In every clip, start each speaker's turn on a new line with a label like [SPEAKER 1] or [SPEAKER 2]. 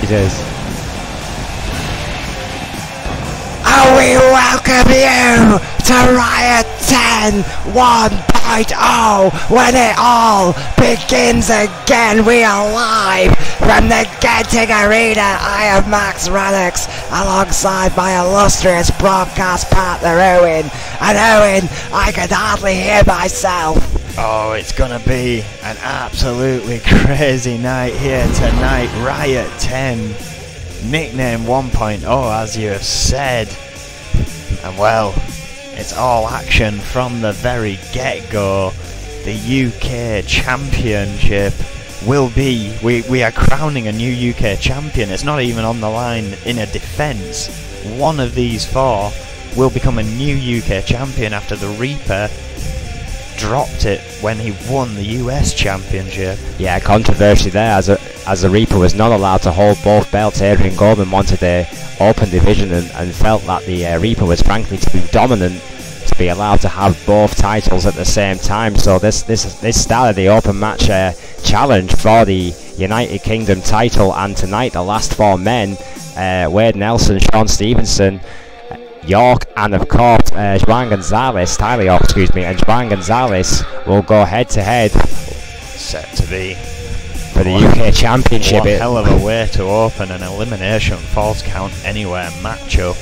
[SPEAKER 1] And we welcome you to Riot 10 1.0, when it all begins again. We are live from the Genting Arena. I am Max Rannox, alongside my illustrious broadcast partner Owen. And Owen, I can hardly hear myself.
[SPEAKER 2] Oh, it's gonna be an absolutely crazy night here tonight. Riot 10, nickname 1.0, as you have said. And well, it's all action from the very get-go. The UK Championship will be, we are crowning a new UK champion. It's not even on the line in a defence. One of these four will become a new UK champion after the Reaper dropped it when he won the US Championship.
[SPEAKER 3] Yeah, controversy there, as the Reaper was not allowed to hold both belts. Adrian Goldman wanted the open division and felt that the Reaper was frankly too dominant to be allowed to have both titles at the same time. So this started the open match challenge for the United Kingdom title, and tonight the last four men, Wade Nelson, Sean Stevenson, York, and of course Juan Gonzalez, Tyler York, excuse me, and Juan Gonzalez will go head to head.
[SPEAKER 2] Set to be
[SPEAKER 3] for the UK Championship.
[SPEAKER 2] One hell of a way to open an elimination falls count anywhere matchup.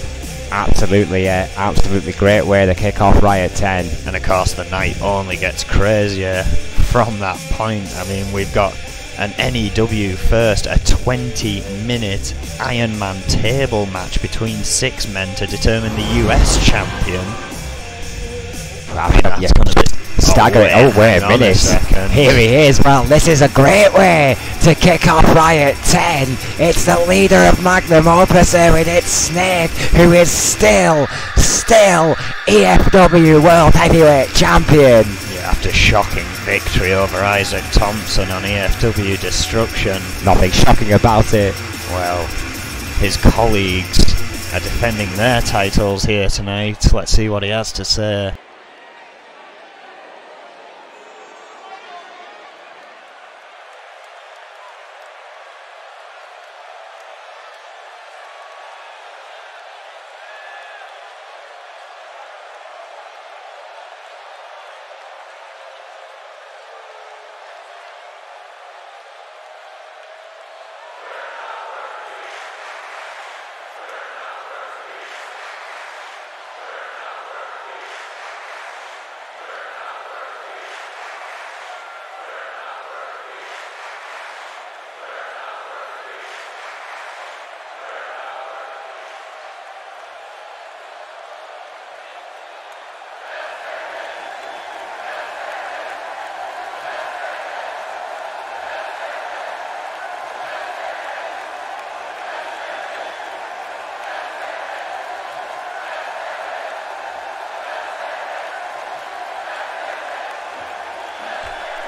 [SPEAKER 3] Absolutely, absolutely great way to kick off Riot 10.
[SPEAKER 2] And of course the night only gets crazier from that point. I mean, we've got an N.E.W first, a 20-minute Iron Man table match between 6 men to determine the US champion.
[SPEAKER 3] That's going to be staggering. Oh, wait a minute. Here he is. Well, this is a great way to kick off Riot 10. It's the leader of Magnum Opus here, and it's Snake, who is still EFW World Heavyweight Champion.
[SPEAKER 2] Yeah, after shocking victory over Isaac Thompson on EFW Destruction.
[SPEAKER 3] Nothing shocking about it.
[SPEAKER 2] Well, his colleagues are defending their titles here tonight. Let's see what he has to say.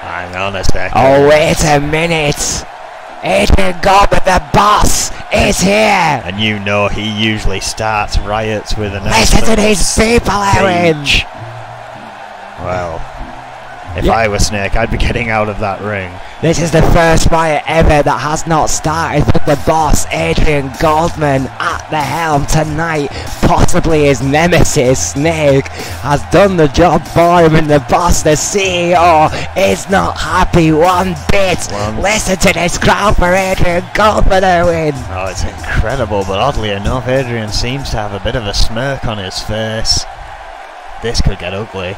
[SPEAKER 2] Hang on a second.
[SPEAKER 1] Oh, wait a minute. Adrian Goldman, the boss, is here.
[SPEAKER 2] And you know he usually starts riots with an
[SPEAKER 1] listen to these people, Owen.
[SPEAKER 2] Well, if I were Snake, I'd be getting out of that ring.
[SPEAKER 1] This is the first Riot ever that has not started with the boss, Adrian Goldman, at the helm tonight. Possibly his nemesis, Snake, has done the job for him, and the boss, the CEO, is not happy one bit. Well, listen to this crowd for Adrian Goldman, Owen.
[SPEAKER 2] Oh, it's incredible, but oddly enough, Adrian seems to have a bit of a smirk on his face. This could get ugly.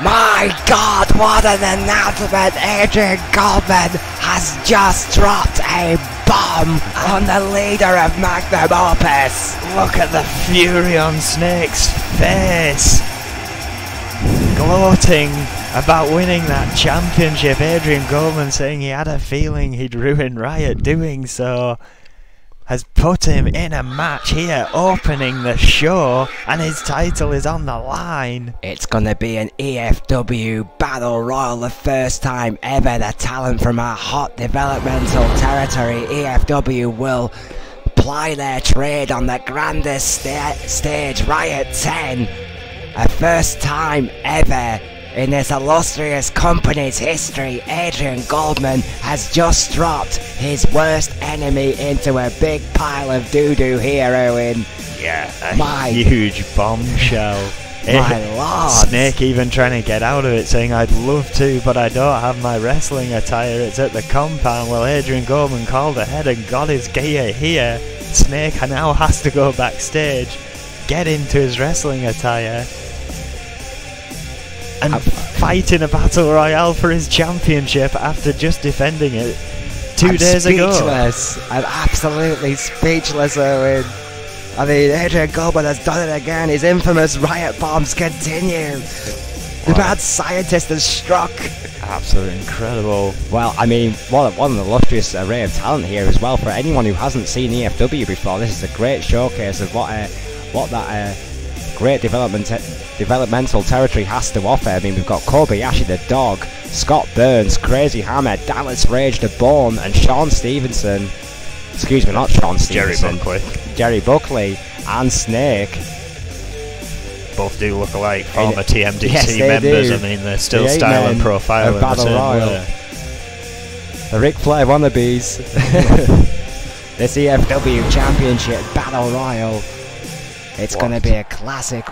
[SPEAKER 1] My God, what an announcement! Adrian Goldman has just dropped a bomb on the leader of Magnum Opus.
[SPEAKER 2] Look at the fury on Snake's face. Gloating about winning that championship. Adrian Goldman saying he had a feeling he'd ruin Riot doing so. Has put him in a match here, opening the show, and his title is on the line.
[SPEAKER 1] It's gonna be an EFW Battle Royal, the first time ever. The talent from our hot developmental territory, EFW, will ply their trade on the grandest stage, Riot 10. A first time ever in this illustrious company's history. Adrian Goldman has just dropped his worst enemy into a big pile of doo-doo here, Owen.
[SPEAKER 2] Yeah, a huge bombshell.
[SPEAKER 1] My lord.
[SPEAKER 2] Snake even trying to get out of it, saying I'd love to, but I don't have my wrestling attire, it's at the compound. Well, Adrian Goldman called ahead and got his gear here. Snake now has to go backstage, get into his wrestling attire, and fight in a battle royale for his championship after just defending it 2 days ago.
[SPEAKER 1] I'm absolutely speechless, Owen. I mean, Adrian Goldman has done it again. His infamous Riot bombs continue. The mad scientist has struck.
[SPEAKER 2] Absolutely incredible.
[SPEAKER 3] Well, I mean, what an illustrious array of talent here as well. For anyone who hasn't seen EFW before, this is a great showcase of what that great developmental territory has to offer. I mean, we've got Kobayashi the Dog, Scott Burns, Crazy Hammer, Dallas Rage the Bone, and Sean Stevenson. Excuse me, not Sean Stevenson. Jerry Buckley and Snake.
[SPEAKER 2] Both do look alike former TMDC members.
[SPEAKER 3] Do.
[SPEAKER 2] I mean, they're still style and profile in the same way.
[SPEAKER 3] The Ric Flair wannabes. This EFW Championship Battle Royal. It's going to be a classic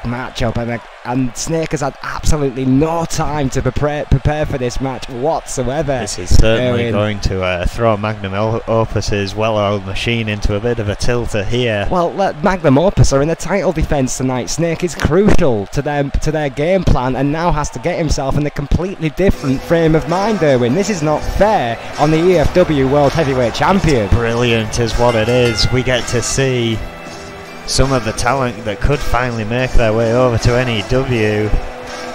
[SPEAKER 3] matchup, and Snake has had absolutely no time to prepare for this match whatsoever.
[SPEAKER 2] This is certainly going to throw Magnum Opus's well-oiled machine into a bit of a tilter here.
[SPEAKER 3] Well, Magnum Opus are in a title defence tonight. Snake is crucial to their game plan, and now has to get himself in a completely different frame of mind, Erwin. This is not fair on the EFW World Heavyweight Champion.
[SPEAKER 2] Brilliant is what it is. We get to see some of the talent that could finally make their way over to N.E.W.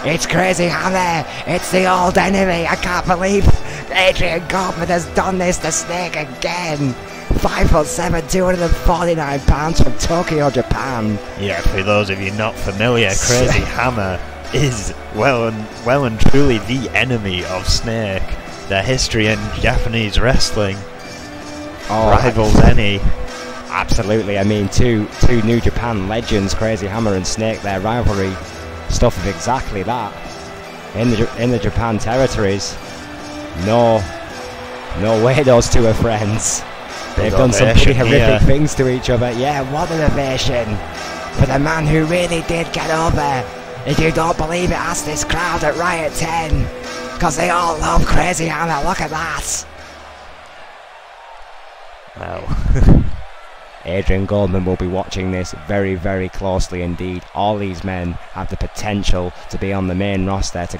[SPEAKER 1] It's Crazy Hammer. It's the old enemy. I can't believe Adrian Goldman has done this to Snake again. 5'7", 249 pounds from Tokyo, Japan.
[SPEAKER 2] Yeah, for those of you not familiar, Crazy Hammer is well and truly the enemy of Snake. Their history in Japanese wrestling rivals any.
[SPEAKER 3] Absolutely, I mean, two New Japan legends, Crazy Hammer and Snake, their rivalry stuff of exactly that. In the Japan territories, no way those two are friends. They've done some pretty horrific things to each other.
[SPEAKER 1] Yeah, what an ovation for the man who really did get over. If you don't believe it, ask this crowd at Riot 10, because they all love Crazy Hammer. Look at that.
[SPEAKER 2] Well.
[SPEAKER 3] Adrian Goldman will be watching this very, very closely indeed. All these men have the potential to be on the main roster, to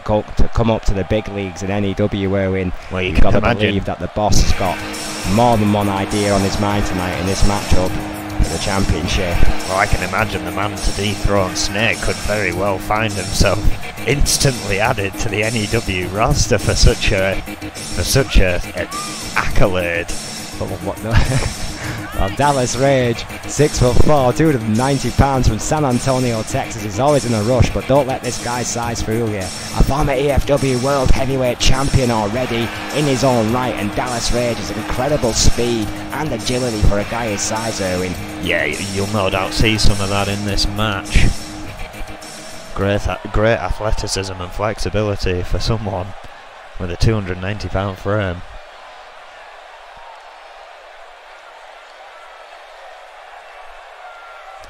[SPEAKER 3] come up to the big leagues in N.E.W. Erwin.
[SPEAKER 2] Well,
[SPEAKER 3] you've got to believe that the boss has got more than one idea on his mind tonight in this matchup for the championship.
[SPEAKER 2] Well, I can imagine the man to dethrone Snake could very well find himself instantly added to the N.E.W. roster for such a accolade.
[SPEAKER 3] Well, Dallas Rage, 6'4", 290 pounds from San Antonio, Texas, is always in a rush, but don't let this guy's size fool you.
[SPEAKER 1] A former EFW World Heavyweight Champion already in his own right, and Dallas Rage has incredible speed and agility for a guy his size, Erwin.
[SPEAKER 2] Yeah, you'll no doubt see some of that in this match. Great athleticism and flexibility for someone with a 290-pound frame.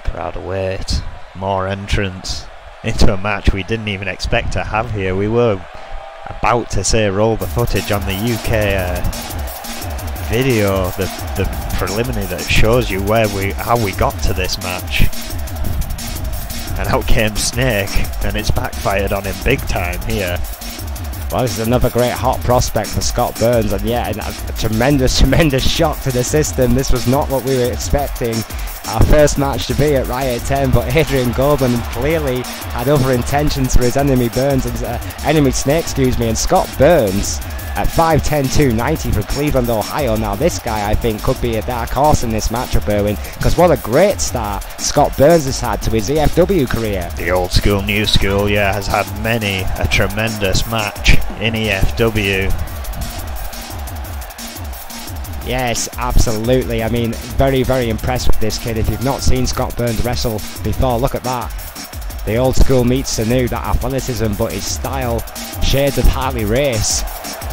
[SPEAKER 2] Crowd await, more entrants into a match we didn't even expect to have here. We were about to say roll the footage on the UK video, the preliminary that shows you how we got to this match. and out came Snake, and it's backfired on him big time here.
[SPEAKER 3] Well, this is another great hot prospect for Scott Burns, and yeah, a tremendous shock to the system. This was not what we were expecting our first match to be at Riot 10, but Adrian Goldman clearly had other intentions for his enemy Snake, and Scott Burns at 5'10", 290 from Cleveland, Ohio. Now this guy, I think, could be a dark horse in this matchup, Erwin, because what a great start Scott Burns has had to his EFW career.
[SPEAKER 2] The old school, new school, yeah, has had many a tremendous match in EFW.
[SPEAKER 3] Yes, absolutely. I mean, very, very impressed with this kid. If you've not seen Scott Burns wrestle before, look at that. The old school meets the new, that athleticism, but his style, shades of Harley Race.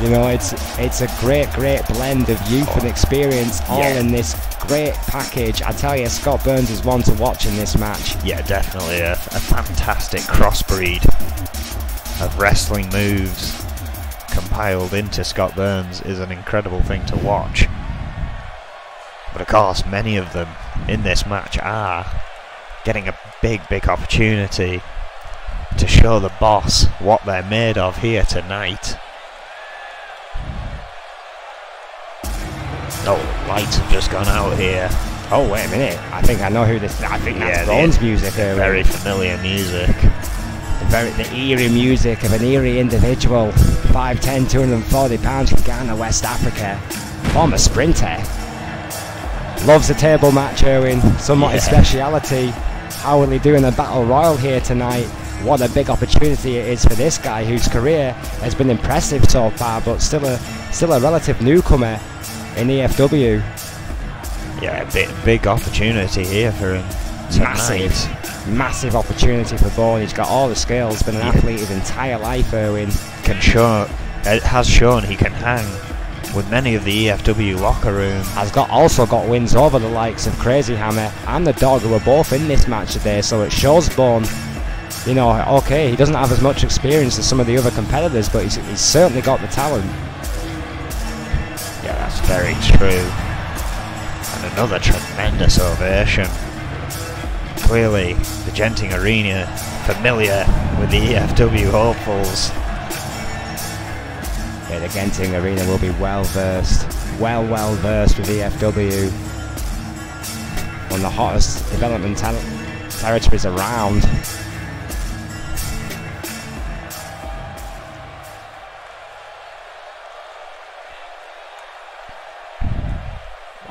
[SPEAKER 3] You know, it's a great blend of youth and experience, all in this great package. I tell you, Scott Burns is one to watch in this match.
[SPEAKER 2] Yeah, definitely a fantastic crossbreed of wrestling moves compiled into Scott Burns is an incredible thing to watch. But of course, many of them in this match are getting a big opportunity to show the boss what they're made of here tonight. Oh, lights have just gone out here.
[SPEAKER 3] Oh, wait a minute. I think I know who this is. I think that's Bones music.
[SPEAKER 2] Very familiar music.
[SPEAKER 3] The eerie music of an eerie individual. 5'10", 240 pounds from Ghana, West Africa. Former sprinter. Loves a table match, Erwin. Somewhat his speciality. How will he do in a battle royal here tonight? What a big opportunity it is for this guy, whose career has been impressive so far, but still a relative newcomer in EFW.
[SPEAKER 2] Yeah, big opportunity here for him tonight.
[SPEAKER 3] Massive opportunity for Bourne. He's got all the skills, been an athlete his entire life, Erwin.
[SPEAKER 2] It has shown he can hang with many of the EFW locker room.
[SPEAKER 3] Has also got wins over the likes of Crazy Hammer and the Dog, who were both in this match today, so it shows Bourne, you know, okay, he doesn't have as much experience as some of the other competitors, but he's certainly got the talent.
[SPEAKER 2] Yeah, that's very true. And another tremendous ovation. Clearly, the Genting Arena familiar with the EFW hopefuls.
[SPEAKER 3] Yeah, the Genting Arena will be well versed with EFW. One of the hottest development territories around.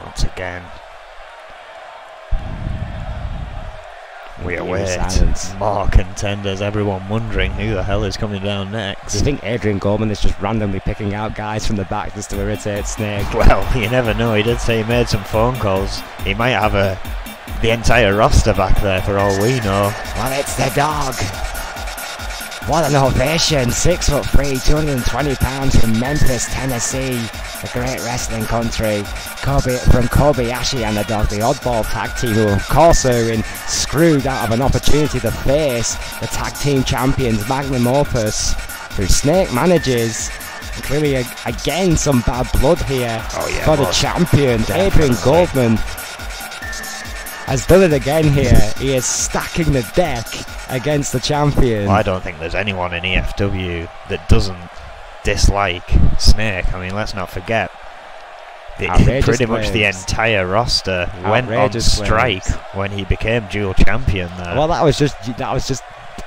[SPEAKER 2] Once again, we await more contenders, everyone wondering who the hell is coming down next.
[SPEAKER 3] Do you think Adrian Goldman is just randomly picking out guys from the back just to irritate Snake?
[SPEAKER 2] Well, you never know. He did say he made some phone calls. He might have the entire roster back there for all we know.
[SPEAKER 3] Well, it's the Dog. What an ovation. 6'3", 220 pounds from Memphis, Tennessee. The great wrestling country. From Kobayashi and the Dog, the oddball tag team, who of course are screwed out of an opportunity to face the tag team champions Magnum Opus, who Snake manages. And clearly again some bad blood here for the champion. Adrian Goldman has done it again here. He is stacking the deck against the champion.
[SPEAKER 2] Well, I don't think there's anyone in EFW that doesn't dislike Snake. I mean, let's not forget, pretty much the entire roster went on strike when he became dual champion there.
[SPEAKER 3] Well, that was just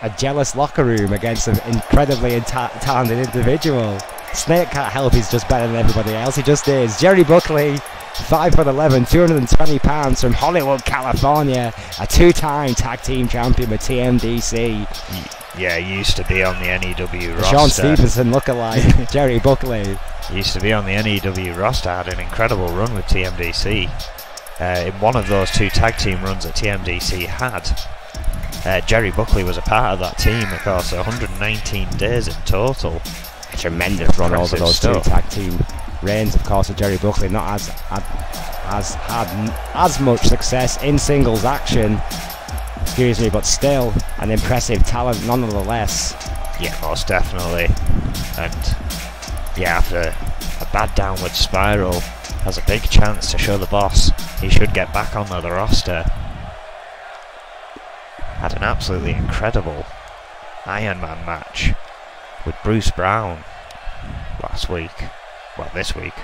[SPEAKER 3] a jealous locker room against an incredibly talented individual. Snake can't help, he's just better than everybody else. He just is. Jerry Buckley, 5'11", 220 pounds from Hollywood, California, a two-time tag team champion with TMDC.
[SPEAKER 2] Yeah, he used to be on the N.E.W. roster.
[SPEAKER 3] Sean Stevenson lookalike, Jerry Buckley.
[SPEAKER 2] He used to be on the N.E.W. roster, had an incredible run with TMDC. In one of those two tag team runs that TMDC had, Jerry Buckley was a part of that team, of course, 119 days in total.
[SPEAKER 3] A tremendous run over those two tag team reigns, of course, of Jerry Buckley. Not has had as much success in singles action, but still an impressive talent nonetheless.
[SPEAKER 2] Yeah, most definitely. And yeah, after a bad downward spiral, has a big chance to show the boss he should get back on the roster. Had an absolutely incredible Iron Man match with Bruce Brown last week. Well, this week.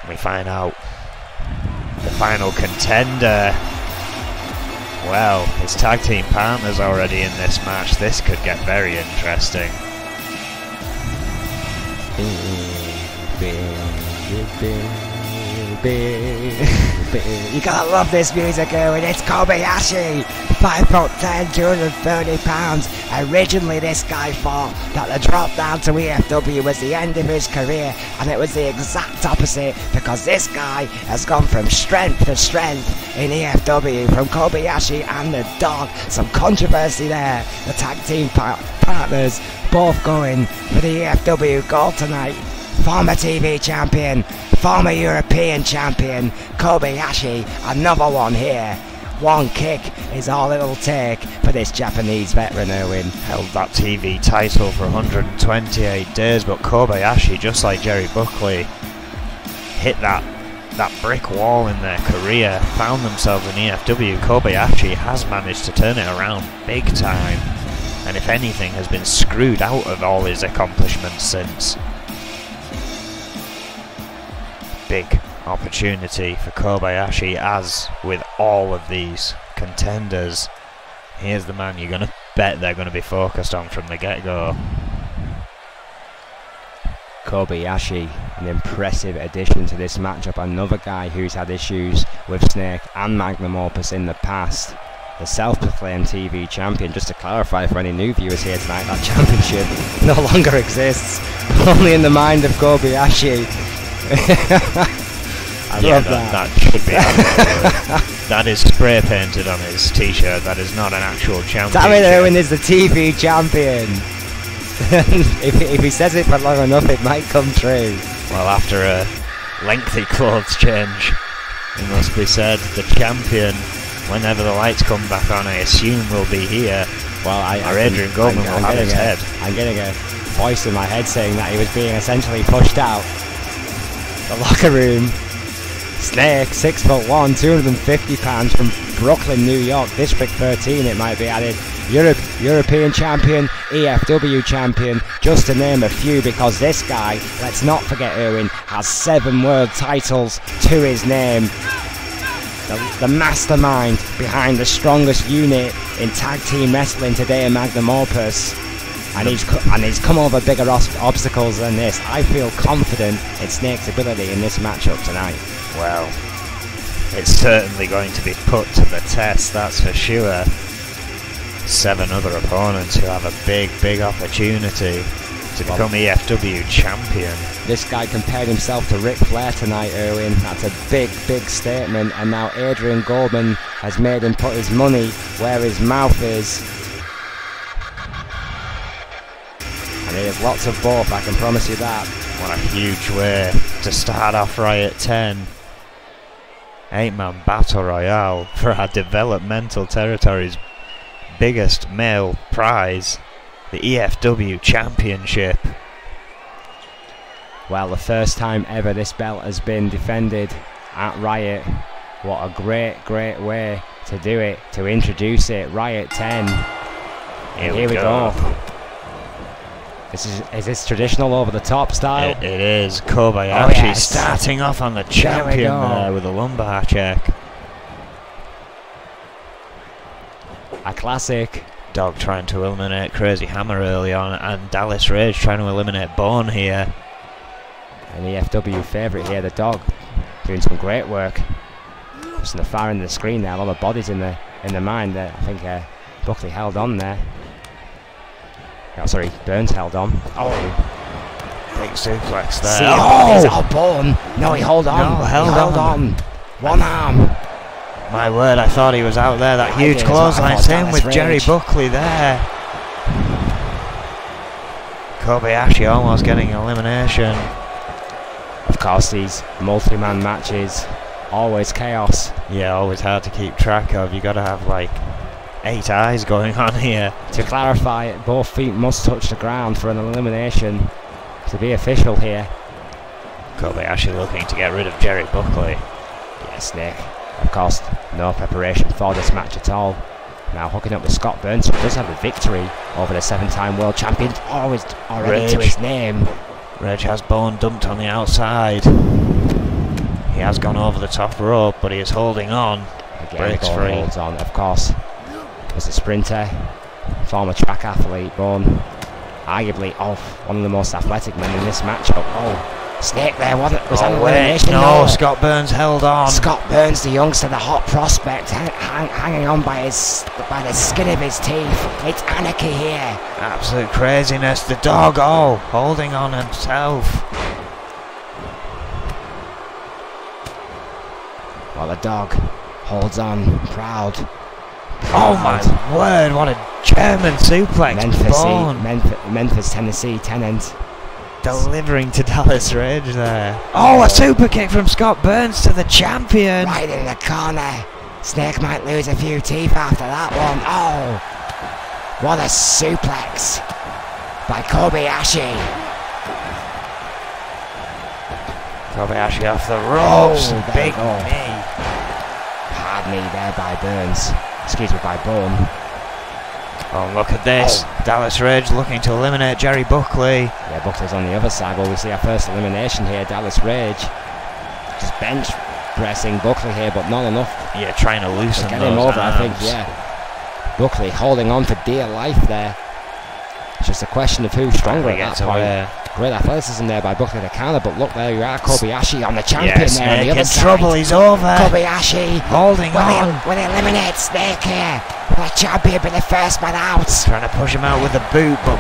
[SPEAKER 2] We find out the final contender. Well, his tag team partner's already in this match. This could get very interesting.
[SPEAKER 1] You gotta love this music, Erwin. It's Kobayashi, 5'10", 230 pounds. Originally, this guy thought that the drop down to EFW was the end of his career, and it was the exact opposite, because this guy has gone from strength to strength in EFW, from Kobayashi and the Dog. Some controversy there. The tag team partners both going for the EFW gold tonight. Former TV champion, former European champion, Kobayashi, another one here. One kick is all it'll take for this Japanese veteran, Erwin.
[SPEAKER 2] Held that TV title for 128 days, but Kobayashi, just like Jerry Buckley, hit that brick wall in their career, found themselves in EFW. Kobayashi has managed to turn it around big time, and if anything has been screwed out of all his accomplishments since. Big opportunity for Kobayashi, as with all of these contenders. Here's the man you're going to bet they're going to be focused on from the get-go.
[SPEAKER 3] Kobayashi, an impressive addition to this matchup. Another guy who's had issues with Snake and Magnum Opus in the past. The self-proclaimed TV champion. Just to clarify for any new viewers here tonight, that championship no longer exists, only in the mind of Kobayashi. I love
[SPEAKER 2] that should be that is spray painted on his t-shirt. That is not an actual championship.
[SPEAKER 3] Damn it, Owen is the TV champion. if he says it for long enough, it might come true.
[SPEAKER 2] Well, after a lengthy clothes change, it must be said, the champion, whenever the lights come back on, I assume will be here.
[SPEAKER 3] Well,
[SPEAKER 2] Adrian Goldman will have his head.
[SPEAKER 3] I'm getting a voice in my head saying that he was being essentially pushed out the locker room. Snake, 6'1", 250 pounds, from Brooklyn, New York, District 13 it might be added. European champion, EFW champion, just to name a few, because this guy, let's not forget Erwin, has 7 world titles to his name. The mastermind behind the strongest unit in tag team wrestling today in Magnum Opus. And he's come over bigger obstacles than this. I feel confident in Snake's ability in this matchup tonight.
[SPEAKER 2] Well, it's certainly going to be put to the test, that's for sure. 7 other opponents who have a big opportunity to become EFW champion.
[SPEAKER 3] This guy compared himself to Ric Flair tonight, Erwin. That's a big statement. And now Adrian Goldman has made him put his money where his mouth is. And he has lots of both, I can promise you that.
[SPEAKER 2] What a huge way to start off Riot 10. 8-man battle royale for our developmental territory's biggest male prize, the EFW championship.
[SPEAKER 3] Well, the first time ever this belt has been defended at Riot. What a great way to do it, to introduce it. Riot 10. Here we go. Is this traditional over the top style?
[SPEAKER 2] It is. Kobayashi starting off on the champion there with a lumbar check.
[SPEAKER 3] A classic.
[SPEAKER 2] Dog trying to eliminate Crazy Hammer early on, and Dallas Rage trying to eliminate Bone here.
[SPEAKER 3] An EFW favourite here, the Dog, doing some great work. Just in the far end of the screen there, a lot of bodies in the mind there. I think Buckley held on there. Oh, sorry, Burns held on.
[SPEAKER 2] Oh, big suplex there.
[SPEAKER 1] See, oh, Bone. No, he held on.
[SPEAKER 2] No, held on.
[SPEAKER 1] One arm.
[SPEAKER 2] My word, I thought he was out there. That huge clothesline. Same with Jerry Buckley there. Kobayashi almost getting elimination.
[SPEAKER 3] Of course, these multi-man matches, always chaos.
[SPEAKER 2] Yeah, always hard to keep track of. You got to have like 8 eyes going on here.
[SPEAKER 3] To clarify, both feet must touch the ground for an elimination to be official here.
[SPEAKER 2] Kobayashi looking to get rid of Jerry Buckley.
[SPEAKER 3] Yes, Nick. Of course, no preparation for this match at all. Now hooking up with Scott Burns, who does have a victory over the 7-time world champion. Always already to his name.
[SPEAKER 2] Reg has Bone dumped on the outside. He has gone over the top rope, but he is holding on.
[SPEAKER 3] Again,
[SPEAKER 2] Breaks
[SPEAKER 3] Bone
[SPEAKER 2] free.
[SPEAKER 3] holds on, of course. As a sprinter, former track athlete, Bone, arguably one of the most athletic men in this matchup. Oh, Snake there, was that an elimination?
[SPEAKER 2] No, Scott Burns held on.
[SPEAKER 3] Scott Burns, the youngster, the hot prospect, hanging on by the skin of his teeth. It's anarchy here.
[SPEAKER 2] Absolute craziness. The dog, holding on himself.
[SPEAKER 3] Well, the dog holds on, proud.
[SPEAKER 2] Oh my word, what a German suplex.
[SPEAKER 3] Memphis, Tennessee, Tennant.
[SPEAKER 2] Delivering to Dallas Rage there. Oh, a super kick from Scott Burns to the champion.
[SPEAKER 1] Right in the corner. Snake might lose a few teeth after that one. Oh, what a suplex by Kobayashi.
[SPEAKER 2] Kobayashi off the ropes. Big
[SPEAKER 3] go.
[SPEAKER 2] knee.
[SPEAKER 3] Hard knee there by Burns. Excuse me, by Bone.
[SPEAKER 2] Oh, look at this. Dallas Rage looking to eliminate Jerry Buckley.
[SPEAKER 3] Yeah, Buckley's on the other side. Well, we see our first elimination here. Dallas Rage just bench pressing Buckley here, but not enough.
[SPEAKER 2] Yeah, trying to loosen
[SPEAKER 3] Get
[SPEAKER 2] those
[SPEAKER 3] him over,
[SPEAKER 2] arms.
[SPEAKER 3] I think, yeah. Buckley holding on for dear life there. It's just a question of who's stronger at that point. Great athleticism there by Buckley the counter, but look, there you are, Kobayashi on the champion there on the other side.
[SPEAKER 2] Trouble, he's over.
[SPEAKER 1] Kobayashi
[SPEAKER 2] Holding on.
[SPEAKER 1] will he eliminate Snake here? The champion be the first man out.
[SPEAKER 2] Trying to push him out with a boot, but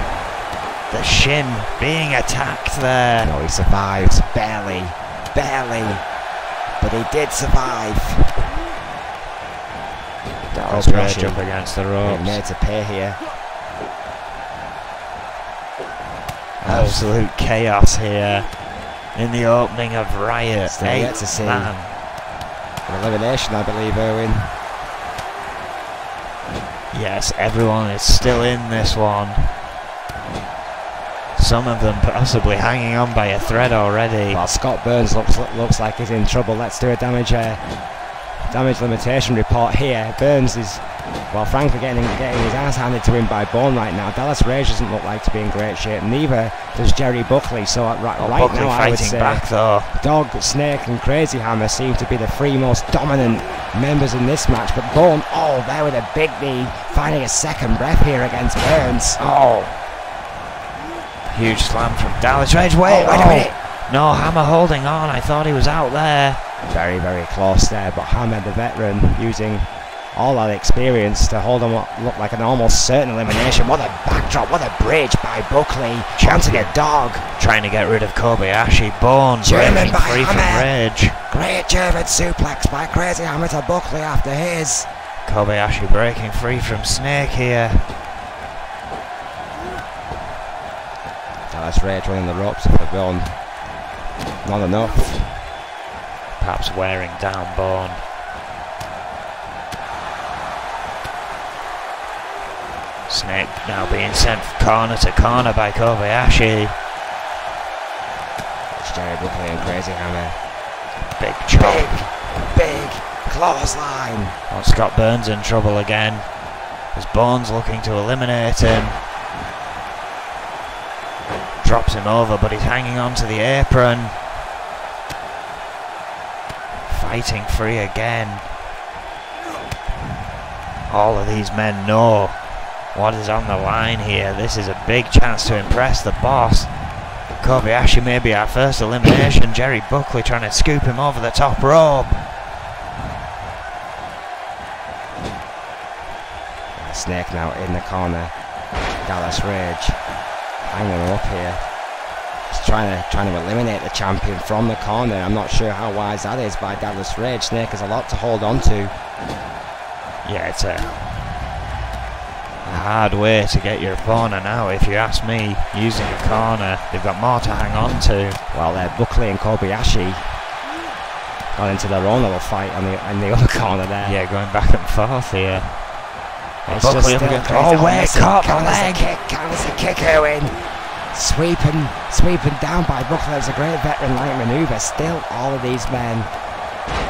[SPEAKER 2] the shin being attacked there.
[SPEAKER 1] No, he survives, barely, but he did survive.
[SPEAKER 2] Dallas Rage up against the ropes.
[SPEAKER 3] Made to pay here.
[SPEAKER 2] Absolute chaos here in the opening of Riot.
[SPEAKER 3] Still yet to see an elimination, I believe, Erwin.
[SPEAKER 2] Yes, everyone is still in this one. Some of them possibly hanging on by a thread already.
[SPEAKER 3] Well, Scott Burns looks like he's in trouble. Let's do a damage limitation report here. Burns is, well, frankly, getting his ass handed to him by Bone right now. Dallas Rage doesn't look like to be in great shape. Neither does Jerry Buckley. So right
[SPEAKER 2] Buckley
[SPEAKER 3] now, I would say
[SPEAKER 2] back though.
[SPEAKER 3] Dog, Snake, and Crazy Hammer seem to be the three most dominant members in this match. But Bone, there with a big knee, finding a second breath here against Burns.
[SPEAKER 2] Huge slam from Dallas Rage. Wait a minute. No, Hammer holding on. I thought he was out there.
[SPEAKER 3] Very, very close there, but Hammer, the veteran, using all that experience to hold him up, look like an almost certain elimination. What a backdrop, what a bridge by Buckley, chancing a dog.
[SPEAKER 2] Trying to get rid of Kobayashi. Bone
[SPEAKER 1] German
[SPEAKER 2] breaking
[SPEAKER 1] by
[SPEAKER 2] free from
[SPEAKER 1] Hammer.
[SPEAKER 2] Rage.
[SPEAKER 1] Great German suplex by Crazy Hammer to Buckley after his.
[SPEAKER 2] Kobayashi breaking free from Snake here.
[SPEAKER 3] Dallas Rage running the ropes for Bone. Not enough.
[SPEAKER 2] Perhaps wearing down Bone. Snake now being sent corner to corner by Kobayashi.
[SPEAKER 3] It's Jerry Buckley and Crazy Hammer.
[SPEAKER 2] Big chop.
[SPEAKER 1] Big clothesline.
[SPEAKER 2] Well, Scott Burns in trouble again, as Bone's looking to eliminate him. Drops him over, but he's hanging on to the apron. Fighting free again. All of these men know what is on the line here. This is a big chance to impress the boss. Kobayashi may be our first elimination. Jerry Buckley trying to scoop him over the top rope.
[SPEAKER 3] Snake now in the corner. Dallas Rage hanging him up here. He's trying to eliminate the champion from the corner. I'm not sure how wise that is by Dallas Rage. Snake has a lot to hold on to.
[SPEAKER 2] Yeah, it's a hard way to get your opponent out, if you ask me. Using a corner, they've got more to hang on to.
[SPEAKER 3] Well, Buckley and Kobayashi got into their own little fight on the other corner there.
[SPEAKER 2] Yeah, going back and forth here.
[SPEAKER 3] It's just still crazy.
[SPEAKER 2] Caught the leg.
[SPEAKER 1] Counters the kick, Owen.
[SPEAKER 3] Sweeping down by Buckley. It's a great veteran-like manoeuvre. Still, all of these men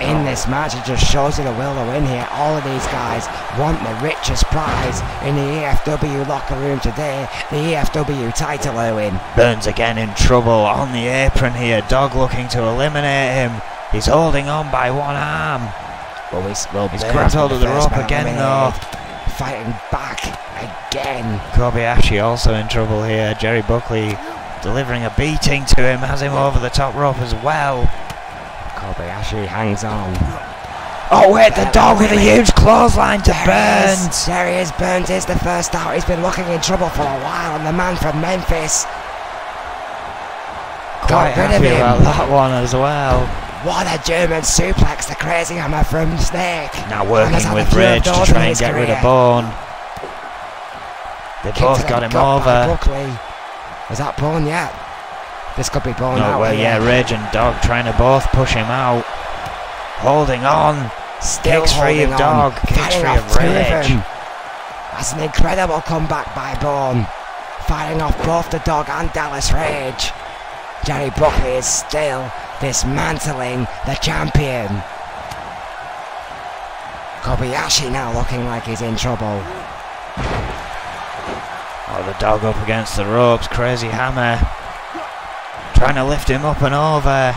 [SPEAKER 1] in this match. It just shows you the will to win here. All of these guys want the richest prize in the EFW locker room today, the EFW title, Owen.
[SPEAKER 2] Burns again in trouble on the apron here. Dog looking to eliminate him. He's holding on by one arm.
[SPEAKER 1] Well, he's
[SPEAKER 2] grabbed hold of the rope again though.
[SPEAKER 1] Fighting back again.
[SPEAKER 2] Kobayashi also in trouble here. Jerry Buckley delivering a beating to him, has him over the top rope as well.
[SPEAKER 1] Kobayashi hangs on.
[SPEAKER 2] Oh wait, the dog with a huge clothesline to Burns.
[SPEAKER 1] There he is. Burns is the first out. He's been looking in trouble for a while, and the man from Memphis
[SPEAKER 2] Quite happy about that one as well.
[SPEAKER 1] What a German suplex, the crazy hammer from Snake.
[SPEAKER 2] Now working with Rage to try and get rid of Bourne. They both got him over.
[SPEAKER 1] Buckley. Is that Bourne yet? This could be Bourne out.
[SPEAKER 2] Well, yeah, Rage and Dog trying to both push him out. Holding on.
[SPEAKER 1] Still
[SPEAKER 2] kicks free of Dog. Kicks free of Rage.
[SPEAKER 1] That's an incredible comeback by Bourne. Fighting off both the Dog and Dallas Rage. Jerry Buckley is still dismantling the champion. Kobayashi now looking like he's in trouble.
[SPEAKER 2] Oh, the Dog up against the ropes. Crazy hammer. Trying to lift him up and over.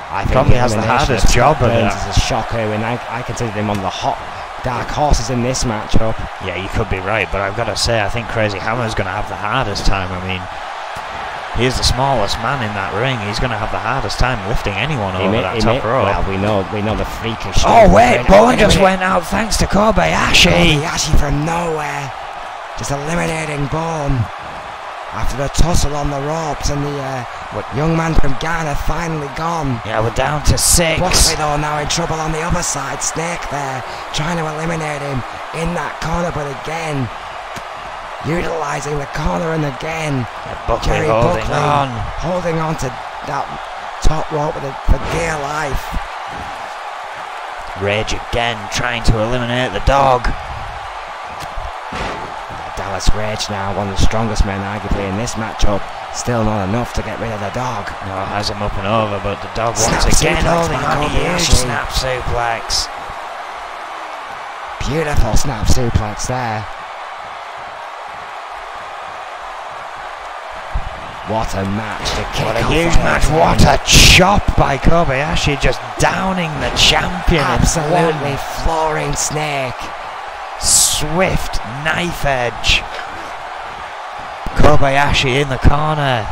[SPEAKER 1] I think
[SPEAKER 2] probably has the hardest job of it.
[SPEAKER 1] Is a shocker, and I consider him on the hot dark horses in this matchup.
[SPEAKER 2] Yeah, you could be right, but I've got to say, I think Crazy Hammer's going to have the hardest time. I mean, he is the smallest man in that ring. He's going to have the hardest time lifting anyone over that top rope.
[SPEAKER 1] Well, we know the freakish.
[SPEAKER 2] Oh wait, Bourne just went out thanks to Kobayashi.
[SPEAKER 1] Kobayashi from nowhere, just eliminating Bourne after the tussle on the ropes, and the young man from Ghana finally gone.
[SPEAKER 2] Yeah, we're down to 6.
[SPEAKER 1] Buckley though now in trouble on the other side. Snake there trying to eliminate him in that corner, but again utilising the corner, and again
[SPEAKER 2] Buckley
[SPEAKER 1] holding on to that top rope for dear life.
[SPEAKER 2] Rage again trying to eliminate the Dog.
[SPEAKER 1] Dallas Rage now, one of the strongest men arguably in this matchup. Still not enough to get rid of the Dog.
[SPEAKER 2] No, has him up and over, but the Dog once again holding on to huge snap suplex.
[SPEAKER 1] Beautiful snap suplex there. What a match.
[SPEAKER 2] What a huge match. What a chop by Kobayashi, just downing the champion.
[SPEAKER 1] Absolutely flooring Snake.
[SPEAKER 2] Swift knife edge. Kobayashi in the corner.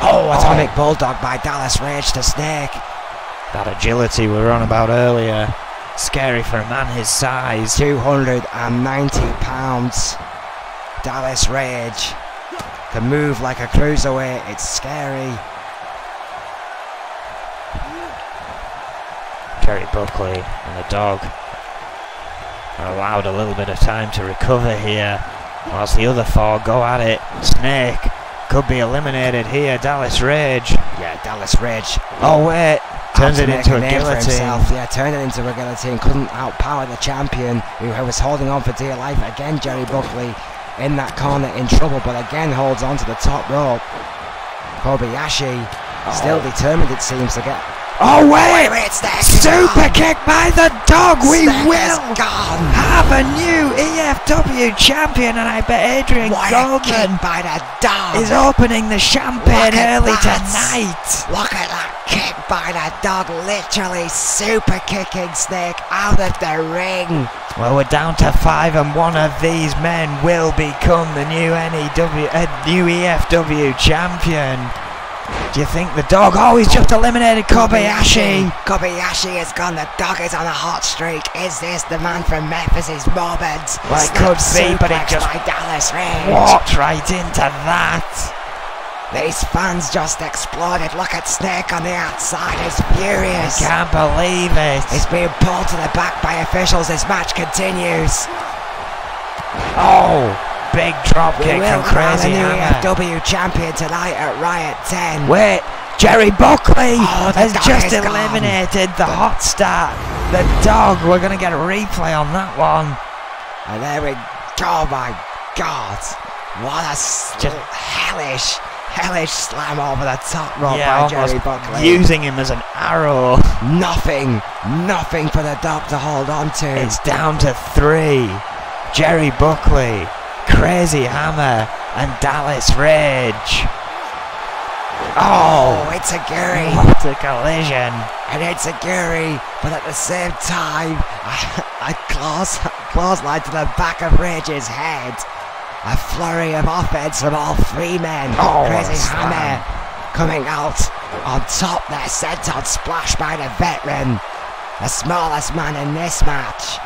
[SPEAKER 1] Oh, atomic bulldog by Dallas Rage to Snake.
[SPEAKER 2] That agility we were on about earlier. Scary for a man his size.
[SPEAKER 1] 290 pounds. Dallas Rage can move like a cruiserweight. It's scary.
[SPEAKER 2] Jerry Buckley and the Dog are allowed a little bit of time to recover here, whilst the other 4 go at it. Snake could be eliminated here. Dallas Rage.
[SPEAKER 1] Yeah, Dallas Rage.
[SPEAKER 2] Oh wait, turns it into a guillotine.
[SPEAKER 1] Yeah, turned it into a guillotine. Couldn't outpower the champion, who was holding on for dear life. Again, Jerry Buckley in that corner in trouble, but again holds on to the top rope. Kobayashi still determined, it seems, to get...
[SPEAKER 2] Oh wait! Super kick by the Dog! We will have a new EFW champion, and I bet Adrian Goldman
[SPEAKER 1] by the Dog
[SPEAKER 2] is opening the champagne early tonight.
[SPEAKER 1] Look at that kick by the Dog, literally super kicking Snake out of the ring.
[SPEAKER 2] Well, we're down to 5, and one of these men will become the new new EFW champion. Do you think the Dog... Oh, he's just eliminated Kobayashi.
[SPEAKER 1] Kobayashi is gone. The Dog is on a hot streak. Is this the man from Memphis's moment?
[SPEAKER 2] Well, it could be, but it just walked right into that.
[SPEAKER 1] These fans just exploded. Look at Snake on the outside. He's furious.
[SPEAKER 2] I can't believe it.
[SPEAKER 1] He's being pulled to the back by officials. This match continues.
[SPEAKER 2] Oh, big drop kick from Crazy Hammer.
[SPEAKER 1] EFW champion tonight at Riot 10.
[SPEAKER 2] Wait, Jerry Buckley has just eliminated the hot start. The Dog. We're going to get a replay on that one.
[SPEAKER 1] And there we go. My God, what a just hellish hellish slam over the top rope
[SPEAKER 2] Yeah,
[SPEAKER 1] by Jerry
[SPEAKER 2] almost
[SPEAKER 1] Buckley.
[SPEAKER 2] using him as an arrow.
[SPEAKER 1] Nothing for the dog to hold on to.
[SPEAKER 2] It's down to 3. Jerry Buckley, Crazy Hammer, and Dallas Rage.
[SPEAKER 1] Oh, it's a Guri.
[SPEAKER 2] What a collision.
[SPEAKER 1] And it's a Guri, but at the same time, a clothesline to the back of Rage's head. A flurry of offense from all 3 men.
[SPEAKER 2] Oh,
[SPEAKER 1] Crazy
[SPEAKER 2] slam.
[SPEAKER 1] Hammer coming out on top there, sent on splash by the veteran. The smallest man in this match.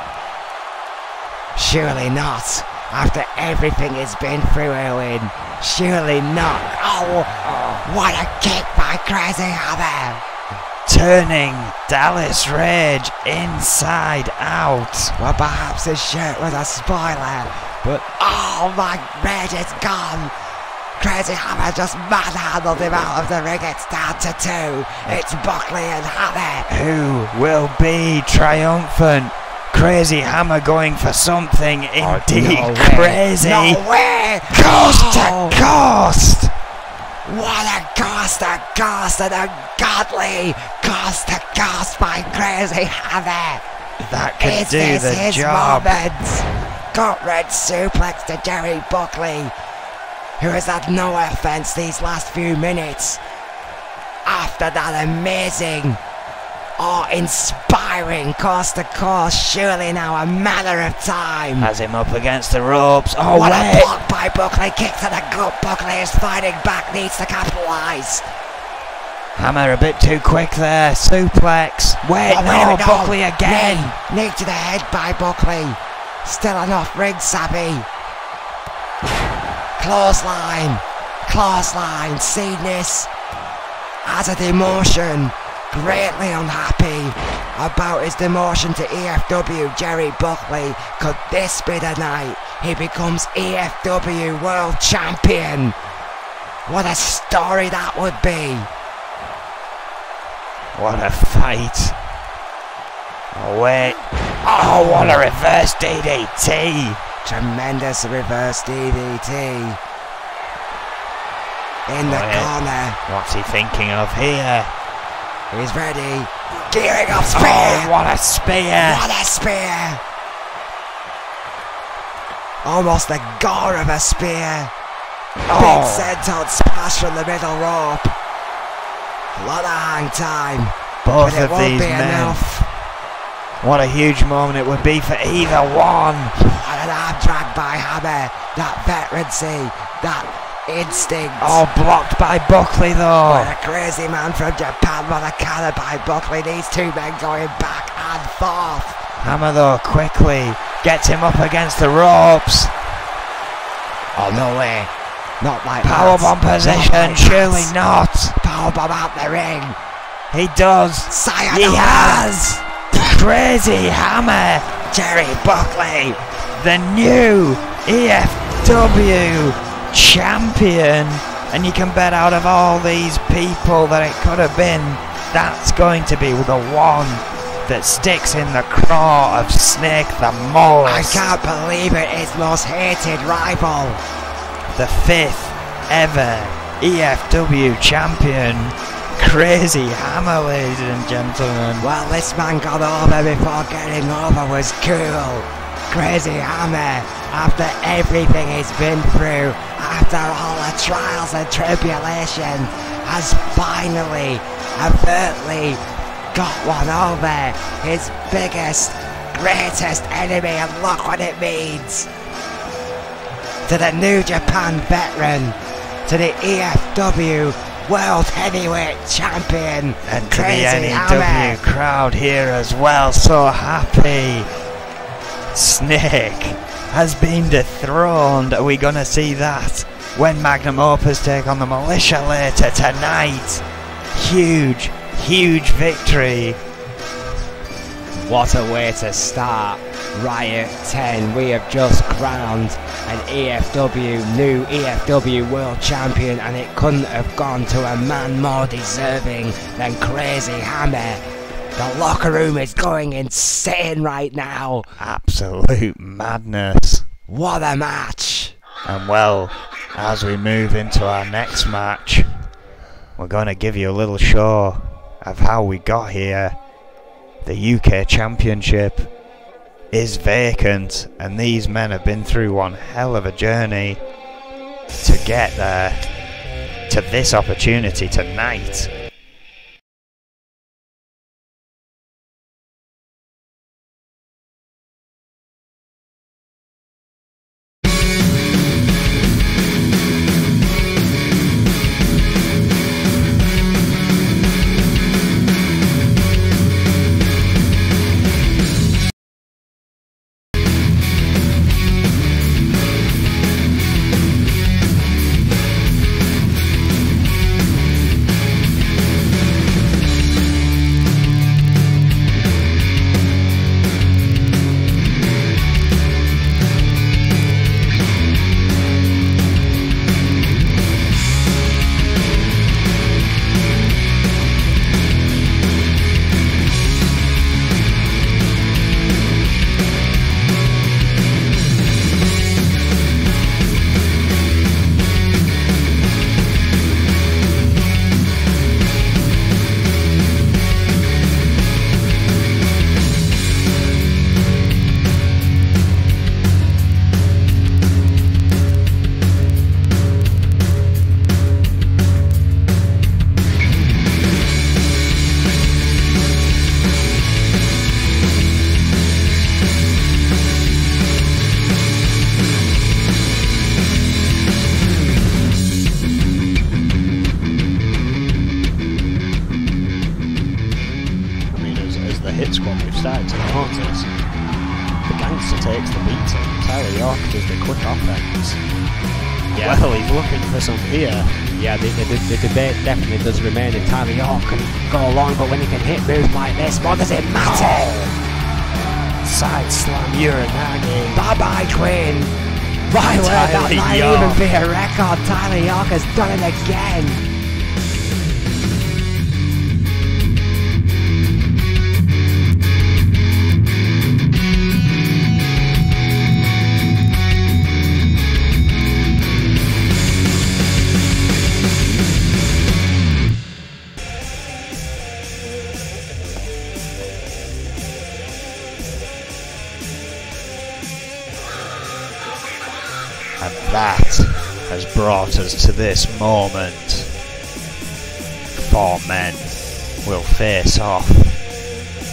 [SPEAKER 1] Surely not. After everything he's been through, Owen. Surely not. Oh, what a kick by Crazy Hammer.
[SPEAKER 2] Turning Dallas Rage inside out.
[SPEAKER 1] Well, perhaps his shirt was a spoiler, but oh my, Rage is gone. Crazy Hammer just manhandled him out of the ring. It's down to 2. It's Buckley and Hammer.
[SPEAKER 2] Who will be triumphant? Crazy Hammer going for something indeed crazy.
[SPEAKER 1] No way!
[SPEAKER 2] Coast to coast!
[SPEAKER 1] What a cost and a godly cost to cost by Crazy Hammer.
[SPEAKER 2] That could
[SPEAKER 1] Is
[SPEAKER 2] do
[SPEAKER 1] this
[SPEAKER 2] the
[SPEAKER 1] his
[SPEAKER 2] job.
[SPEAKER 1] moment? Gut-wrench suplex to Jerry Buckley, who has had no offense these last few minutes. After that amazing, inspiring cost to cost, surely now a matter of time.
[SPEAKER 2] Has him up against the ropes. Oh,
[SPEAKER 1] What a
[SPEAKER 2] wait.
[SPEAKER 1] block by Buckley, kick to the gut. Buckley is fighting back, needs to capitalise.
[SPEAKER 2] Hammer a bit too quick there. Suplex. Wait, no, Buckley again.
[SPEAKER 1] Knee to the head by Buckley. Still enough ring savvy. Clothesline, seen this as a demotion. Greatly unhappy about his demotion to EFW. Jerry Buckley, could this be the night he becomes EFW World Champion? What a story that would be.
[SPEAKER 2] What a fight. Oh, wait. Oh, what a reverse DDT.
[SPEAKER 1] Tremendous reverse DDT. In the corner.
[SPEAKER 2] What's he thinking of here?
[SPEAKER 1] He's ready. Gearing up spear.
[SPEAKER 2] Oh, what a spear.
[SPEAKER 1] What a spear. Almost the gore of a spear. Big senton splash from the middle rope. A lot of hang time.
[SPEAKER 2] Both
[SPEAKER 1] but it
[SPEAKER 2] of
[SPEAKER 1] won't
[SPEAKER 2] these
[SPEAKER 1] be
[SPEAKER 2] men.
[SPEAKER 1] enough.
[SPEAKER 2] What a huge moment it would be for either one.
[SPEAKER 1] What an arm drag by Hammer. That veterancy. That instinct.
[SPEAKER 2] Oh, blocked by Buckley though.
[SPEAKER 1] What a crazy man from Japan. What a cannon by Buckley. These 2 men going back and forth.
[SPEAKER 2] Hammer though quickly gets him up against the ropes.
[SPEAKER 1] Oh, no way. Not like
[SPEAKER 2] Powerbomb
[SPEAKER 1] that.
[SPEAKER 2] position,
[SPEAKER 1] Not like
[SPEAKER 2] surely
[SPEAKER 1] that.
[SPEAKER 2] not.
[SPEAKER 1] Powerbomb out the ring.
[SPEAKER 2] He does.
[SPEAKER 1] Sayonara.
[SPEAKER 2] He has. Crazy Hammer.
[SPEAKER 1] Jerry Buckley.
[SPEAKER 2] The new EFW champion. And you can bet out of all these people that it could have been, that's going to be the one that sticks in the craw of Snake the most.
[SPEAKER 1] I can't believe it. His most hated rival.
[SPEAKER 2] The 5th ever EFW champion, Crazy Hammer, ladies and gentlemen.
[SPEAKER 1] Well, this man got over before getting over was cool. Crazy Hammer, after everything he's been through, after all the trials and tribulation, has finally, overtly got one over his biggest, greatest enemy, and look what it means. To the New Japan veteran, to the EFW World Heavyweight Champion,
[SPEAKER 2] And to
[SPEAKER 1] Crazy
[SPEAKER 2] the
[SPEAKER 1] Hammer.
[SPEAKER 2] N.E.W crowd here as well, so happy. Snake has been dethroned. Are we gonna see that when Magnum Opus take on the Militia later tonight? Huge, huge victory.
[SPEAKER 1] What a way to start Riot 10. We have just crowned an new EFW World Champion, and it couldn't have gone to a man more deserving than Crazy Hammer. The locker room is going insane right now.
[SPEAKER 2] Absolute madness.
[SPEAKER 1] What a match.
[SPEAKER 2] And well, as we move into our next match, we're going to give you a little show of how we got here. The UK Championship is vacant, and these men have been through one hell of a journey to get there, to this opportunity tonight.
[SPEAKER 4] started to notice. The gangster takes the beating. Tyler York does the quick offense. Yeah. Well, he's looking for some fear.
[SPEAKER 3] Yeah, the debate definitely does remain if Tyler York can go along, but when he can hit moves like this, what does it matter?
[SPEAKER 4] Side slam Uranagi.
[SPEAKER 3] Bye-bye, Queen. Right, well, that might even be a record. Tyler York has done it again.
[SPEAKER 2] And that has brought us to this moment. 4 men will face off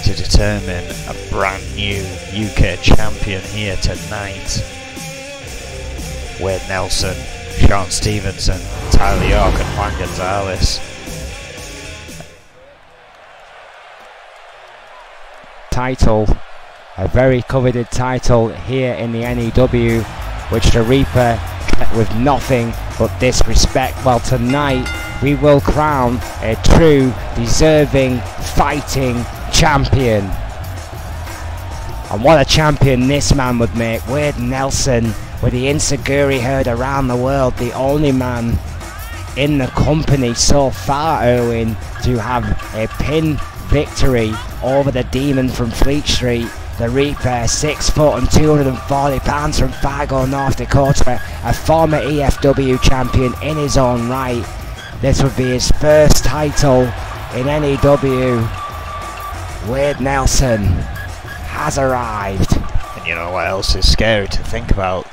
[SPEAKER 2] to determine a brand new UK champion here tonight. Wade Nelson, Sean Stevenson, Tyler York and Juan Gonzalez.
[SPEAKER 3] Title, a very coveted title here in the N.E.W, which the Reaper kept with nothing but disrespect. Well, tonight we will crown a true, deserving, fighting champion. And what a champion this man would make. Wade Nelson, with the Insaguri heard around the world, the only man in the company so far, Erwin, to have a pin victory over the Demon from Fleet Street. The Reaper, 6 foot and 240 pounds from Fargo, North Dakota, a former EFW champion in his own right. This would be his first title in N.E.W. Wade Nelson has arrived.
[SPEAKER 2] And you know what else is scary to think about?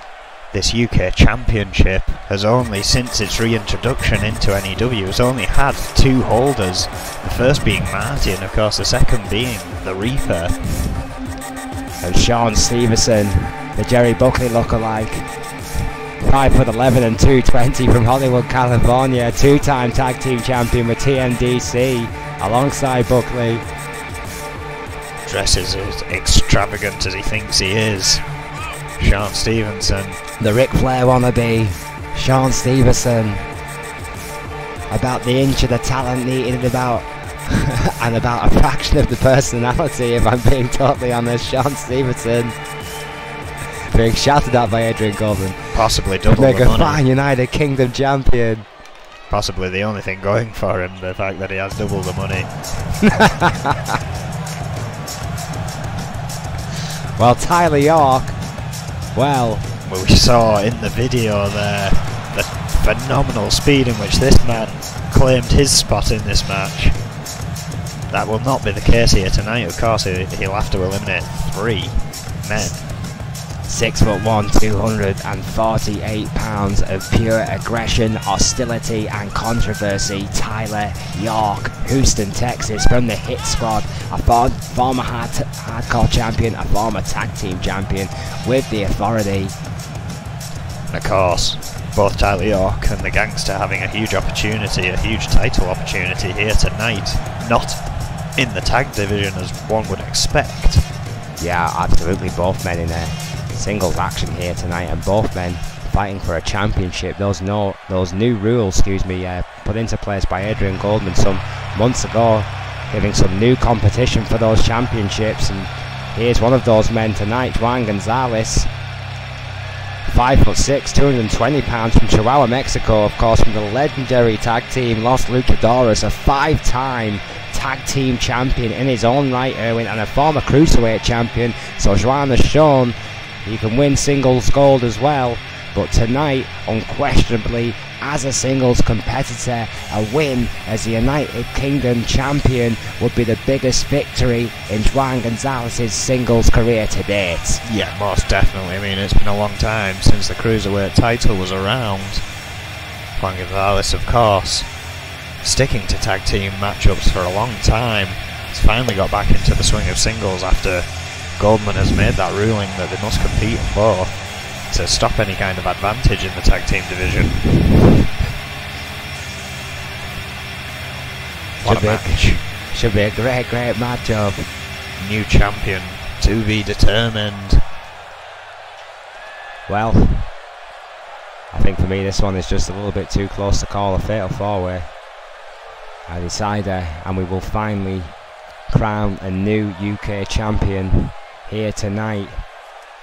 [SPEAKER 2] This UK Championship has only, since its reintroduction into N.E.W, has only had 2 holders. The first being Marty, and of course the second being the Reaper.
[SPEAKER 3] And Sean Stevenson, the Jerry Buckley lookalike, 5'11" and 220 from Hollywood, California, 2-time tag team champion with TMDC alongside Buckley.
[SPEAKER 2] Dresses as extravagant as he thinks he is. Sean Stevenson,
[SPEAKER 3] the Ric Flair wannabe, Sean Stevenson, about the inch of the talent needed, about and about a fraction of the personality, if I'm being totally honest. Sean Stevenson being shouted at by Adrian Coleman.
[SPEAKER 2] Possibly double
[SPEAKER 3] make
[SPEAKER 2] the
[SPEAKER 3] a
[SPEAKER 2] money.
[SPEAKER 3] fine United Kingdom champion.
[SPEAKER 2] Possibly the only thing going for him, the fact that he has double the money.
[SPEAKER 3] Well, Tyler York, well,
[SPEAKER 2] we saw in the video there that phenomenal speed in which this man claimed his spot in this match. That will not be the case here tonight. Of course, he'll have to eliminate 3 men.
[SPEAKER 3] 6'1", 248 pounds of pure aggression, hostility and controversy. Tyler York, Houston, Texas, from the Hit Squad, a former hardcore champion, a former tag team champion with the Authority.
[SPEAKER 2] And of course, both Tyler York and the Gangster having a huge opportunity, a huge title opportunity here tonight. Not in the tag division as one would expect.
[SPEAKER 3] Yeah, absolutely, both men in there. Singles action here tonight, and both men fighting for a championship. Those new rules, put into place by Adrian Goldman some months ago, giving some new competition for those championships. And here's one of those men tonight, Juan Gonzalez, 5'6", 220 pounds, from Chihuahua, Mexico, of course, from the legendary tag team Los Luchadores, a 5-time tag team champion in his own right, Erwin, and a former cruiserweight champion. So Juan has shown he can win singles gold as well, but tonight, unquestionably, as a singles competitor, a win as the United Kingdom champion would be the biggest victory in Juan Gonzalez's singles career to date.
[SPEAKER 2] Yeah, most definitely. I mean, it's been a long time since the cruiserweight title was around. Juan Gonzalez, of course, sticking to tag team matchups for a long time. He's finally got back into the swing of singles after Goldman has made that ruling that they must compete in both to stop any kind of advantage in the tag team division. What a match.
[SPEAKER 3] Should be a great matchup.
[SPEAKER 2] New champion to be determined.
[SPEAKER 3] Well, I think for me this one is just a little bit too close to call a fatal 4-way. I decider, and we will finally crown a new UK champion here tonight.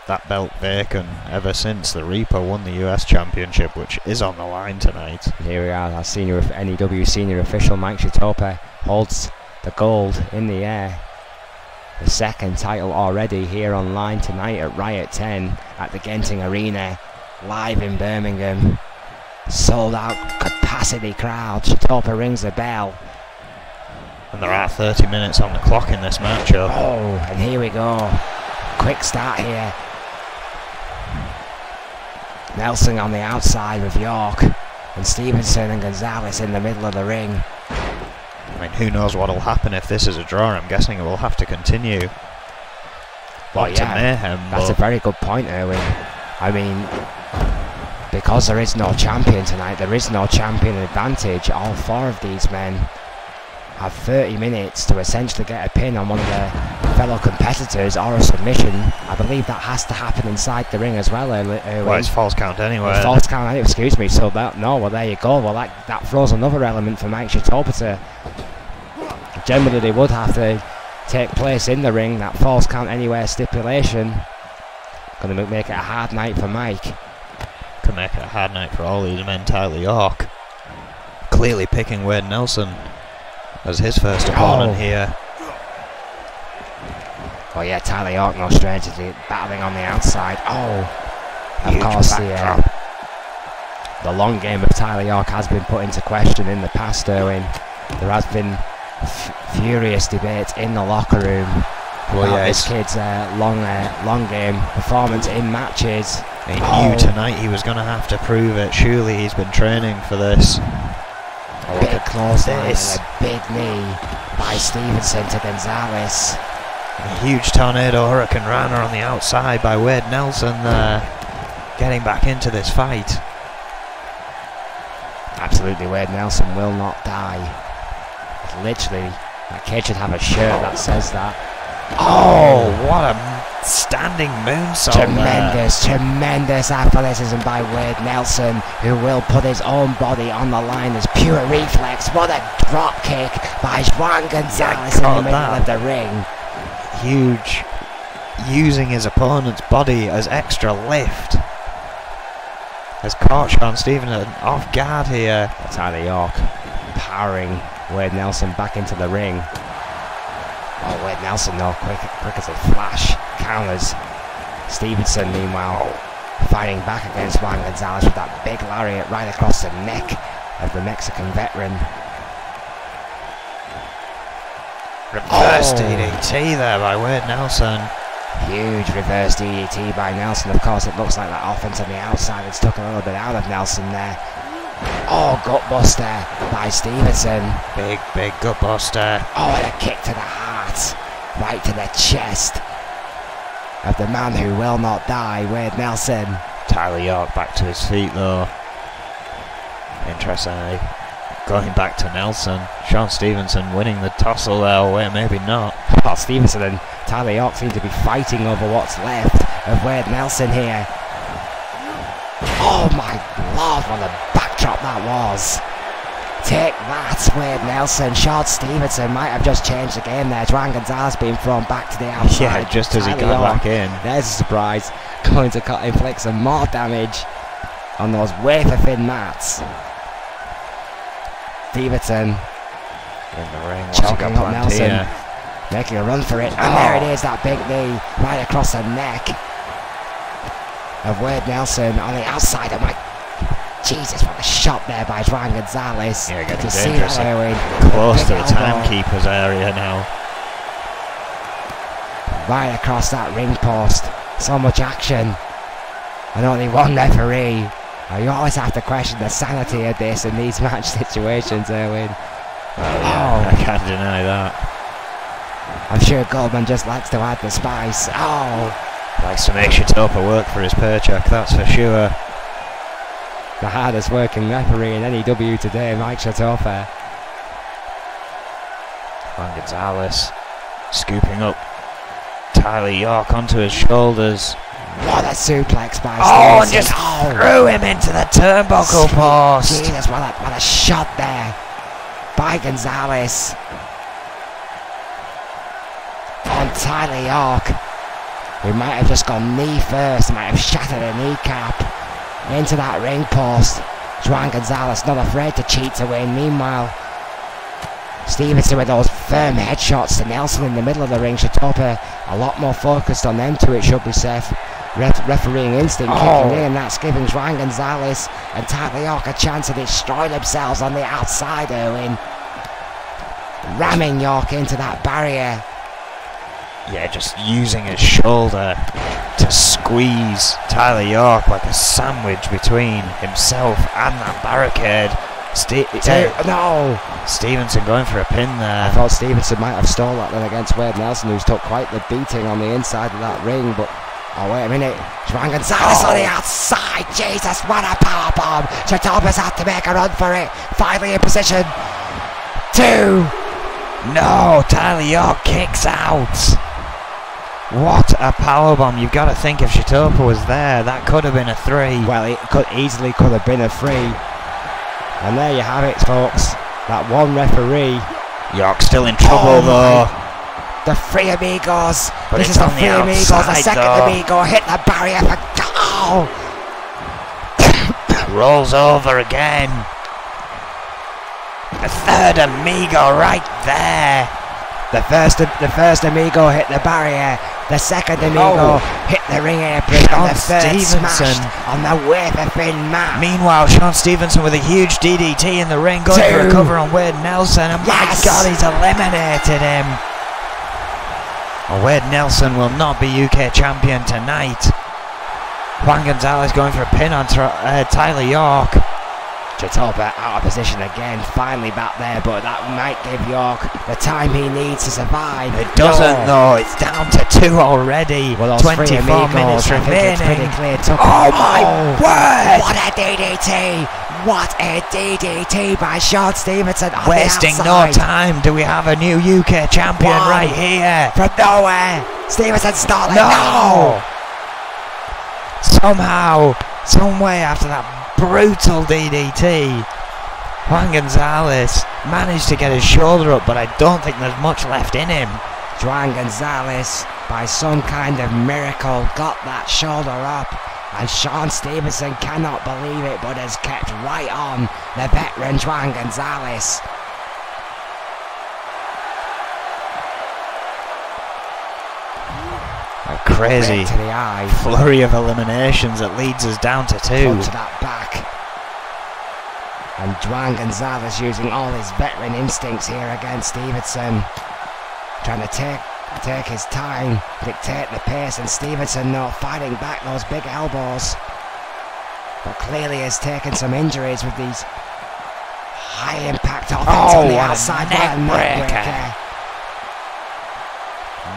[SPEAKER 2] That belt vacant ever since the Reaper won the US Championship, which is on the line tonight.
[SPEAKER 3] And here we are, our N.E.W senior official Mike Shitope holds the gold in the air. The second title already here online tonight at Riot 10 at the Genting Arena, live in Birmingham. Sold out capacity crowd. Shitope rings the bell.
[SPEAKER 2] And there are 30 minutes on the clock in this matchup.
[SPEAKER 3] Oh, and here we go. Quick start here. Nelson on the outside with York, and Stevenson and Gonzalez in the middle of the ring.
[SPEAKER 2] I mean, who knows what will happen if this is a draw? I'm guessing it will have to continue.
[SPEAKER 3] Well, yeah,
[SPEAKER 2] mayhem,
[SPEAKER 3] that's a very good point, Erwin. I mean, because there is no champion tonight, there is no champion advantage. All 4 of these men have 30 minutes to essentially get a pin on one of their fellow competitors or a submission. I believe that has to happen inside the ring as well.
[SPEAKER 2] Well, it's false count anyway.
[SPEAKER 3] It's false count anyway, excuse me. So that, no, well, there you go. Well, that throws another element for Mike Shitope to... Generally, they would have to take place in the ring, that false count anywhere stipulation. Going to make it a hard night for Mike.
[SPEAKER 2] Can make it a hard night for all these men. Tyler York clearly picking Wade Nelson as his first opponent here.
[SPEAKER 3] Oh yeah, Tyler York, no stranger to battling on the outside. Oh, of course, the long game of Tyler York has been put into question in the past, Erwin. There has been furious debate in the locker room about this kid's long game performance in matches.
[SPEAKER 2] He knew tonight he was going to have to prove it. Surely he's been training for this.
[SPEAKER 3] Big clothesline and a big knee by Stevenson to Gonzalez.
[SPEAKER 2] A huge tornado hurricane runner on the outside by Wade Nelson there, getting back into this fight.
[SPEAKER 3] Absolutely, Wade Nelson will not die. Literally, that kid should have a shirt that says that.
[SPEAKER 2] Oh, what a standing moonsault.
[SPEAKER 3] Tremendous athleticism by Wade Nelson, who will put his own body on the line as pure reflex. What a drop kick by Juan Gonzalez in the middle of the ring.
[SPEAKER 2] Huge, using his opponent's body as extra lift. Has caught Sean Stevenson off guard here.
[SPEAKER 3] Tyler York powering Wade Nelson back into the ring. Oh, Wade Nelson though, quick as a flash, counters. Stevenson meanwhile
[SPEAKER 1] fighting back against Juan Gonzalez with that big lariat right across the neck of the Mexican veteran.
[SPEAKER 2] Reverse DDT there by Wade Nelson.
[SPEAKER 1] Huge reverse DDT by Nelson. Of course, it looks like that offense on the outside has took a little bit out of Nelson there. Oh, gutbuster by Stevenson.
[SPEAKER 2] Big gutbuster.
[SPEAKER 1] Oh, and a kick to the heart, right to the chest of the man who will not die, Wade Nelson.
[SPEAKER 2] Tyler York back to his feet though. Interestingly, going back to Nelson. Sean Stevenson winning the tussle there, or wait, maybe not.
[SPEAKER 1] Well, Stevenson and Tyler York seem to be fighting over what's left of Wade Nelson here. Oh my lord, what a backdrop that was. Take that, Wade Nelson. Sean Stevenson might have just changed the game there. Juan Gonzalez being thrown back to the outside.
[SPEAKER 2] Yeah, just as he
[SPEAKER 1] Tyler
[SPEAKER 2] got
[SPEAKER 1] York,
[SPEAKER 2] back in.
[SPEAKER 1] there's a surprise. Going to inflict some more damage on those wafer thin mats. Stevenson
[SPEAKER 2] In the ring, what's he
[SPEAKER 1] choking
[SPEAKER 2] got
[SPEAKER 1] up
[SPEAKER 2] planned
[SPEAKER 1] Nelson,
[SPEAKER 2] here?
[SPEAKER 1] making a run for it, and there it is, that big knee right across the neck of Wade Nelson on the outside of my... Jesus, what a shot there by Juan Gonzalez.
[SPEAKER 2] Yeah,
[SPEAKER 1] Did
[SPEAKER 2] getting
[SPEAKER 1] you see
[SPEAKER 2] dangerous.
[SPEAKER 1] that, Owen?
[SPEAKER 2] Close to
[SPEAKER 1] Big
[SPEAKER 2] the
[SPEAKER 1] elbow
[SPEAKER 2] timekeeper's area now.
[SPEAKER 1] right across that ring post. So much action, and only one referee. You always have to question the sanity of this in these match situations, Erwin.
[SPEAKER 2] Well, yeah, I can't deny that.
[SPEAKER 1] I'm sure Goldman just likes to add the spice. Oh,
[SPEAKER 2] Likes to make Shitopa work for his paycheck, that's for sure.
[SPEAKER 1] the hardest working referee in N.E.W. today, Mike Shitopa.
[SPEAKER 2] Juan Gonzalez scooping up Tyler York onto his shoulders.
[SPEAKER 1] What a suplex by
[SPEAKER 2] Oh, and
[SPEAKER 1] Stevenson.
[SPEAKER 2] just threw him into the turnbuckle post.
[SPEAKER 1] Jesus, what a shot there by Gonzalez on Tyler York, who might have just gone knee first, might have shattered a kneecap into that ring post. Juan Gonzalez not afraid to cheat to win. Meanwhile, Stevenson with those firm headshots to Nelson in the middle of the ring. Shitopa a lot more focused on them two, it should be said. Refereeing instinct kicking in. That's giving Juan Gonzalez and Tyler York a chance to destroy themselves on the outside, Erwin. Ramming York into that barrier.
[SPEAKER 2] Yeah, just using his shoulder to squeeze Tyler York like a sandwich between himself and that barricade.
[SPEAKER 1] No!
[SPEAKER 2] Stevenson going for a pin there.
[SPEAKER 1] I thought Stevenson might have stole that then against Wade Nelson, who's took quite the beating on the inside of that ring, but... Oh, wait a minute. Juan Gonzalez on the outside. Jesus, what a powerbomb. Shitopa's had to make a run for it. Finally in position. 2.
[SPEAKER 2] No, Tyler York kicks out. What a powerbomb. You've got to think if Shitopa was there, that could have been a 3.
[SPEAKER 1] Well, it could have been a 3. And there you have it, folks. That one referee.
[SPEAKER 2] York's still in trouble though.
[SPEAKER 1] The Three Amigos.
[SPEAKER 2] But
[SPEAKER 1] This
[SPEAKER 2] it's
[SPEAKER 1] is the
[SPEAKER 2] on the
[SPEAKER 1] Three Amigos. The
[SPEAKER 2] outside,
[SPEAKER 1] second
[SPEAKER 2] though.
[SPEAKER 1] Amigo hit the barrier for goal.
[SPEAKER 2] Rolls over again. The third Amigo right there.
[SPEAKER 1] The first Amigo hit the barrier. The second Amigo hit the ring apron.
[SPEAKER 2] Sean
[SPEAKER 1] And the third
[SPEAKER 2] Stevenson.
[SPEAKER 1] smashed on the wafer thin mat.
[SPEAKER 2] Meanwhile, Sean Stevenson with a huge DDT in the ring, going for a
[SPEAKER 1] 2.
[SPEAKER 2] cover on Wade Nelson, and
[SPEAKER 1] Yes.
[SPEAKER 2] my God, he's eliminated him. Well, Wade Nelson will not be UK champion tonight. Juan Gonzalez going for a pin on Tyler York.
[SPEAKER 1] Shitopa out of position again, finally back there, but that might give York the time he needs to survive.
[SPEAKER 2] It doesn't though, it's down to 2 already.
[SPEAKER 1] Well, those
[SPEAKER 2] 24
[SPEAKER 1] Three Amigos,
[SPEAKER 2] minutes
[SPEAKER 1] I think it's pretty
[SPEAKER 2] remaining.
[SPEAKER 1] clear.
[SPEAKER 2] Oh my word!
[SPEAKER 1] What a DDT! What a DDT by Sean Stevenson on
[SPEAKER 2] Wasting
[SPEAKER 1] the
[SPEAKER 2] no
[SPEAKER 1] outside.
[SPEAKER 2] time, do we have a new UK champion
[SPEAKER 1] One.
[SPEAKER 2] right here?
[SPEAKER 1] From nowhere, Stevenson stalling.
[SPEAKER 2] No! Somehow, some way after that brutal DDT, Juan Gonzalez managed to get his shoulder up, but I don't think there's much left in him.
[SPEAKER 1] Juan Gonzalez, by some kind of miracle, got that shoulder up, and Sean Stevenson cannot believe it, but has kept right on the veteran Juan Gonzalez.
[SPEAKER 2] crazy
[SPEAKER 1] to the eye.
[SPEAKER 2] flurry of eliminations that leads us down to 2.
[SPEAKER 1] Punch to that back. And Juan Gonzalez using all his veteran instincts here against Stevenson. Trying to take his time, dictate the pace, and Stevenson not fighting back those big elbows. But clearly has taken some injuries with these high impact offense on the outside.
[SPEAKER 2] What a neck breaker.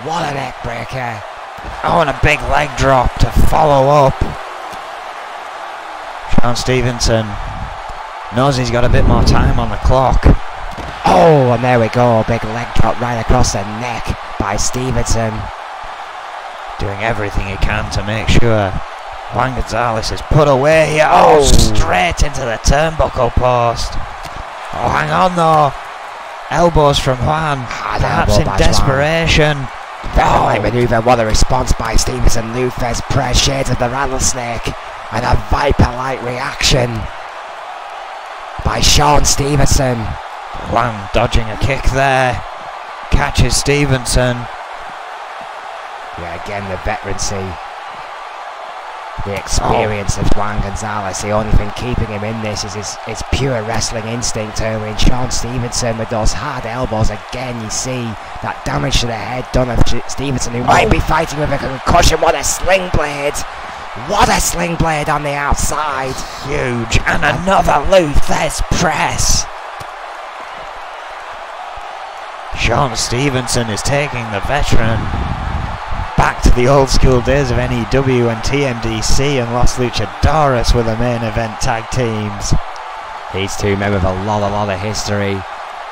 [SPEAKER 1] What a neck breaker.
[SPEAKER 2] Oh, and a big leg drop to follow up. Sean Stevenson knows he's got a bit more time on the clock.
[SPEAKER 1] Oh, and there we go. Big leg drop right across the neck by Stevenson.
[SPEAKER 2] Doing everything he can to make sure Juan Gonzalez is put away here. Oh, straight into the turnbuckle post. Oh, hang on though. Elbows from Juan. Perhaps in desperation.
[SPEAKER 1] Right manoeuvre, what a response by Stevenson. Lufez press, shades of the rattlesnake, and a viper-like reaction by Sean Stevenson.
[SPEAKER 2] Juan dodging a kick there. Catches Stevenson.
[SPEAKER 1] Yeah, again the veterancy, the experience of Juan Gonzalez. The only thing keeping him in this is his pure wrestling instinct, Erwin. Sean Stevenson with those hard elbows. Again, you see that damage to the head done of Stevenson, who might be fighting with a concussion. What a sling blade! What a sling blade on the outside!
[SPEAKER 2] Huge, and another Luthez press. Sean Stevenson is taking the veteran back to the old school days of N.E.W. and TMDC, and Los Luchadores were the main event tag teams.
[SPEAKER 1] These two men with a lot of history.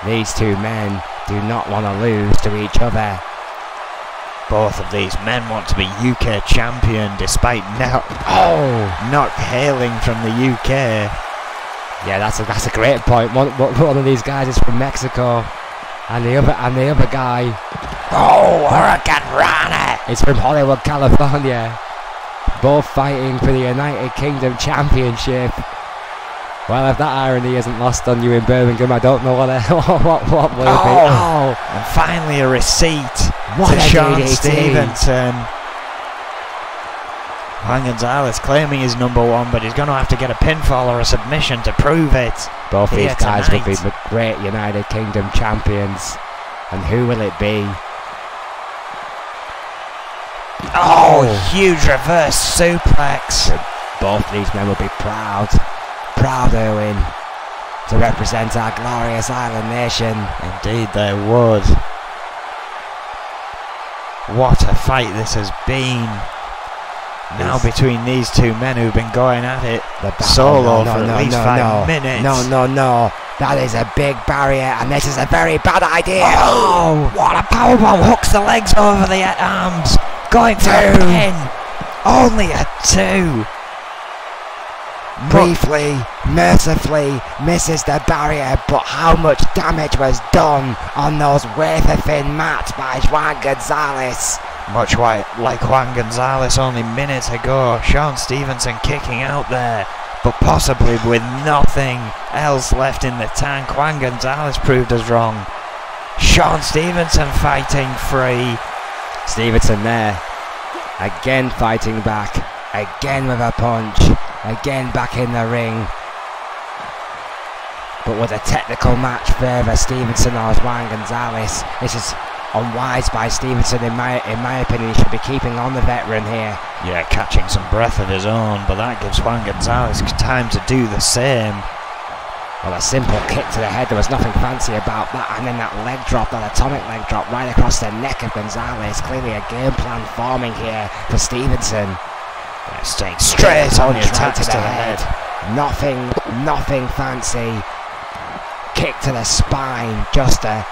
[SPEAKER 1] These two men do not want to lose to each other.
[SPEAKER 2] Both of these men want to be UK champion despite now not hailing from the UK.
[SPEAKER 1] Yeah, that's a great point. One of these guys is from Mexico, and the other guy,
[SPEAKER 2] Hurricane Rana,
[SPEAKER 1] is from Hollywood, California. Both fighting for the United Kingdom Championship. Well, if that irony isn't lost on you in Birmingham, I don't know what will it be.
[SPEAKER 2] And finally a receipt
[SPEAKER 1] What
[SPEAKER 2] to
[SPEAKER 1] a
[SPEAKER 2] Sean
[SPEAKER 1] DDT.
[SPEAKER 2] Stevenson. Juan Gonzalez claiming he's #1, but he's going to have to get a pinfall or a submission to prove it.
[SPEAKER 1] Both these guys will be
[SPEAKER 2] tonight.
[SPEAKER 1] the great United Kingdom champions. And who will it be?
[SPEAKER 2] Huge reverse suplex.
[SPEAKER 1] Both these men will be proud, Erwin, to represent our glorious island nation.
[SPEAKER 2] Indeed they would. What a fight this has been. Now between these two men who've been going at it solo for at least 5 minutes.
[SPEAKER 1] No. That is a big barrier, and this is a very bad idea.
[SPEAKER 2] What a powerbomb. Hooks the legs over the arms. Going for a pin. Only a 2.
[SPEAKER 1] Briefly, mercifully misses the barrier, but how much damage was done on those wafer-thin mats by Juan Gonzalez.
[SPEAKER 2] Much like Juan Gonzalez only minutes ago. Sean Stevenson kicking out there, but possibly with nothing else left in the tank. Juan Gonzalez proved us wrong. Sean Stevenson fighting free.
[SPEAKER 1] Stevenson there, again fighting back, again with a punch, again back in the ring. But with a technical match further, Stevenson or Juan Gonzalez. This is unwise by Stevenson, in my opinion. He should be keeping on the veteran here.
[SPEAKER 2] Yeah, catching some breath of his own, but that gives Juan Gonzalez time to do the same.
[SPEAKER 1] Well, a simple kick to the head, there was nothing fancy about that, and then that leg drop, that atomic leg drop right across the neck of Gonzalez. Clearly a game plan forming here for Stevenson.
[SPEAKER 2] Yeah, staying straight on the attacks to the head.
[SPEAKER 1] Nothing fancy. Kick to the spine, just a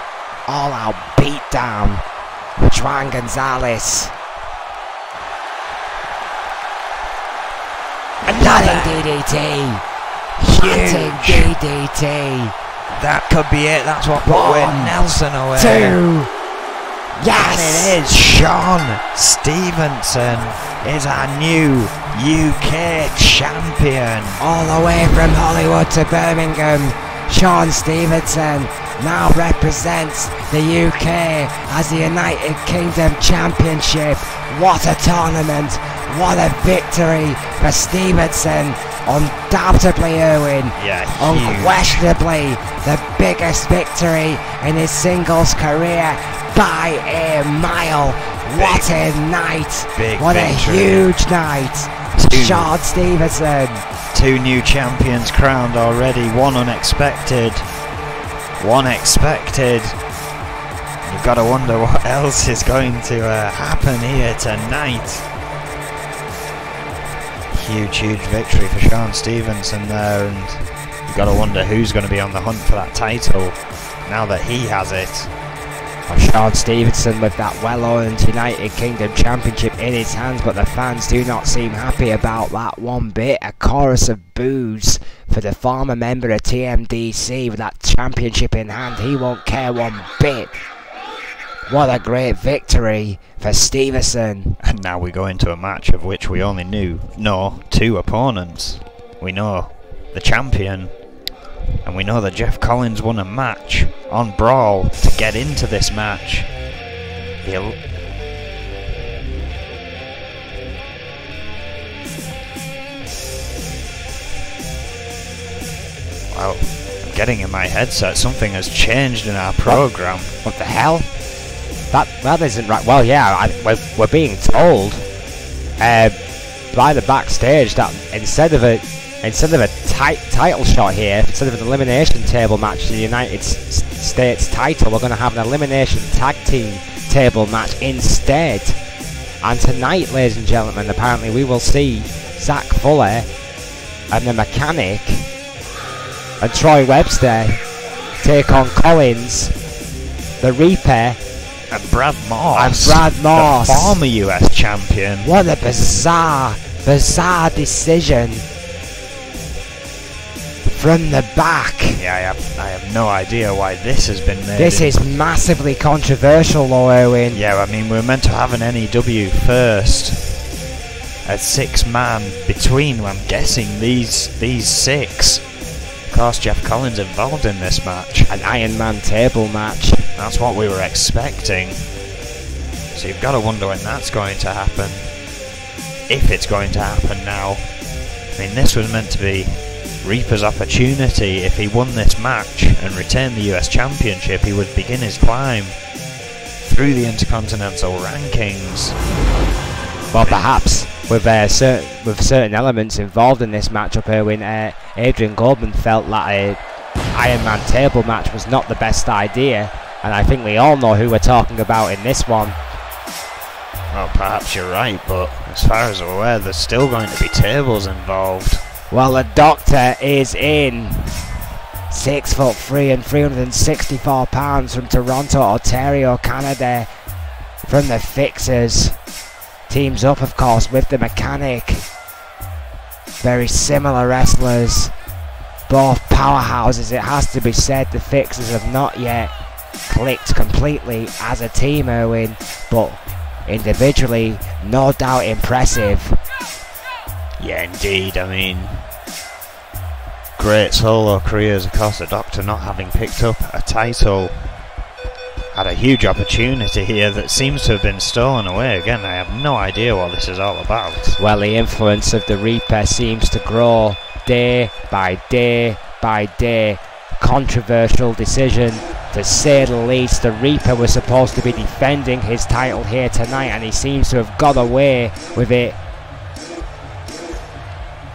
[SPEAKER 1] all-out beat down with Juan Gonzalez. Another DDT. Huge DDT.
[SPEAKER 2] That could be it. That's what put Wade Nelson away.
[SPEAKER 1] 2. Yes.
[SPEAKER 2] And it is. Sean Stevenson is our new UK champion.
[SPEAKER 1] All the way from Hollywood to Birmingham, Sean Stevenson now represents the UK as the United Kingdom Championship. What a tournament. What a victory for Stevenson. Undoubtedly, Owen.
[SPEAKER 2] Yeah,
[SPEAKER 1] unquestionably the biggest victory in his singles career by a mile. What a night. What a huge night. Sean Stevenson.
[SPEAKER 2] 2 new champions crowned already. One unexpected. One expected. You've got to wonder what else is going to happen here tonight. Huge victory for Sean Stevenson there, and you've got to wonder who's going to be on the hunt for that title now that he has it.
[SPEAKER 3] Well, Sean Stevenson with that well-earned United Kingdom Championship in his hands, but the fans do not seem happy about that one bit. A chorus of boos for the former member of TMDC with that championship in hand. He won't care one bit. What a great victory for Stevenson.
[SPEAKER 2] And now we go into a match of which we only know 2 opponents. We know the champion, and we know that Jeff Collins won a match on Brawl to get into this match. Wow, I'm getting in my headset. Something has changed in our program.
[SPEAKER 3] What the hell? That isn't right. Well, yeah, we're being told by the backstage that instead of a title shot here, instead of an elimination table match for the United States title, we're going to have an elimination tag team table match instead. And tonight, ladies and gentlemen, apparently we will see Zach Fuller and the Mechanic and Troy Webster take on Collins, the Reaper,
[SPEAKER 2] and Brad Morse.
[SPEAKER 3] The
[SPEAKER 2] former US champion.
[SPEAKER 3] What a bizarre decision from the back.
[SPEAKER 2] Yeah, I have no idea why this has been made.
[SPEAKER 3] This is massively controversial, though, Owen.
[SPEAKER 2] Yeah, I mean, we're meant to have an N.E.W. first. A 6-man between, I'm guessing, these 6. Of course, Jeff Collins involved in this match.
[SPEAKER 3] An Iron Man table match.
[SPEAKER 2] That's what we were expecting. So you've got to wonder when that's going to happen. If it's going to happen now. I mean, this was meant to be Reaper's opportunity. If he won this match and retained the US Championship, he would begin his climb through the Intercontinental rankings.
[SPEAKER 3] Well, perhaps with certain elements involved in this matchup, Erwin, Adrian Goldman felt that a Iron Man table match was not the best idea, and I think we all know who we're talking about in this one.
[SPEAKER 2] Well, perhaps you're right, but as far as I'm aware, there's still going to be tables involved.
[SPEAKER 3] Well, the Doctor is in. 6'3" and 364 pounds from Toronto, Ontario, Canada. From the Fixers. Teams up, of course, with the Mechanic. Very similar wrestlers. Both powerhouses, it has to be said. The Fixers have not yet clicked completely as a team, Erwin, but individually, no doubt impressive.
[SPEAKER 2] Yeah, indeed. I mean, great solo careers. Of course, the Doctor not having picked up a title had a huge opportunity here that seems to have been stolen away. Again, I have no idea what this is all about.
[SPEAKER 3] Well, the influence of the Reaper seems to grow day by day by day. Controversial decision, to say the least. The Reaper was supposed to be defending his title here tonight, and he seems to have got away with it.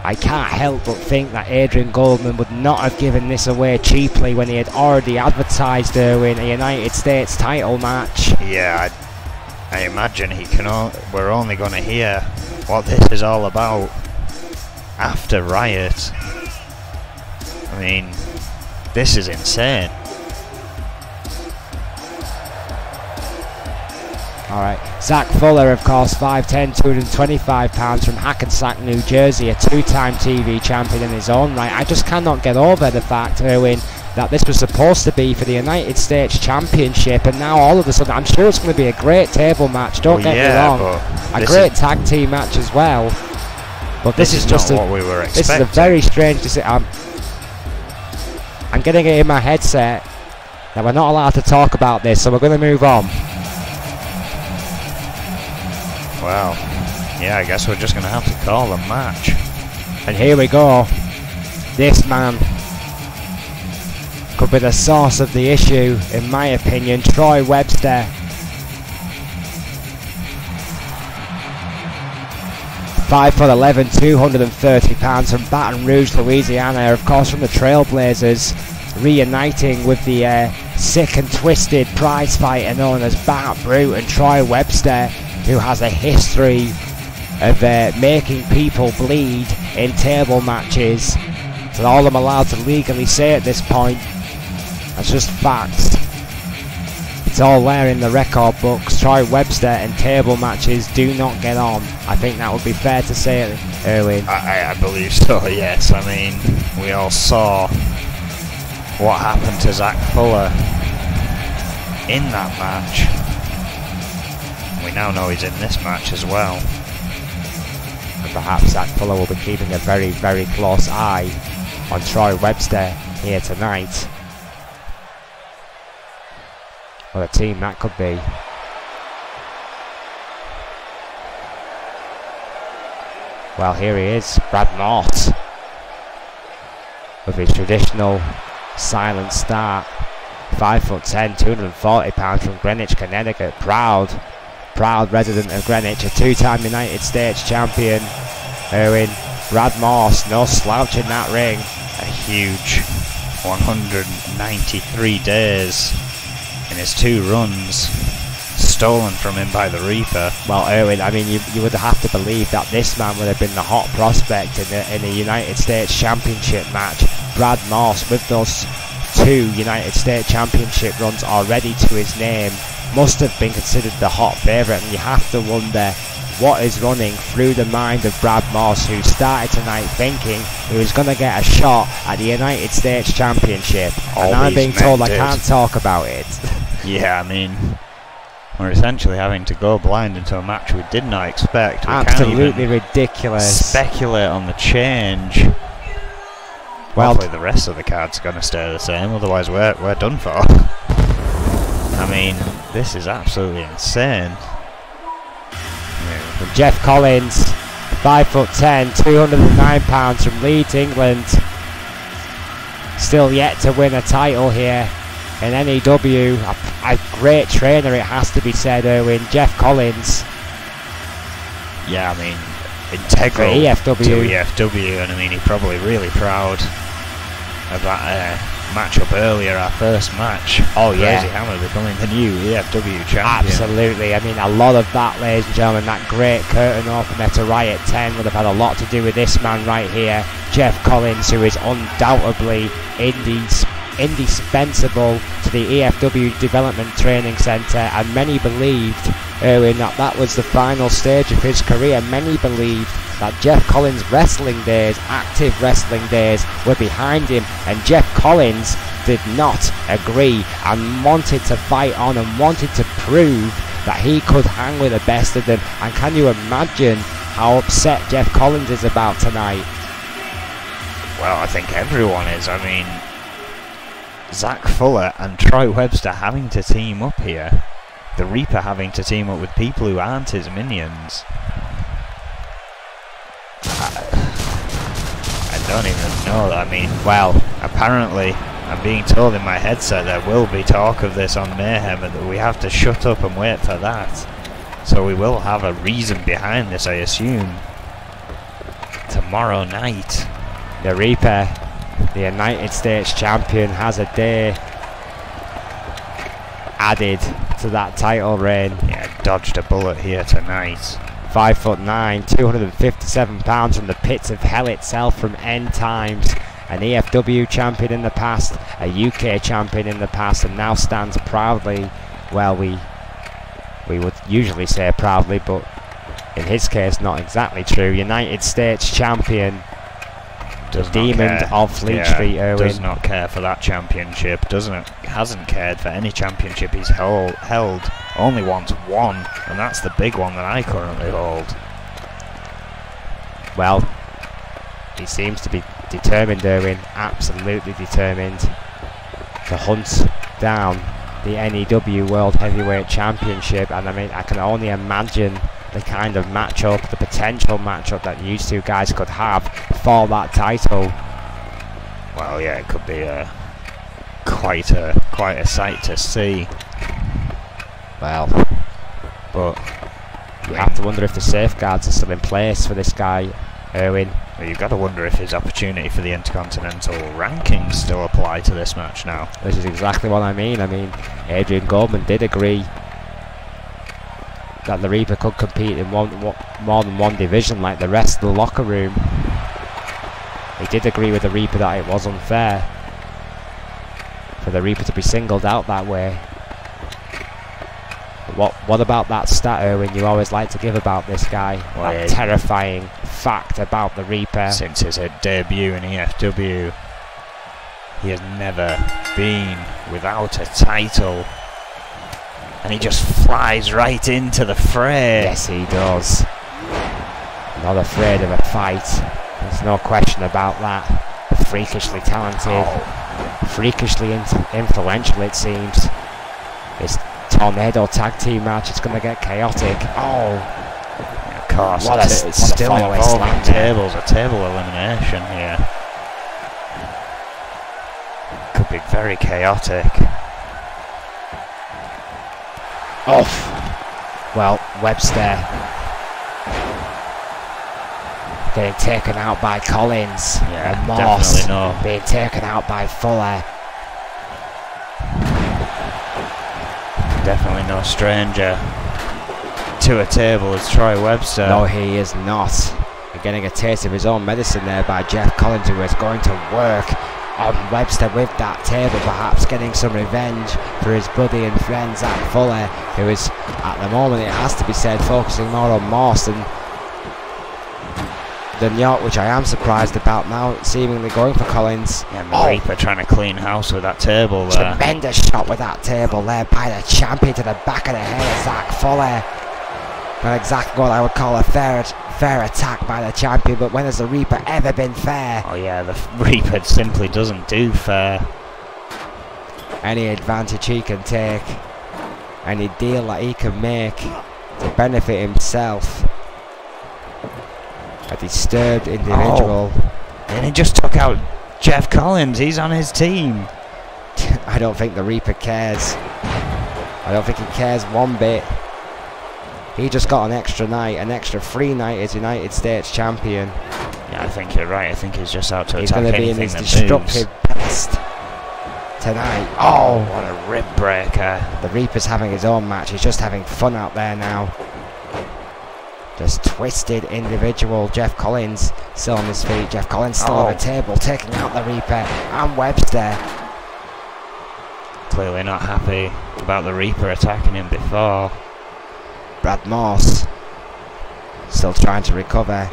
[SPEAKER 3] I can't help but think that Adrian Goldman would not have given this away cheaply when he had already advertised Erwin a United States title match.
[SPEAKER 2] Yeah, I imagine we're only going to hear what this is all about after Riot. I mean, this is insane.
[SPEAKER 3] Alright, Zach Fuller, of course, 5'10", 225 pounds from Hackensack, New Jersey, a 2-time TV champion in his own right. I just cannot get over the fact, Erwin, that this was supposed to be for the United States Championship, and now all of a sudden, I'm sure it's going to be a great table match, don't get me wrong. A great tag team match as well. But this is just
[SPEAKER 2] what we were expecting.
[SPEAKER 3] This is a very strange decision. I'm getting it in my headset. Now, we're not allowed to talk about this, so we're going to move on.
[SPEAKER 2] Well, yeah, I guess we're just going to have to call a match.
[SPEAKER 3] And here we go. This man could be the source of the issue, in my opinion. Troy Webster. 5'11", 230 pounds from Baton Rouge, Louisiana. Of course, from the Trailblazers, reuniting with the sick and twisted prize fighter known as Bart Brute, and Troy Webster, who has a history of making people bleed in table matches. That's all I'm allowed to legally say at this point. That's just facts. It's all there in the record books. Troy Webster and table matches do not get on. I think that would be fair to say, Erwin.
[SPEAKER 2] I believe so, yes. I mean, we all saw what happened to Zach Fuller in that match. We now know he's in this match as well.
[SPEAKER 3] And perhaps Zach Fuller will be keeping a very, very close eye on Troy Webster here tonight. What a team that could be. Well, here he is, Brad Morse, with his traditional silent start. 5'10", 240 pounds from Greenwich, Connecticut. Proud resident of Greenwich, a two-time United States champion. Erwin, Brad Morse, no slouch in that ring.
[SPEAKER 2] A huge 193 days in his 2 runs, stolen from him by the Reaper.
[SPEAKER 3] Well, Erwin, I mean, you would have to believe that this man would have been the hot prospect in a United States Championship match. Brad Morse, with those 2 United States Championship runs already to his name, must have been considered the hot favourite, and you have to wonder what is running through the mind of Brad Morse, who started tonight thinking he was going to get a shot at the United States Championship. And I'm being told I can't talk about it.
[SPEAKER 2] Yeah, I mean, we're essentially having to go blind into a match we did not expect. We
[SPEAKER 3] Absolutely
[SPEAKER 2] can't even
[SPEAKER 3] ridiculous.
[SPEAKER 2] Speculate on the change. Well, hopefully the rest of the card's going to stay the same, otherwise we're done for. I mean, this is absolutely insane.
[SPEAKER 3] And Jeff Collins, 5'10", 209 pounds from Leeds, England. Still yet to win a title here in N.E.W. A great trainer, it has to be said, Erwin. Jeff Collins.
[SPEAKER 2] Yeah, I mean, integral
[SPEAKER 3] EFW.
[SPEAKER 2] To EFW, and I mean, he's probably really proud of that match-up earlier, our first match.
[SPEAKER 3] Oh yeah,
[SPEAKER 2] Crazy Hammer becoming the new EFW champion.
[SPEAKER 3] Absolutely. I mean, a lot of that, ladies and gentlemen, that great curtain opener to Riot 10 would have had a lot to do with this man right here, Jeff Collins, who is undoubtedly indispensable to the EFW Development Training Centre, and many believed, Erwin, that was the final stage of his career. Many believed that Jeff Collins' wrestling days, active wrestling days, were behind him, and Jeff Collins did not agree and wanted to fight on and wanted to prove that he could hang with the best of them. And can you imagine how upset Jeff Collins is about tonight?
[SPEAKER 2] Well, I think everyone is. I mean, Zach Fuller and Troy Webster having to team up here. The Reaper having to team up with people who aren't his minions. I don't even know. I mean, well, apparently I'm being told in my headset there will be talk of this on Mayhem, and that we have to shut up and wait for that. So we will have a reason behind this, I assume, tomorrow night.
[SPEAKER 3] The Reaper, the United States champion, has a day added to that title reign.
[SPEAKER 2] Yeah, dodged a bullet here tonight.
[SPEAKER 3] 5'9", 257 pounds from the pits of hell itself, from End Times. An EFW champion in the past, a UK champion in the past, and now stands proudly, well, we would usually say proudly, but in his case not exactly true, United States champion. The Demon of Fleet Street, Erwin.
[SPEAKER 2] Does not care for that championship. Hasn't cared for any championship he's held. Only wants one, and that's the big one that I currently hold.
[SPEAKER 3] Well, he seems to be determined, Erwin. Absolutely determined to hunt down the N.E.W. World Heavyweight Championship. And I mean, I can only imagine the kind of matchup, the potential matchup that these two guys could have for that title.
[SPEAKER 2] Well, yeah, it could be quite a sight to see.
[SPEAKER 3] Well,
[SPEAKER 2] but
[SPEAKER 3] you have to wonder if the safeguards are still in place for this guy, Erwin.
[SPEAKER 2] Well, you've got to wonder if his opportunity for the Intercontinental rankings still apply to this match now.
[SPEAKER 3] This is exactly what I mean. I mean, Adrian Goldman did agree that the Reaper could compete in more than one division like the rest of the locker room. He did agree with the Reaper that it was unfair for the Reaper to be singled out that way. But what about that stat, Erwin, you always like to give about this guy?
[SPEAKER 2] Well,
[SPEAKER 3] that terrifying fact about the Reaper.
[SPEAKER 2] Since his debut in EFW, he has never been without a title. And he just flies right into the fray.
[SPEAKER 3] Yes, he does. Not afraid of a fight. There's no question about that. Freakishly talented. Freakishly influential, it seems. This Tornado tag team match is going to get chaotic. Oh,
[SPEAKER 2] of course.
[SPEAKER 3] It's still
[SPEAKER 2] involving tables. A table elimination here. Could be very chaotic.
[SPEAKER 3] Off. Well, Webster getting taken out by Collins.
[SPEAKER 2] Yeah,
[SPEAKER 3] and Morse
[SPEAKER 2] definitely no.
[SPEAKER 3] being taken out by Fuller.
[SPEAKER 2] Definitely no stranger to a table as Troy Webster.
[SPEAKER 3] No, he is not. We're getting a taste of his own medicine there by Jeff Collins, who is going to work on Webster with that table, perhaps getting some revenge for his buddy and friend Zach Fuller, who is, at the moment, it has to be said, focusing more on Morse than York, which I am surprised about now, seemingly going for Collins.
[SPEAKER 2] Yeah, and the Reaper trying to clean house with that table there.
[SPEAKER 3] Tremendous shot with that table there by the champion to the back of the head of Zach Fuller. Not exactly what I would call a fair attack by the champion, but when has the Reaper ever been fair?
[SPEAKER 2] Oh yeah, the Reaper simply doesn't do fair.
[SPEAKER 3] Any advantage he can take, any deal that he can make to benefit himself. A disturbed individual.
[SPEAKER 2] And he just took out Jeff Collins. He's on his team.
[SPEAKER 3] I don't think the Reaper cares. I don't think he cares one bit. He just got an extra night, an extra free night as United States champion.
[SPEAKER 2] Yeah, I think you're right. I think he's just out to
[SPEAKER 3] he's
[SPEAKER 2] attack anything
[SPEAKER 3] that moves.
[SPEAKER 2] He's
[SPEAKER 3] going to be in his destructive best tonight.
[SPEAKER 2] Oh, what a rib breaker.
[SPEAKER 3] The Reaper's having his own match. He's just having fun out there now. Just twisted individual. Jeff Collins still on his feet. Jeff Collins still on the table, taking out the Reaper and Webster.
[SPEAKER 2] Clearly not happy about the Reaper attacking him before.
[SPEAKER 3] Brad Morse still trying to recover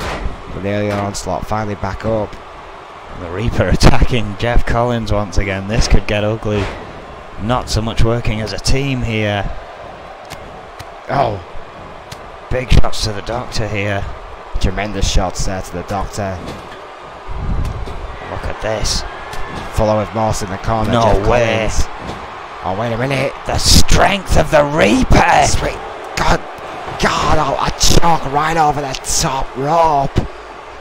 [SPEAKER 3] from the earlier onslaught, finally back up.
[SPEAKER 2] And the Reaper attacking Jeff Collins once again. This could get ugly. Not so much working as a team here. Oh. Big shots to the Doctor here.
[SPEAKER 3] Tremendous shots there to the Doctor.
[SPEAKER 2] Look at this.
[SPEAKER 3] Fuller with Morse in the corner.
[SPEAKER 2] No
[SPEAKER 3] Jeff
[SPEAKER 2] way.
[SPEAKER 3] Collins. Oh, wait a minute.
[SPEAKER 2] The strength of the Reaper.
[SPEAKER 3] Sweet God. A choke right over the top rope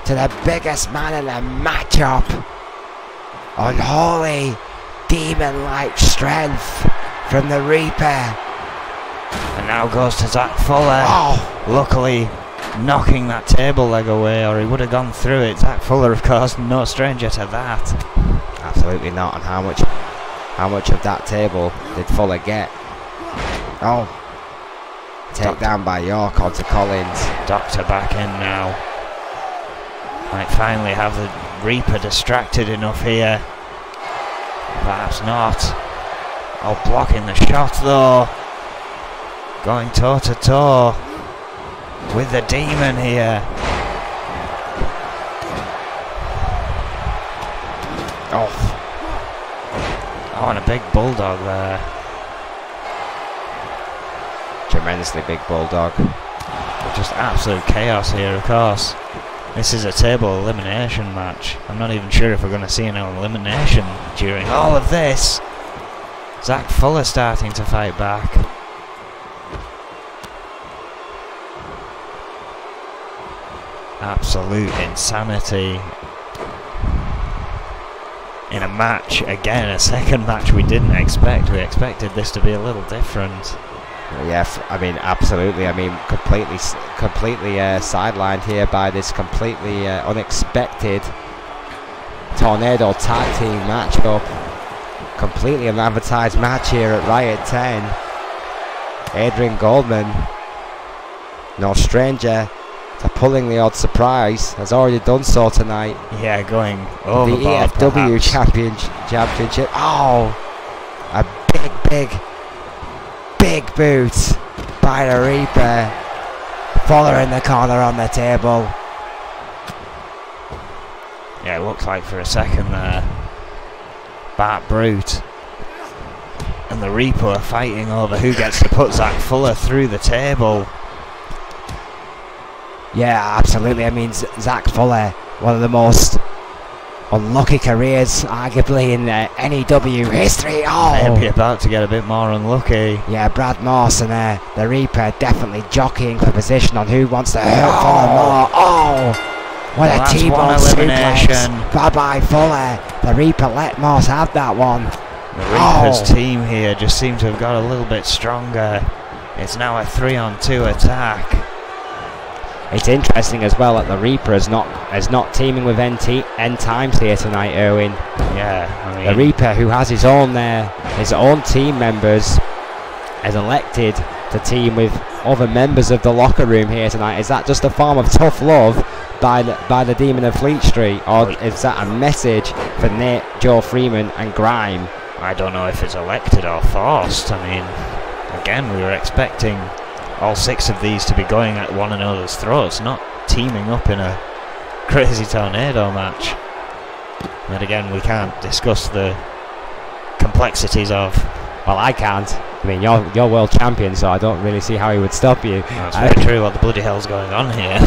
[SPEAKER 3] to the biggest man in the matchup. Unholy demon-like strength from the Reaper.
[SPEAKER 2] And now goes to Zach Fuller.
[SPEAKER 3] Oh.
[SPEAKER 2] Luckily knocking that table leg away, or he would have gone through it. Zach Fuller, of course, no stranger to that.
[SPEAKER 3] Absolutely not. And how much of that table did Fuller get? Oh. Take down by York onto Collins.
[SPEAKER 2] Doctor back in now. Might finally have the Reaper distracted enough here. Perhaps not. Oh, blocking the shot though. Going toe to toe with the Demon here. Oh, and a big bulldog there.
[SPEAKER 3] Tremendously big bulldog.
[SPEAKER 2] Just absolute chaos here, of course. This is a table elimination match. I'm not even sure if we're going to see an elimination during all of this. Zach Fuller starting to fight back. Absolute insanity. In a match, again, a second match we didn't expect. We expected this to be a little different.
[SPEAKER 3] Yeah, I mean, absolutely. I mean, completely sidelined here by this completely unexpected Tornado tag team matchup. Completely unadvertised match here at Riot 10. Adrian Goldman, no stranger to pulling the odd surprise, has already done so tonight.
[SPEAKER 2] Yeah, going overboard.
[SPEAKER 3] The EFW championship. Oh, a big boot by the Reaper. Fuller in the corner on the table.
[SPEAKER 2] Yeah, it looked like for a second there, Bart Brute and the Reaper are fighting over who gets to put Zach Fuller through the table.
[SPEAKER 3] Yeah, absolutely. I mean, Zach Fuller, one of the most unlucky careers, arguably, in N.E.W. history. Oh,
[SPEAKER 2] Maybe about to get a bit more unlucky.
[SPEAKER 3] Yeah, Brad Morse and the Reaper definitely jockeying for position on who wants to hurt Fuller more. Oh, what a T-bone suplex. Bye-bye, Fuller. The Reaper let Morse have that one.
[SPEAKER 2] The Reaper's team here just seems to have got a little bit stronger. It's now a 3-on-2 attack.
[SPEAKER 3] It's interesting as well that the Reaper is not teaming with N Times here tonight, Erwin.
[SPEAKER 2] Yeah, I mean,
[SPEAKER 3] the Reaper, who has his own team members, has elected to team with other members of the locker room here tonight. Is that just a form of tough love by the Demon of Fleet Street, or is that a message for Nate, Joe Freeman, and Grime?
[SPEAKER 2] I don't know if it's elected or forced. I mean, again, we were expecting all 6 of these to be going at one another's throats, not teaming up in a crazy tornado match. But again, we can't discuss the complexities of...
[SPEAKER 3] Well, I can't. I mean, you're world champion, so I don't really see how he would stop you.
[SPEAKER 2] That's very true. What the bloody hell's going on here?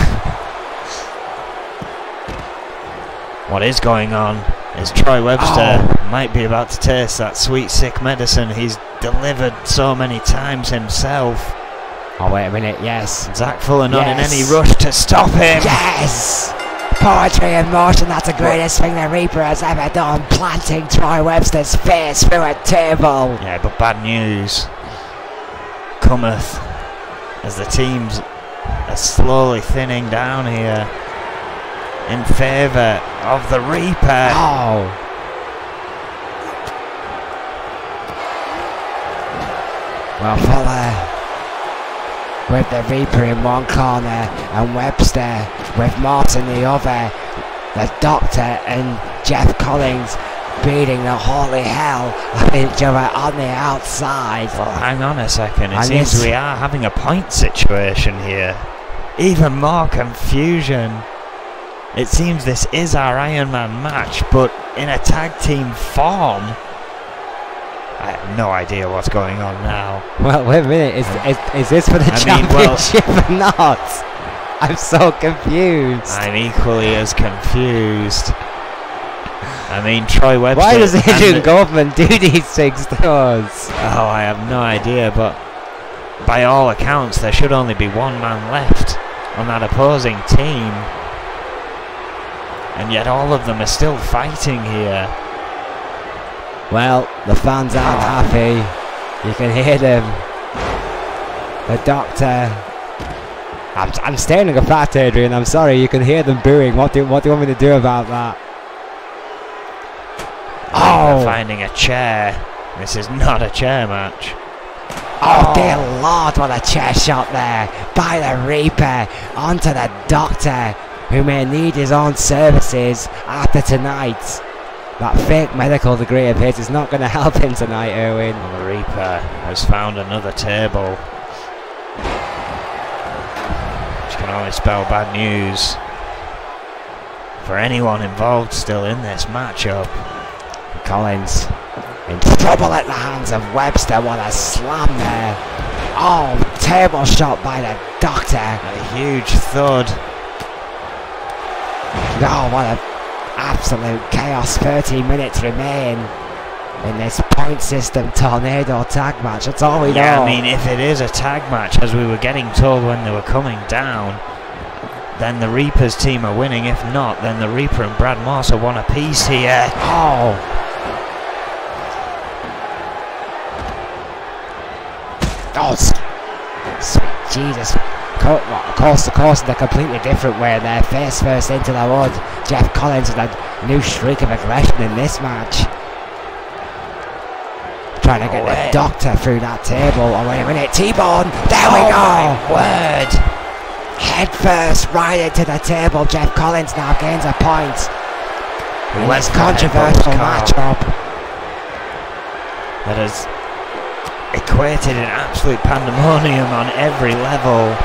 [SPEAKER 2] What is going on is Troy Webster might be about to taste that sweet sick medicine he's delivered so many times himself.
[SPEAKER 3] Oh, wait a minute, yes.
[SPEAKER 2] Zach Fuller not in any rush to stop him.
[SPEAKER 3] Yes! Poetry in motion, that's the greatest thing the Reaper has ever done, planting Troy Webster's face through a table.
[SPEAKER 2] Yeah, but bad news cometh as the teams are slowly thinning down here in favour of the Reaper.
[SPEAKER 3] Oh! Well, Fuller with the Reaper in one corner and Webster with Mort in the other. The Doctor and Jeff Collins beating the holy hell of each other on the outside.
[SPEAKER 2] Well, hang on a second. It seems we are having a point situation here. Even more confusion. It seems this is our Iron Man match, but in a tag team form. I have no idea what's going on now.
[SPEAKER 3] Well, wait a minute. Is this for the championship or not? I'm so confused.
[SPEAKER 2] I'm equally as confused. I mean, Troy Webster...
[SPEAKER 3] Why does Adrian Goldman do these things to us?
[SPEAKER 2] Oh, I have no idea, but by all accounts, there should only be one man left on that opposing team. And yet all of them are still fighting here.
[SPEAKER 3] Well, the fans aren't happy. You can hear them. The Doctor. I'm staring at that, Adrian. I'm sorry. You can hear them booing. What do you want me to do about that?
[SPEAKER 2] Oh! Finding a chair. This is not a chair match.
[SPEAKER 3] Oh, dear Lord, what a chair shot there by the Reaper onto the Doctor, who may need his own services after tonight. That fake medical degree of his is not going to help him tonight, Erwin.
[SPEAKER 2] Well, the Reaper has found another table, which can only spell bad news for anyone involved still in this matchup.
[SPEAKER 3] Collins in trouble at the hands of Webster. What a slam there. Oh, table shot by the Doctor.
[SPEAKER 2] A huge thud.
[SPEAKER 3] Oh, what a absolute chaos. 30 minutes remain in this point system tornado tag match. That's all we know.
[SPEAKER 2] Yeah, I mean, if it is a tag match, as we were getting told when they were coming down, then the Reaper's team are winning. If not, then the Reaper and Brad Morse are one apiece here.
[SPEAKER 3] Oh! Oh, sweet Jesus. Of course, in a completely different way there. Face first into the wood. Jeff Collins with a new streak of aggression in this match. Trying to get the Doctor through that table. Oh, wait a minute. T-bone. There we go.
[SPEAKER 2] Word.
[SPEAKER 3] Head first right into the table. Jeff Collins now gains a point. In this controversial matchup.
[SPEAKER 2] That has equated in absolute pandemonium on every level.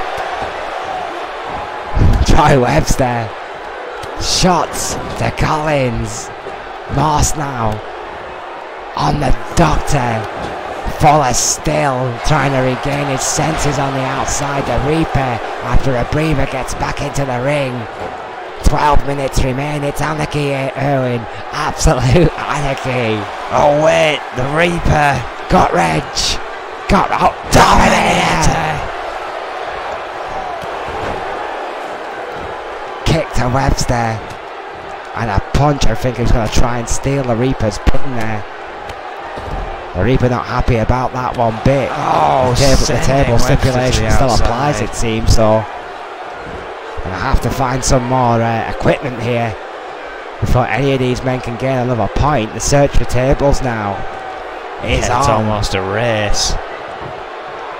[SPEAKER 3] Troy Webster. Shots to Collins. Morse now on the Doctor. Fuller still trying to regain his senses on the outside. The Reaper, after a breather, gets back into the ring. 12 minutes remain. It's anarchy, Irwin. Absolute anarchy.
[SPEAKER 2] Oh wait, the Reaper
[SPEAKER 3] got Reg. Got out. Dominator. Kick to Webster. And a punch. I think he's going to try and steal the Reaper's pin there. The Reaper not happy about that one bit.
[SPEAKER 2] Oh,
[SPEAKER 3] the table stipulation still applies, it seems, so I have to find some more equipment here before any of these men can gain another point. The search for tables now is on.
[SPEAKER 2] It's almost a race,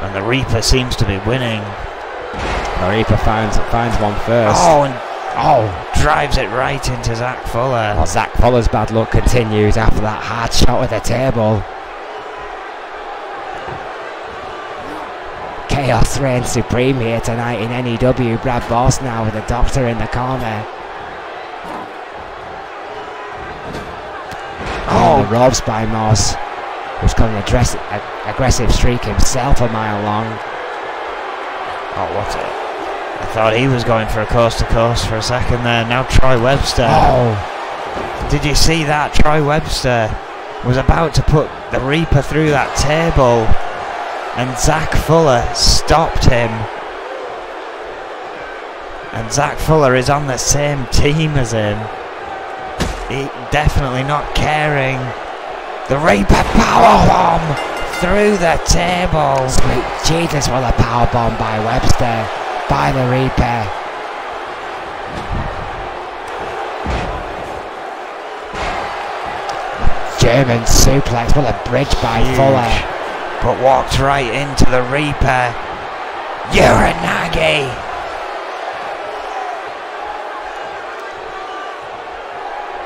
[SPEAKER 2] and the Reaper seems to be winning.
[SPEAKER 3] The Reaper finds one first.
[SPEAKER 2] Oh, and drives it right into Zach Fuller.
[SPEAKER 3] Well, Zach Fuller's bad luck continues after that hard shot with the table. Chaos reigns supreme here tonight in N.E.W. Brad Morse now with the Doctor in the corner. Oh, the ropes by Morse, who's got an aggressive streak himself a mile long.
[SPEAKER 2] Oh, what's it? I thought he was going for a coast to coast for a second there. Now Troy Webster.
[SPEAKER 3] Oh,
[SPEAKER 2] did you see that? Troy Webster was about to put the Reaper through that table, and Zach Fuller stopped him. And Zach Fuller is on the same team as him. He definitely not caring. The Reaper powerbomb through the table.
[SPEAKER 3] Sweet Jesus, what a powerbomb by Webster, by the Reaper. German suplex, what a bridge by Fuller.
[SPEAKER 2] But walked right into the Reaper. Uranagi.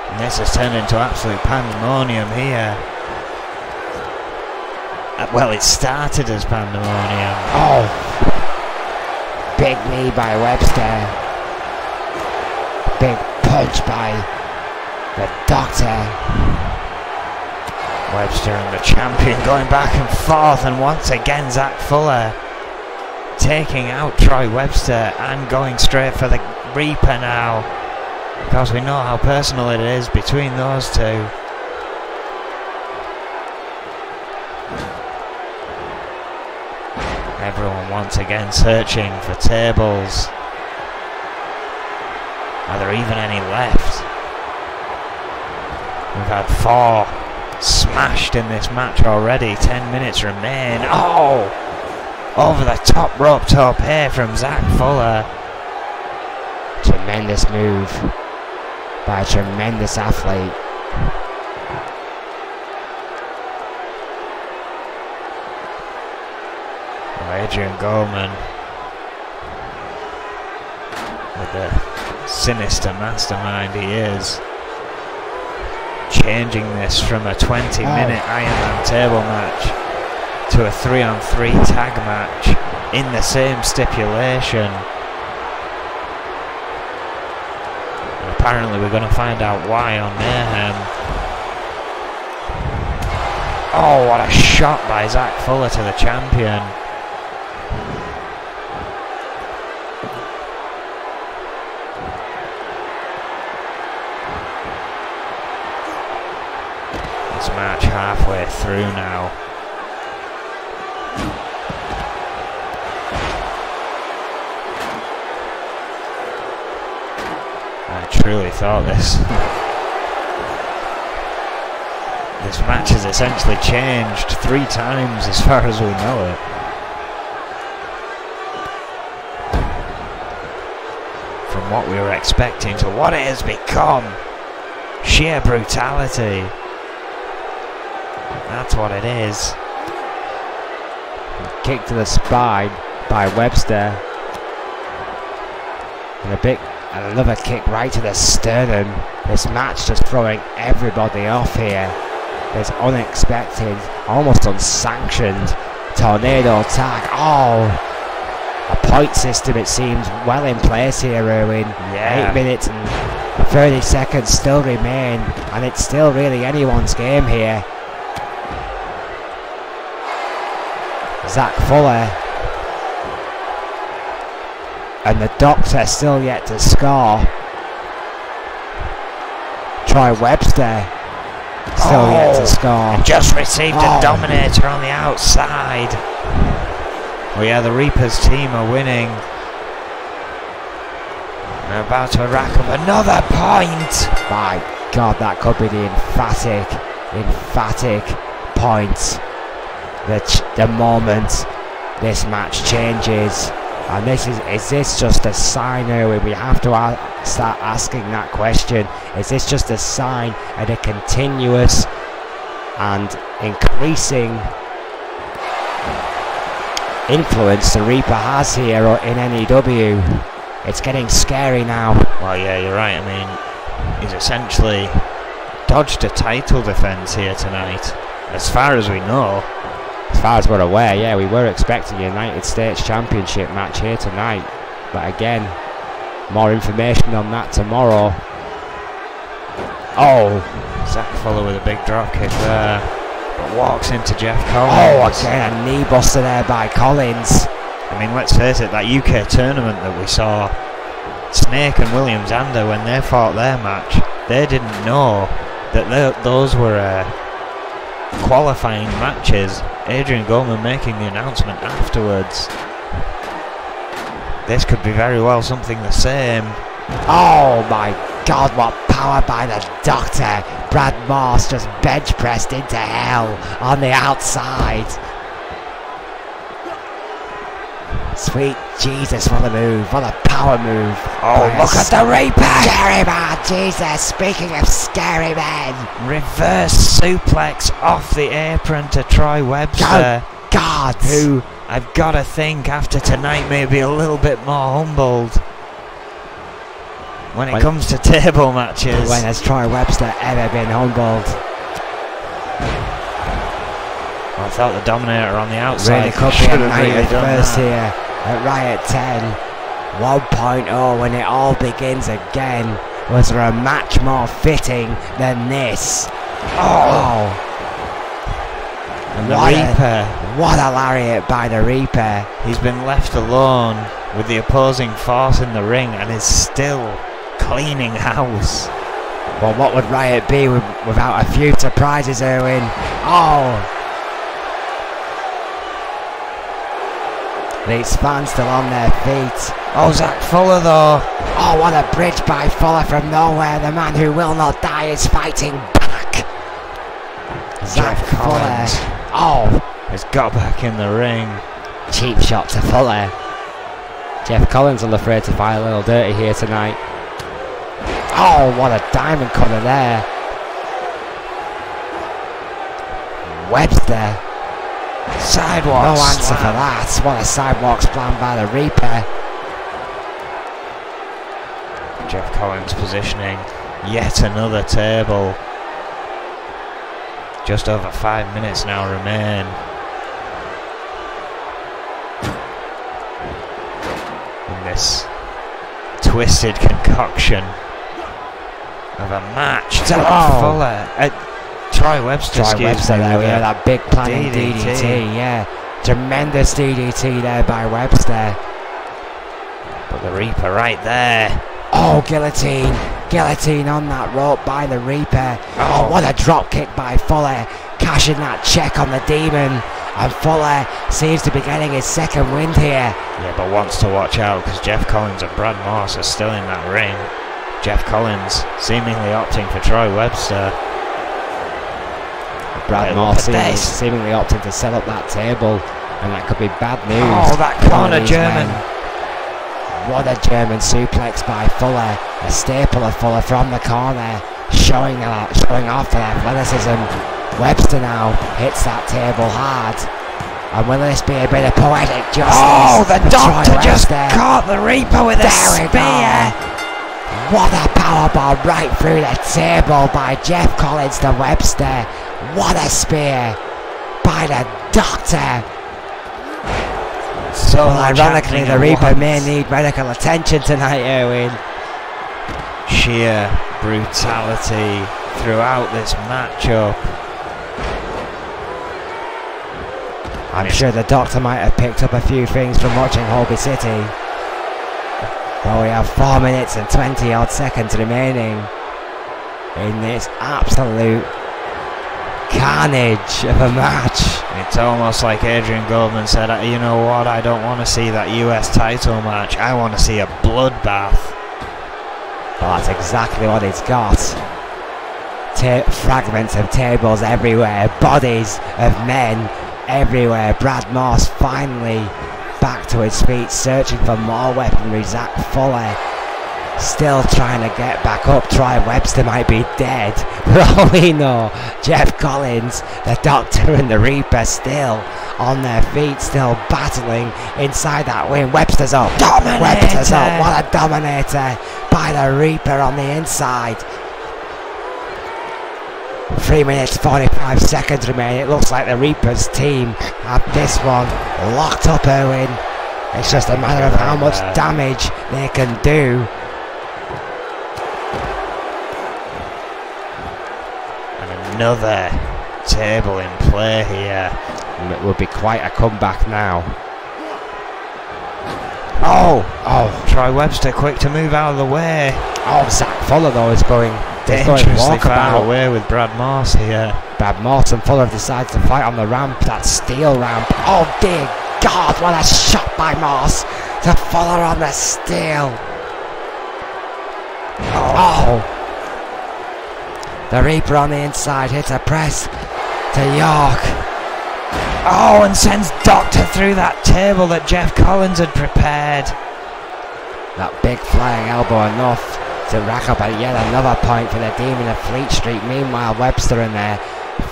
[SPEAKER 2] And this has turned into absolute pandemonium here. Well, it started as pandemonium.
[SPEAKER 3] Oh, big knee by Webster. Big punch by the Doctor.
[SPEAKER 2] Webster and the champion going back and forth, and once again Zach Fuller taking out Troy Webster and going straight for the Reaper now, because we know how personal it is between those two. Everyone once again searching for tables. Are there even any left? We've had 4 smashed in this match already. 10 minutes remain. Oh! Over the top rope tope here from Zach Fuller.
[SPEAKER 3] Tremendous move by a tremendous athlete.
[SPEAKER 2] Adrian Goldman, with the sinister mastermind he is, changing this from a 20-minute Iron Man table match to a 3-on-3 tag match in the same stipulation. And apparently we're going to find out why on Mayhem. Oh, what a shot by Zach Fuller to the champion. Match halfway through now. I truly thought this match has essentially changed 3 times as far as we know it. From what we were expecting to what it has become. Sheer brutality. That's what it is.
[SPEAKER 3] Kick to the spine by Webster. And another kick right to the sternum. This match just throwing everybody off here. This unexpected, almost unsanctioned tornado tag. Oh, a point system, it seems, well in place here, Erwin.
[SPEAKER 2] Yeah.
[SPEAKER 3] 8 minutes and 30 seconds still remain, and it's still really anyone's game here. Zach Fuller and the Doctor still yet to score. Troy Webster still yet to score.
[SPEAKER 2] Just received a Dominator on the outside. Well, yeah, the Reapers team are winning. They're about to rack up another point.
[SPEAKER 3] My God, that could be the emphatic point. The moment this match changes. And is this just a sign, Erwin? We have to start asking that question. Is this just a sign of the continuous and increasing influence the Reaper has here in N.E.W? It's getting scary now.
[SPEAKER 2] Well, yeah, you're right. I mean, he's essentially dodged a title defense here tonight, as far as we know.
[SPEAKER 3] As far as we're aware, yeah, we were expecting a United States Championship match here tonight. But again, more information on that tomorrow. Oh,
[SPEAKER 2] Zach Fuller with a big drop kick there. But walks into Jeff Collins.
[SPEAKER 3] Oh, again, a knee buster there by Collins.
[SPEAKER 2] I mean, let's face it, that UK tournament that we saw, Snake and William Zander, when they fought their match, they didn't know that those were qualifying matches. Adrian Goldman making the announcement afterwards. This could be very well something the same.
[SPEAKER 3] Oh my God, what power by the Doctor. Brad Morse just bench pressed into hell on the outside. Sweet Jesus, what a move, what a power move.
[SPEAKER 2] Oh, look at the Reaper!
[SPEAKER 3] Scary man, Jesus, speaking of scary men.
[SPEAKER 2] Reverse suplex off the apron to Troy Webster.
[SPEAKER 3] God.
[SPEAKER 2] Who, I've got to think, after tonight may be a little bit more humbled when it comes to table matches.
[SPEAKER 3] When has Troy Webster ever been humbled?
[SPEAKER 2] Well, I thought the Dominator on the outside
[SPEAKER 3] really could be a night at first here at Riot 10 1.0 when it all begins again. Was there a match more fitting than this? Oh!
[SPEAKER 2] And the Reaper.
[SPEAKER 3] What a lariat by the Reaper.
[SPEAKER 2] He's been left alone with the opposing force in the ring and is still cleaning house.
[SPEAKER 3] Well, what would Riot be without a few surprises, Erwin? Oh! These fans still on their feet.
[SPEAKER 2] Oh, Zach Fuller though.
[SPEAKER 3] Oh, what a bridge by Fuller from nowhere. The man who will not die is fighting back. Zach Fuller. Oh,
[SPEAKER 2] has got back in the ring.
[SPEAKER 3] Cheap shot to Fuller. Jeff Collins will afraid to fight a little dirty here tonight. Oh, what a diamond cutter there. Webster.
[SPEAKER 2] Sidewalk.
[SPEAKER 3] No answer for that. What a sidewalk slam by the Reaper.
[SPEAKER 2] Jeff Collins positioning yet another table. Just over 5 minutes now remain. In this twisted concoction of a match. Fuller. Troy Webster,
[SPEAKER 3] there, yeah, that big planning DDT, yeah. Tremendous DDT there by Webster.
[SPEAKER 2] But the Reaper right there.
[SPEAKER 3] Oh, guillotine. Guillotine on that rope by the Reaper. Oh, what a drop kick by Fuller. Cashing that check on the Demon. And Fuller seems to be getting his second wind here.
[SPEAKER 2] Yeah, but wants to watch out because Jeff Collins and Brad Morse are still in that ring. Jeff Collins seemingly opting for Troy Webster.
[SPEAKER 3] Brad Moore seemingly opting to set up that table, and that could be bad news.
[SPEAKER 2] Oh, that corner German.
[SPEAKER 3] What a German suplex by Fuller, a staple of Fuller from the corner, showing off their athleticism. Webster now hits that table hard. And will this be a bit of poetic justice?
[SPEAKER 1] Oh, the Doctor just caught the Reaper with a spear.
[SPEAKER 3] What a powerbomb right through the table by Jeff Collins to Webster. What a spear by the Doctor.
[SPEAKER 2] So
[SPEAKER 3] well, ironically, the Reaper may need medical attention tonight, Erwin.
[SPEAKER 2] Sheer brutality throughout this matchup.
[SPEAKER 3] I'm sure the Doctor might have picked up a few things from watching Holby City. Well, we have 4 minutes and 20 odd seconds remaining in this absolute carnage of a match.
[SPEAKER 2] It's almost like Adrian Goldman said, you know what, I don't want to see that US title match, I want to see a bloodbath.
[SPEAKER 3] Well, that's exactly what it's got. Fragments of tables everywhere, bodies of men everywhere. Brad Morse finally back to his feet, searching for more weaponry. Zach Fuller still trying to get back up. Troy Webster might be dead. For all we know, Jeff Collins, the Doctor and the Reaper still on their feet, still battling inside that win. Webster's up. Webster's up. What a dominator by the Reaper on the inside. 3 minutes 45 seconds remain. It looks like the Reaper's team have this one locked up, Erwin. It's just a matter of how much damage they can do.
[SPEAKER 2] And another table in play here.
[SPEAKER 3] And it will be quite a comeback now.
[SPEAKER 2] Oh, Troy Webster quick to move out of the way.
[SPEAKER 3] Oh, Zach Fuller though is going
[SPEAKER 2] dangerously far away with Brad Morse here.
[SPEAKER 3] Brad Morse and Fuller have decided to fight on the ramp, that steel ramp. Oh dear God, what a shot by Morse to Fuller on the steel. Oh. The Reaper on the inside hits a press to York.
[SPEAKER 2] Oh, and sends Doctor through that table that Jeff Collins had prepared.
[SPEAKER 3] That big flying elbow enough to rack up yet another point for the Demon of Fleet Street. Meanwhile, Webster and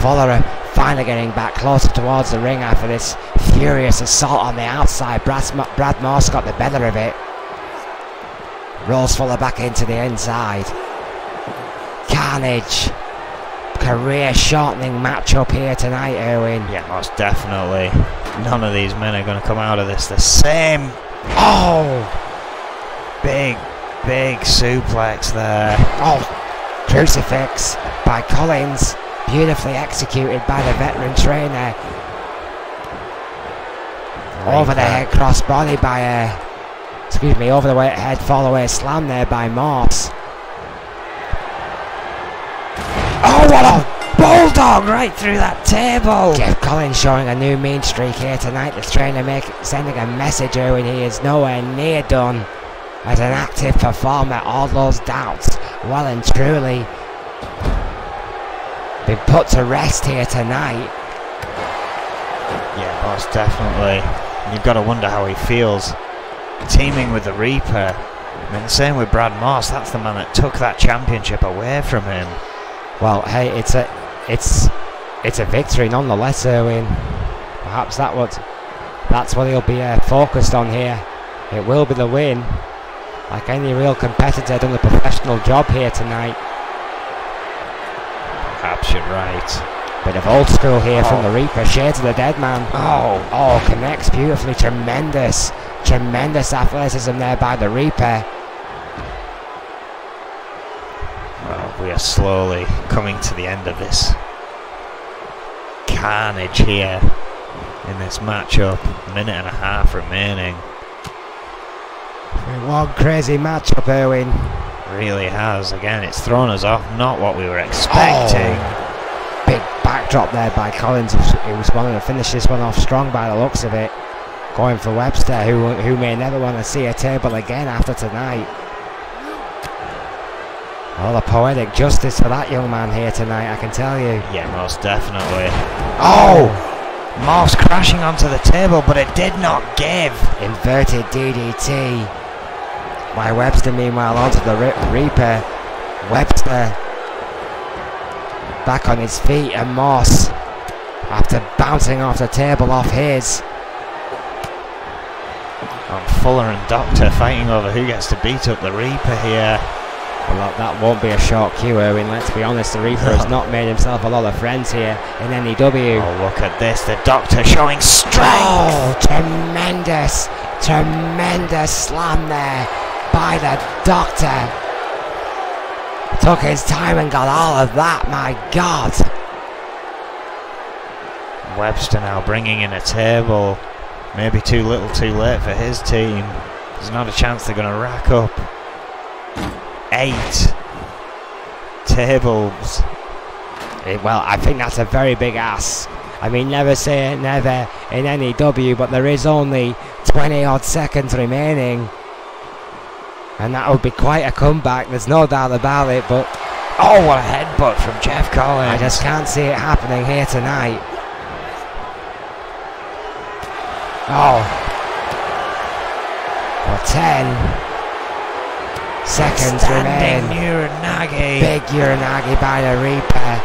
[SPEAKER 3] Fuller are finally getting back closer towards the ring after this furious assault on the outside. Brad Morse got the better of it. Rolls Fuller back into the inside. Carnage. Career-shortening matchup here tonight, Erwin.
[SPEAKER 2] Yeah, most definitely. None of these men are going to come out of this the same. Oh! Big suplex there.
[SPEAKER 3] Oh, crucifix by Collins, beautifully executed by the veteran trainer. Over the head crossbody by over the head fall away slam there by Morse.
[SPEAKER 2] Oh, what a bulldog right through that table.
[SPEAKER 3] Jeff Collins showing a new mean streak here tonight. The trainer sending a message, Erwin, he is nowhere near done. As an active performer, all those doubts well and truly been put to rest here tonight.
[SPEAKER 2] Yeah, most definitely. You've got to wonder how he feels teaming with the Reaper. I mean, the same with Brad Morse. That's the man that took that championship away from him.
[SPEAKER 3] Well, hey, it's a victory nonetheless, Erwin. Perhaps that's what he'll be focused on here. It will be the win. Like any real competitor, done a professional job here tonight.
[SPEAKER 2] Perhaps you're right.
[SPEAKER 3] Bit of old school here from the Reaper. Shades of the Dead Man. Oh, connects beautifully. Tremendous athleticism there by the Reaper.
[SPEAKER 2] Well, we are slowly coming to the end of this carnage here in this matchup. Minute and a half remaining.
[SPEAKER 3] One crazy matchup, Erwin.
[SPEAKER 2] Really has. Again, it's thrown us off. Not what we were expecting.
[SPEAKER 3] Big backdrop there by Collins. He was wanting to finish this one off strong by the looks of it. Going for Webster, who may never want to see a table again after tonight.
[SPEAKER 1] All the poetic justice for that young man here tonight, I can tell you.
[SPEAKER 2] Yeah, most definitely. Oh! Morph's crashing onto the table, but it did not give.
[SPEAKER 1] Inverted DDT. By Webster, meanwhile, onto the Reaper. Webster back on his feet, and Moss, after bouncing off the table off his.
[SPEAKER 2] And Fuller and Doctor fighting over who gets to beat up the Reaper here.
[SPEAKER 1] Well, that won't be a short queue, Erwin. Let's be honest, the Reaper has not made himself a lot of friends here in N.E.W.
[SPEAKER 2] Oh, look at this, the Doctor showing strength!
[SPEAKER 1] Oh, tremendous, tremendous slam there by the Doctor. Took his time and got all of that, my God.
[SPEAKER 2] Webster now bringing in a table. Maybe too little too late for his team. There's not a chance they're going to rack up 8 tables.
[SPEAKER 1] Well, I think that's a very big ask. I mean, never say never in N.E.W, but there is only 20 odd seconds remaining. And that would be quite a comeback, there's no doubt about it, but
[SPEAKER 2] oh, what a headbutt from Jeff Collins.
[SPEAKER 1] I just can't see it happening here tonight. Oh. Well, 10 seconds remain.
[SPEAKER 2] Uranagi.
[SPEAKER 1] Big Uranagi by the Reaper.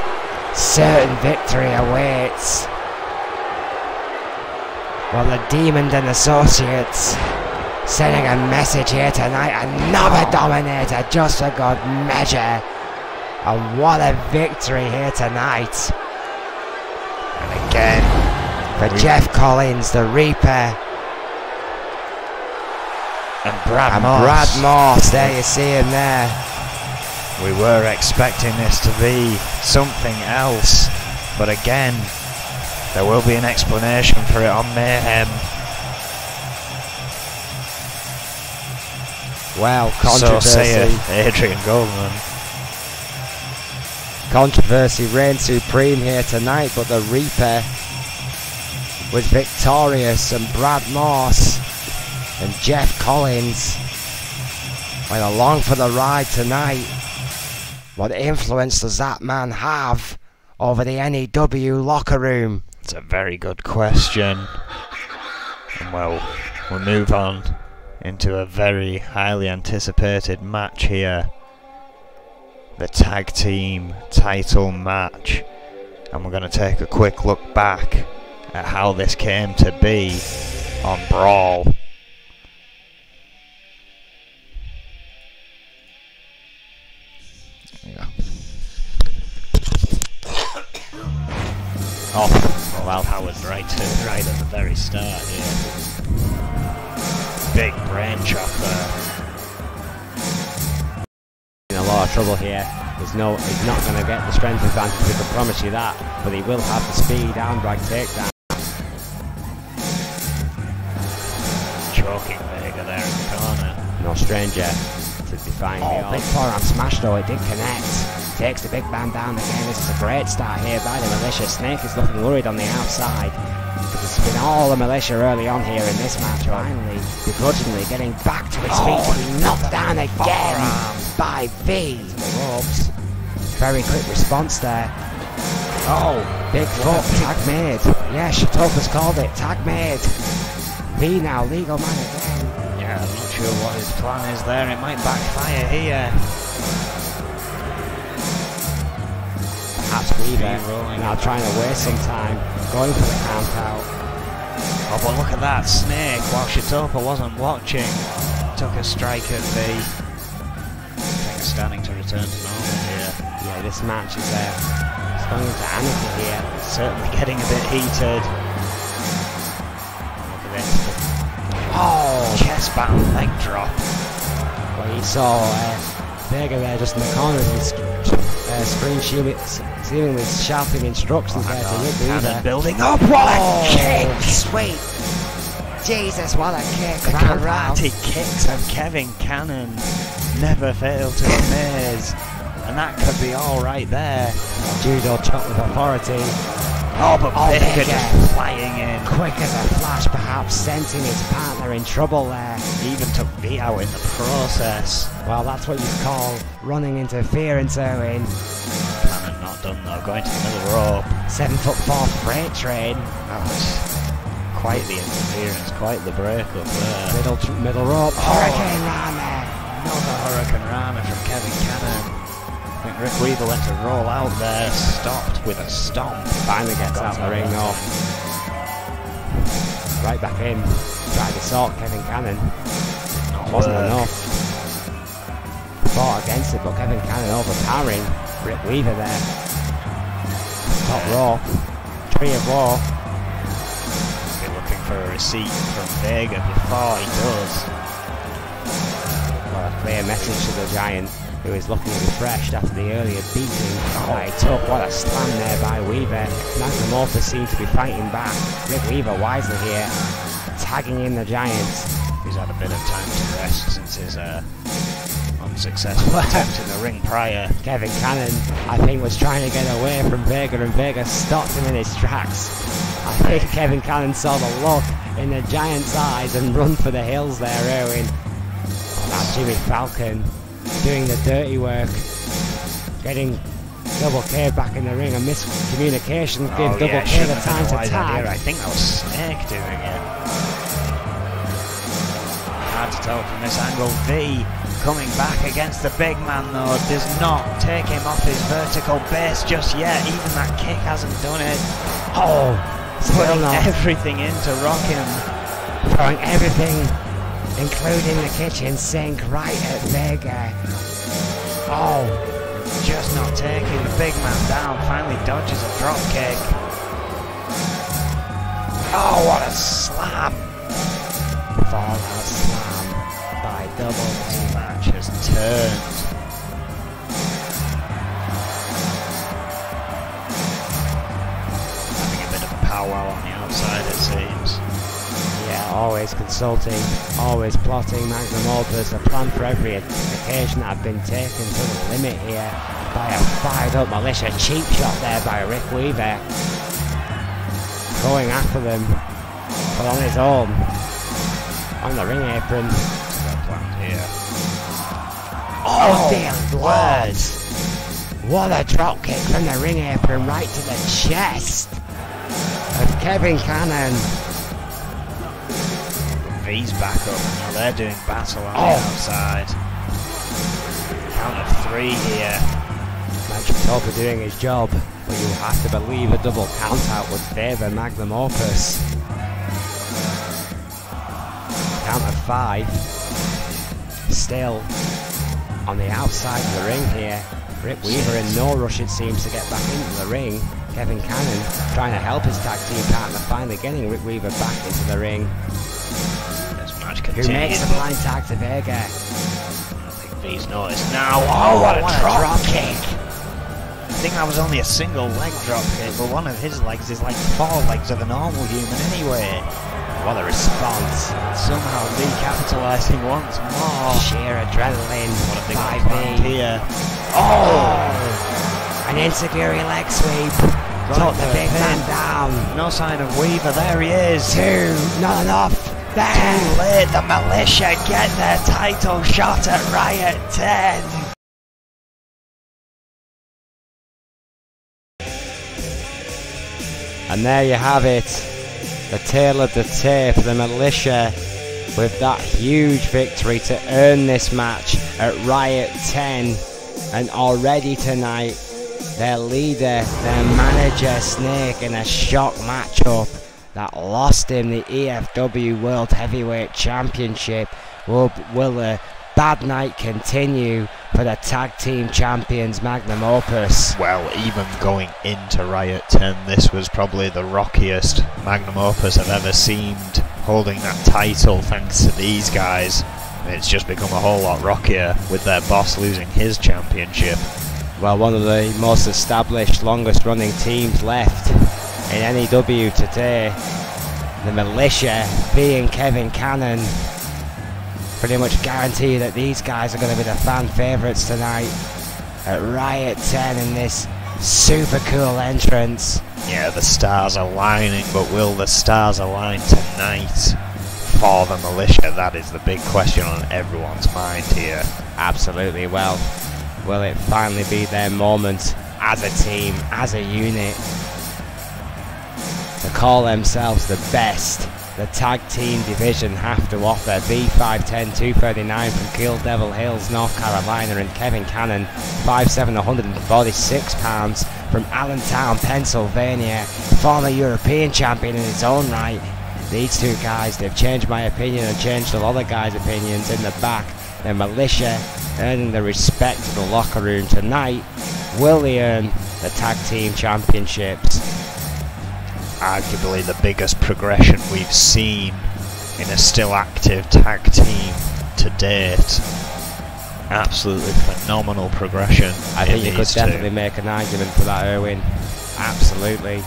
[SPEAKER 1] Certain victory awaits. Well, the Demon and Associates sending a message here tonight. Another Dominator just for good measure. And what a victory here tonight.
[SPEAKER 2] And again,
[SPEAKER 1] for Jeff Collins, the Reaper.
[SPEAKER 2] And Brad Moss.
[SPEAKER 1] There you see him there.
[SPEAKER 2] We were expecting this to be something else, but again, there will be an explanation for it on Mayhem.
[SPEAKER 1] Well, controversy.
[SPEAKER 2] So say Adrian Goldman.
[SPEAKER 1] Controversy reigns supreme here tonight, but the Reaper was victorious, and Brad Moss and Jeff Collins went along for the ride tonight. What influence does that man have over the N.E.W locker room?
[SPEAKER 2] It's a very good question. And well, we'll move on into a very highly anticipated match here. The tag team title match. And we're going to take a quick look back at how this came to be on Brawl. Oh, well, Howard right at the very start here. Big brain chopper.
[SPEAKER 1] In a lot of trouble here. He's not going to get the strength advantage, we can promise you that. But he will have the speed and right takedown.
[SPEAKER 2] Choking Vega there in the corner.
[SPEAKER 1] No stranger to defying the odds. Big forearm smash though, it did connect. Takes the big man down again. This is a great start here by the Militia. Snake is looking worried on the outside. But it's been all the Militia early on here in this match. Finally, begrudgingly getting back to his feet to be knocked down again by V. The ropes. Very quick response there. Oh, big foot, tag made. Yeah, Shatoka's called it, tag made. V now, legal man again.
[SPEAKER 2] Yeah, I'm not sure what his plan is there. It might backfire here.
[SPEAKER 1] Perhaps Weaver now trying to waste some time, going for the count out.
[SPEAKER 2] Oh, but look at that Snake, while Shatoka wasn't watching, took a strike at V. Things starting to return to normal here.
[SPEAKER 1] Yeah, this match is going into anarchy here.
[SPEAKER 2] Certainly getting a bit heated. Look at this. Oh, chest bound leg drop.
[SPEAKER 1] Well, you saw Vega there just in the corner of his screen seemingly shouting instructions there to Rick
[SPEAKER 2] Cannon building up. What a kick!
[SPEAKER 1] Sweet! Jesus, what a kick!
[SPEAKER 2] The karate kicks of Kevin Cannon never fail to amaze. And that could be all right there.
[SPEAKER 1] Judo chop with authority.
[SPEAKER 2] Oh, but Vega
[SPEAKER 1] Vega,
[SPEAKER 2] just flying in.
[SPEAKER 1] quick as a flash, perhaps sensing his partner in trouble there.
[SPEAKER 2] He even took V out in the process.
[SPEAKER 1] Well, that's what you call running interference, Owen.
[SPEAKER 2] Cannon not done though, going to the middle rope.
[SPEAKER 1] 7'4" freight train.
[SPEAKER 2] That was quite the interference, quite the breakup there.
[SPEAKER 1] Middle rope. Hurricane Rana.
[SPEAKER 2] Another Hurricane Rana from Kevin Cannon. I think Rick Weaver went to roll out there, stopped with a stomp.
[SPEAKER 1] Finally gets out the ring off. Right back in. Tried to sort Kevin Cannon. Wasn't enough. Fought against it, but Kevin Cannon overpowering Rick Weaver there. Top rope. Tree of War.
[SPEAKER 2] Be looking for a receipt from Vega before he does.
[SPEAKER 1] Well, a clear message to the Giant, who is looking refreshed after the earlier beating that he took. What a slam there by Weaver. Magnum Opus seems to be fighting back. Rick Weaver wisely here, tagging in the Giant.
[SPEAKER 2] He's had a bit of time to rest since his unsuccessful attempt in the ring prior.
[SPEAKER 1] Kevin Cannon, I think, was trying to get away from Vega, and Vega stopped him in his tracks. I think Kevin Cannon saw the look in the Giant's eyes and run for the hills there, Owen. Now Jimmy Falcon doing the dirty work, getting Double K back in the ring. A miscommunication gave Double K the time to tag.
[SPEAKER 2] I think that was Snake doing it. Hard to tell from this angle. V coming back against the big man though, does not take him off his vertical base just yet. Even that kick hasn't done it.
[SPEAKER 1] Oh,
[SPEAKER 2] putting everything in to rock him.
[SPEAKER 1] Throwing everything, including the kitchen sink, right at Vega. Oh,
[SPEAKER 2] just not taking the big man down. Finally dodges a drop kick. Oh, what a slam!
[SPEAKER 1] Fallout slam by Double K.
[SPEAKER 2] This match has turned. Having a bit of a powwow on the outside, it seems.
[SPEAKER 1] Yeah, always consulting, always plotting. Magnum Opus, a plan for every occasion that have been taken to the limit here by a fired up militia. Cheap shot there by Rick Weaver. Going after them, but on his own. On the ring apron.
[SPEAKER 2] Here.
[SPEAKER 1] Oh dear Lord! What a drop kick from the ring apron right to the chest of Kevin Cannon.
[SPEAKER 2] V's back up, now they're doing battle on the outside. Count of 3 here.
[SPEAKER 1] Magic Topa doing his job, but you have to believe a double count out would favour Magnum Opus. Count of 5. Still on the outside of the ring here. Rick Weaver in no rush, it seems, to get back into the ring. Kevin Cannon trying to help his tag team partner, finally getting Rick Weaver back into the ring. Who makes a blind tag to Vega.
[SPEAKER 2] I think V's noticed now.
[SPEAKER 1] Oh, what a drop kick!
[SPEAKER 2] I think that was only a single leg drop kick, but one of his legs is like 4 legs of a normal human anyway.
[SPEAKER 1] What a response.
[SPEAKER 2] Somehow V capitalising once more.
[SPEAKER 1] Sheer adrenaline.
[SPEAKER 2] What a big
[SPEAKER 1] by V
[SPEAKER 2] here.
[SPEAKER 1] Oh! An insecure leg sweep. Took the big man down.
[SPEAKER 2] No sign of Weaver, there he is.
[SPEAKER 1] 2, not enough. There.
[SPEAKER 2] Too late, the militia get their title shot at Riot 10.
[SPEAKER 3] And there you have it, the tale of the tape, the militia with that huge victory to earn this match at Riot 10. And already tonight, their leader, their manager Snake, in a shock matchup that lost him the EFW World Heavyweight Championship. Will a bad night continue for the tag team champions Magnum Opus?
[SPEAKER 2] Well, even going into Riot 10, this was probably the rockiest Magnum Opus I've ever seemed holding that title, thanks to these guys. It's just become a whole lot rockier with their boss losing his championship.
[SPEAKER 3] Well, one of the most established, longest running teams left in N.E.W. today, the militia, being Kevin Cannon, pretty much guarantee that these guys are going to be the fan favourites tonight at Riot 10 in this Super cool entrance.
[SPEAKER 2] Yeah, the stars aligning, but will the stars align tonight for the Militia? That is the big question on everyone's mind here.
[SPEAKER 3] Absolutely. Well, will it finally be their moment as a team, as a unit, to call themselves the best the tag team division have to offer? B510 239 from Kill Devil Hills, North Carolina, and Kevin Cannon 5'7", 146 pounds from Allentown, Pennsylvania, former European champion in his own right. These two guys, they've changed my opinion and changed a lot of guys' opinions in the back. The Militia earning the respect of the locker room tonight. Will they earn the tag team championships?
[SPEAKER 2] Arguably the biggest progression we've seen in a still active tag team to date. Absolutely phenomenal progression.
[SPEAKER 3] I think you could definitely make an argument for that, Erwin. Absolutely.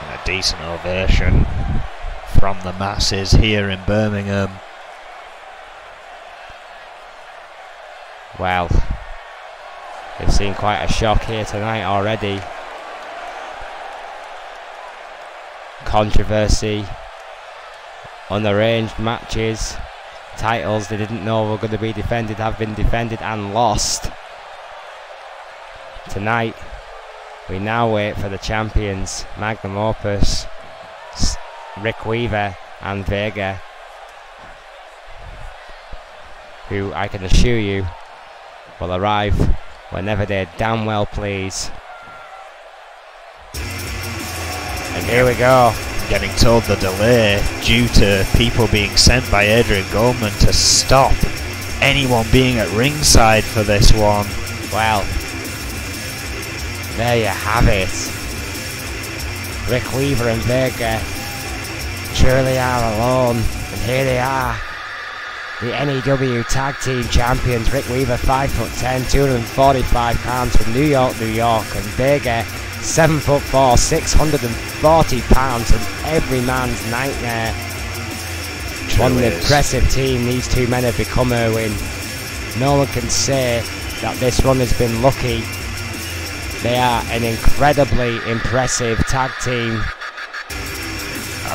[SPEAKER 2] And a decent ovation from the masses here in Birmingham.
[SPEAKER 3] Well, they've seen quite a shock here tonight already. Controversy, unarranged matches, titles they didn't know were going to be defended have been defended and lost. Tonight, we now wait for the champions, Magnum Opus, Rick Weaver and Vega, who I can assure you will arrive whenever they damn well please. And here we go.
[SPEAKER 2] Getting told the delay due to people being sent by Adrian Goldman to stop anyone being at ringside for this one.
[SPEAKER 3] Well, there you have it. Rick Weaver and Vega truly are alone, and here they are, the N.E.W. Tag Team Champions. Rick Weaver 5'10", 245 pounds from New York, New York, and Vega 7'4", 640 pounds from every man's nightmare. What an impressive team these two men have become, Erwin. No one can say that this run has been lucky. They are an incredibly impressive tag team.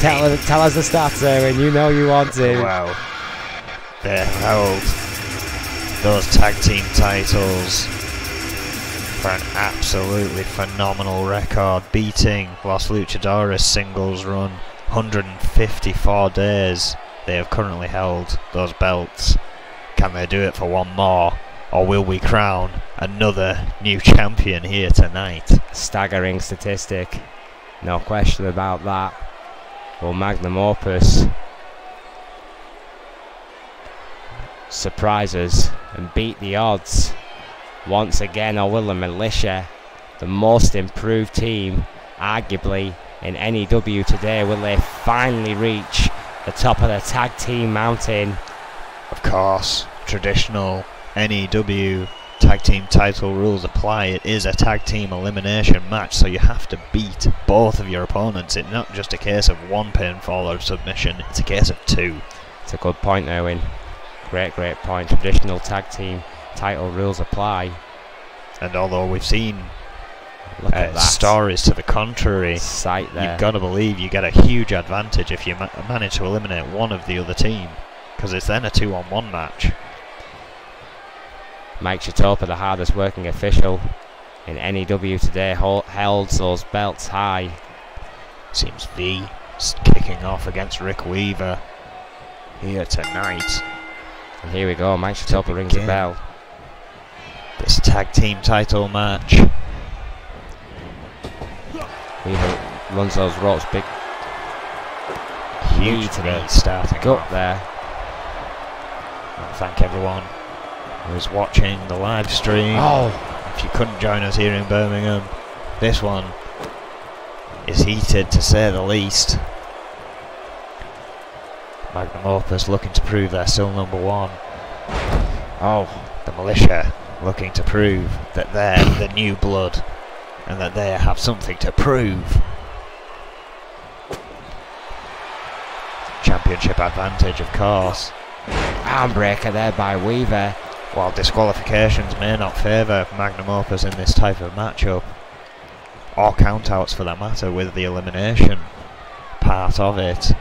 [SPEAKER 3] Tell us the stats, Erwin. You know you want to.
[SPEAKER 2] Wow. They held those tag team titles for an absolutely phenomenal record, beating Los Luchadores singles run 154 days. They have currently held those belts. Can they do it for one more, or will we crown another new champion here tonight?
[SPEAKER 3] Staggering statistic, no question about that. Will Magnum Opus surprise us and beat the odds once again, or will the Militia, the most improved team arguably in N.E.W. today, will they finally reach the top of the tag team mountain?
[SPEAKER 2] Of course, traditional N.E.W. tag team title rules apply. It is a tag team elimination match, so you have to beat both of your opponents. It's not just a case of one pinfall or submission, it's a case of two.
[SPEAKER 3] It's a good point, Erwin. Great point. Traditional tag team title rules apply.
[SPEAKER 2] And although we've seen stories to the contrary, you've got to believe you get a huge advantage if you manage to eliminate one of the other team, because it's then a 2-on-1 match.
[SPEAKER 3] Mike Chitopa, the hardest working official in N.E.W. today, held those belts high.
[SPEAKER 2] Seems V kicking off against Rick Weaver here tonight.
[SPEAKER 3] And here we go, Mike Chitopa rings the bell.
[SPEAKER 2] This tag team title match.
[SPEAKER 3] Weaver runs those ropes, big
[SPEAKER 2] huge to the starting
[SPEAKER 3] gut there.
[SPEAKER 2] And thank everyone who is watching the live stream. If you couldn't join us here in Birmingham, this one is heated to say the least. Magnum Opus looking to prove they're still number one. The Militia looking to prove that they're the new blood and that they have something to prove. Championship advantage, of course.
[SPEAKER 3] Armbreaker there by Weaver.
[SPEAKER 2] While disqualifications may not favour Magnum Opus in this type of matchup, or countouts for that matter, with the elimination part of it,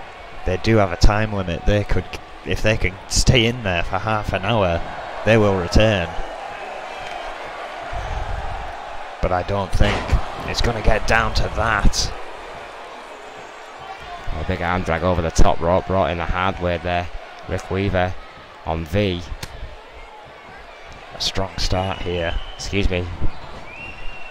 [SPEAKER 2] they do have a time limit. They could, if they can stay in there for half an hour, they will return. But I don't think it's going to get down to that.
[SPEAKER 3] A big arm drag over the top rope, brought in a hard way there. Rick Weaver on V.
[SPEAKER 2] A strong start here.
[SPEAKER 3] Excuse me.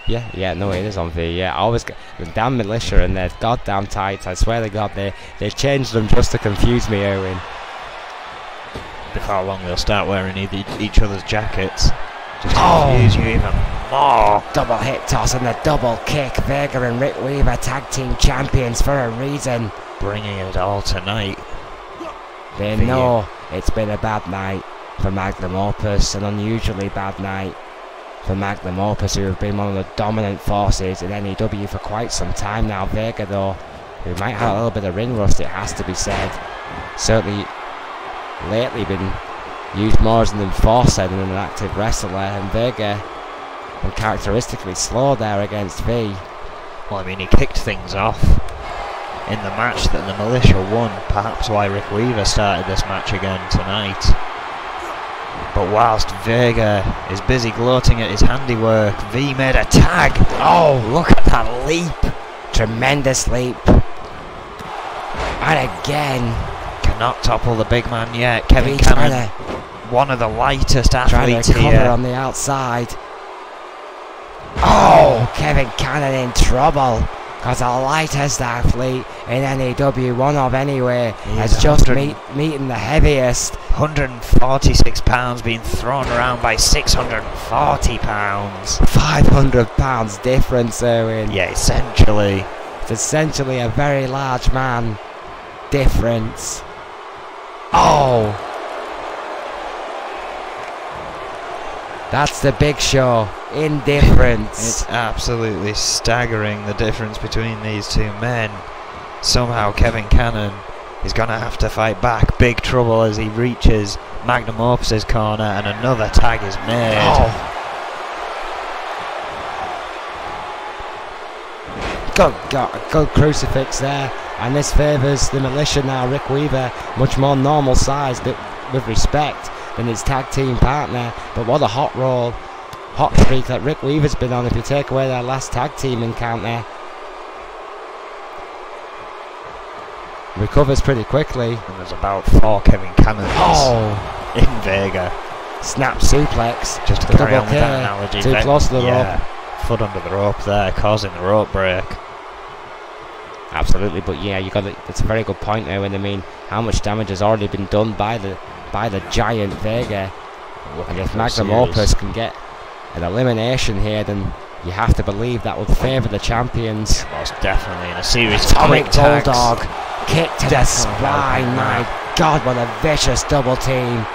[SPEAKER 3] Yeah, no, it is on V. Yeah, always the damn militia and their goddamn tights. I swear to God, they changed them just to confuse me, Owen.
[SPEAKER 2] Before long, they'll start wearing each other's jackets. Just to confuse you even more.
[SPEAKER 1] Double hit toss and the double kick. Vega and Rick Weaver tag team champions for a reason.
[SPEAKER 2] Bringing it all tonight.
[SPEAKER 1] They know it's been a bad night for Magnum Opus, an unusually bad night for Magnum Opus, who have been one of the dominant forces in N.E.W. for quite some time now. Vega, though, who might have a little bit of ring rust, it has to be said, certainly lately been used more as an enforcer than an active wrestler, and Vega uncharacteristically slow there against V.
[SPEAKER 2] Well, I mean, he kicked things off in the match that the militia won, perhaps why Rick Weaver started this match again tonight. But whilst Vega is busy gloating at his handiwork, V made a tag. Oh, look at that leap.
[SPEAKER 1] Tremendous leap. And again.
[SPEAKER 2] Cannot topple the big man yet. Kevin Cannon, one of the lightest athletes
[SPEAKER 1] trying to cover
[SPEAKER 2] here.
[SPEAKER 1] On the outside. Oh, Kevin Cannon in trouble. Because the lightest athlete in N.E.W., one of anyway, has just meeting the heaviest.
[SPEAKER 2] 146 pounds being thrown around by 640 pounds.
[SPEAKER 1] 500 pounds difference, Erwin.
[SPEAKER 2] Yeah, essentially.
[SPEAKER 1] It's essentially a very large man difference. Oh! That's the Big Show. Indifference.
[SPEAKER 2] It's absolutely staggering, the difference between these two men. Somehow Kevin Cannon is going to have to fight back. Big trouble as he reaches Magnum Opus's corner, and another tag is made.
[SPEAKER 1] Oh. Good crucifix there, and this favours the militia now. Rick Weaver, much more normal size, but with respect, than his tag team partner. But what a hot streak that Rick Weaver's been on if you take away their last tag team encounter. Recovers pretty quickly.
[SPEAKER 2] And there's about 4 Kevin Cannons in Vega.
[SPEAKER 1] Snap suplex.
[SPEAKER 2] Just to carry on with that analogy.
[SPEAKER 1] Too close to the rope.
[SPEAKER 2] Foot under the rope there, causing the rope break.
[SPEAKER 3] Absolutely, but yeah, that's a very good point there. When I mean, how much damage has already been done by the giant Vega, and if Magnum Opus can get an elimination here, then you have to believe that would favour the champions.
[SPEAKER 2] Most definitely, in a series of
[SPEAKER 1] Atomic
[SPEAKER 2] quick tags.
[SPEAKER 1] Bulldog kick to the spine. My God, what a vicious double team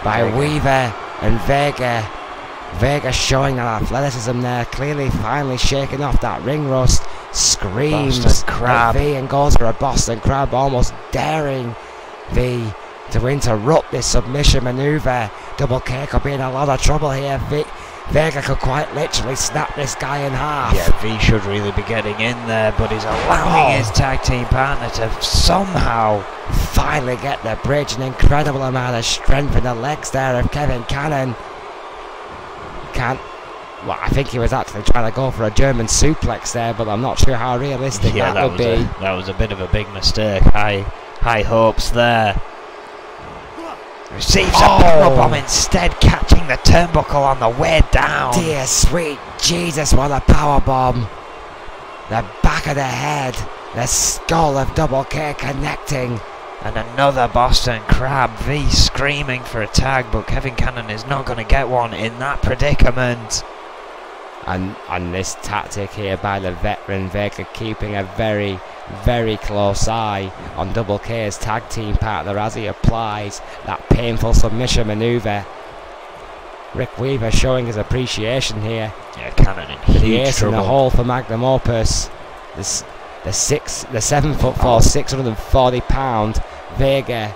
[SPEAKER 1] by Weaver and Vega. Vega showing an athleticism there, clearly finally shaking off that ring rust. Screams at V and goes for a Boston Crab, almost daring V to interrupt this submission maneuver. Double K could be in a lot of trouble here. Vega could quite literally snap this guy in half.
[SPEAKER 2] Yeah, V should really be getting in there, but he's allowing his tag team partner to somehow
[SPEAKER 1] finally get the bridge. An incredible amount of strength in the legs there of Kevin Cannon. Well, I think he was actually trying to go for a German suplex there, but I'm not sure how realistic that would be.
[SPEAKER 2] That was a bit of a big mistake. High hopes there. Receives a power bomb instead, catching the turnbuckle on the way down.
[SPEAKER 1] Dear sweet Jesus, what a power bomb. The back of the head, the skull of Double K connecting.
[SPEAKER 2] And another Boston Crab. V screaming for a tag, but Kevin Cannon is not going to get one in that predicament.
[SPEAKER 3] And this tactic here by the veteran Vega, keeping a very, very close eye on Double K's tag team partner as he applies that painful submission maneuver. Rick Weaver showing his appreciation here.
[SPEAKER 2] Yeah, Cannon in huge
[SPEAKER 3] the ace
[SPEAKER 2] trouble.
[SPEAKER 3] in the hole for Magnum Opus. The 7'4", 640 pound Vega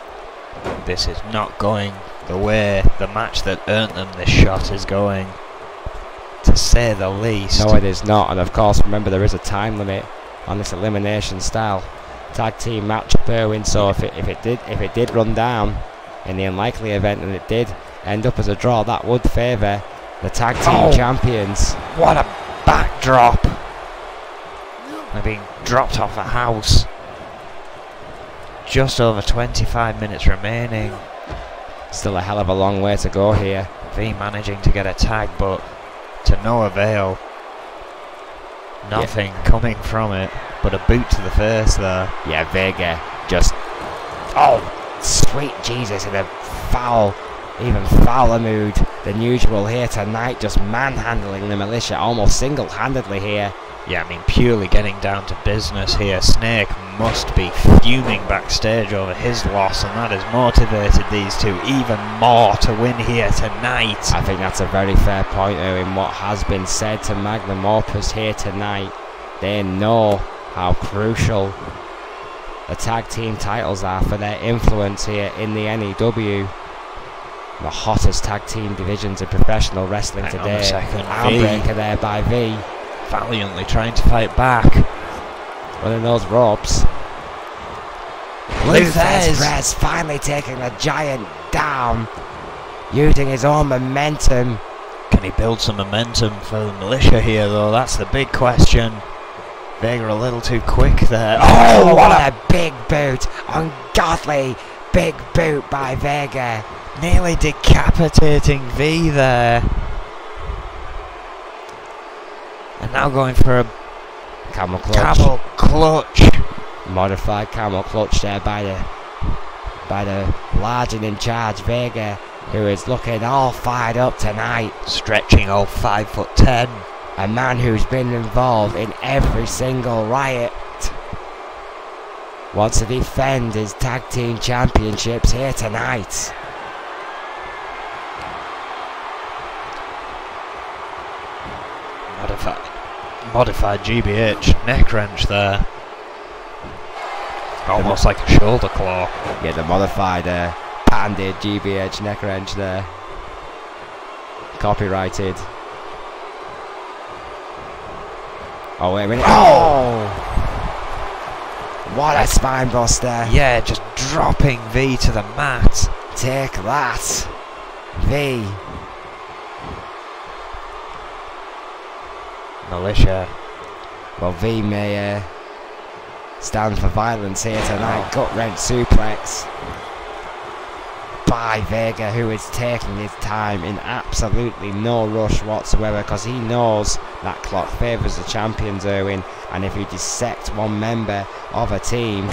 [SPEAKER 2] This is not going the way the match that earned them this shot is going, to say the least.
[SPEAKER 3] No, it is not, and of course, remember there is a time limit on this elimination style tag team match, Berwin. So if it did run down in the unlikely event, and it did end up as a draw, that would favour the tag team champions.
[SPEAKER 2] What a backdrop! They're being dropped off a house. Just over 25 minutes remaining.
[SPEAKER 3] Still a hell of a long way to go here.
[SPEAKER 2] V managing to get a tag, but to no avail. Nothing coming from it, but a boot to the face there.
[SPEAKER 3] Yeah, Vega just, oh, sweet Jesus, in a foul, even fouler mood than usual here tonight, just manhandling the Militia almost single-handedly here.
[SPEAKER 2] Yeah, I mean, purely getting down to business here. Snake must be fuming backstage over his loss, and that has motivated these two even more to win here tonight.
[SPEAKER 3] I think that's a very fair point, in what has been said to Magnum Opus here tonight. They know how crucial the tag team titles are for their influence here in the N.E.W. The hottest tag team divisions in professional wrestling
[SPEAKER 2] Hang
[SPEAKER 3] today.
[SPEAKER 2] on a second.
[SPEAKER 3] Armbreaker there by V.
[SPEAKER 2] Valiantly trying to fight back.
[SPEAKER 3] Running those ropes. Luthez finally taking the Giant down, using his own momentum.
[SPEAKER 2] Can he build some momentum for the Militia here, though? That's the big question. Vega a little too quick there.
[SPEAKER 3] Oh, what a big boot. Ungodly big boot by Vega.
[SPEAKER 2] Nearly decapitating V there. And now going for a
[SPEAKER 3] camel clutch.
[SPEAKER 2] Camel clutch.
[SPEAKER 3] Modified camel clutch there by the large and in charge Vega, who is looking all fired up tonight.
[SPEAKER 2] Stretching all 5'10".
[SPEAKER 3] A man who's been involved in every single Riot. Wants to defend his tag team championships here tonight.
[SPEAKER 2] Modified GBH neck wrench there. Almost like a shoulder claw.
[SPEAKER 3] Yeah, the modified patented GBH neck wrench there. Copyrighted. Oh, wait a minute. Oh! What a spine buster.
[SPEAKER 2] Yeah, just dropping V to the mat.
[SPEAKER 3] Take that, V.
[SPEAKER 2] Militia.
[SPEAKER 3] Well, V may stand for violence here tonight. Gut wrench suplex by Vega, who is taking his time in absolutely no rush whatsoever, because he knows that clock favours the champions, Erwin, and if you dissect one member of a team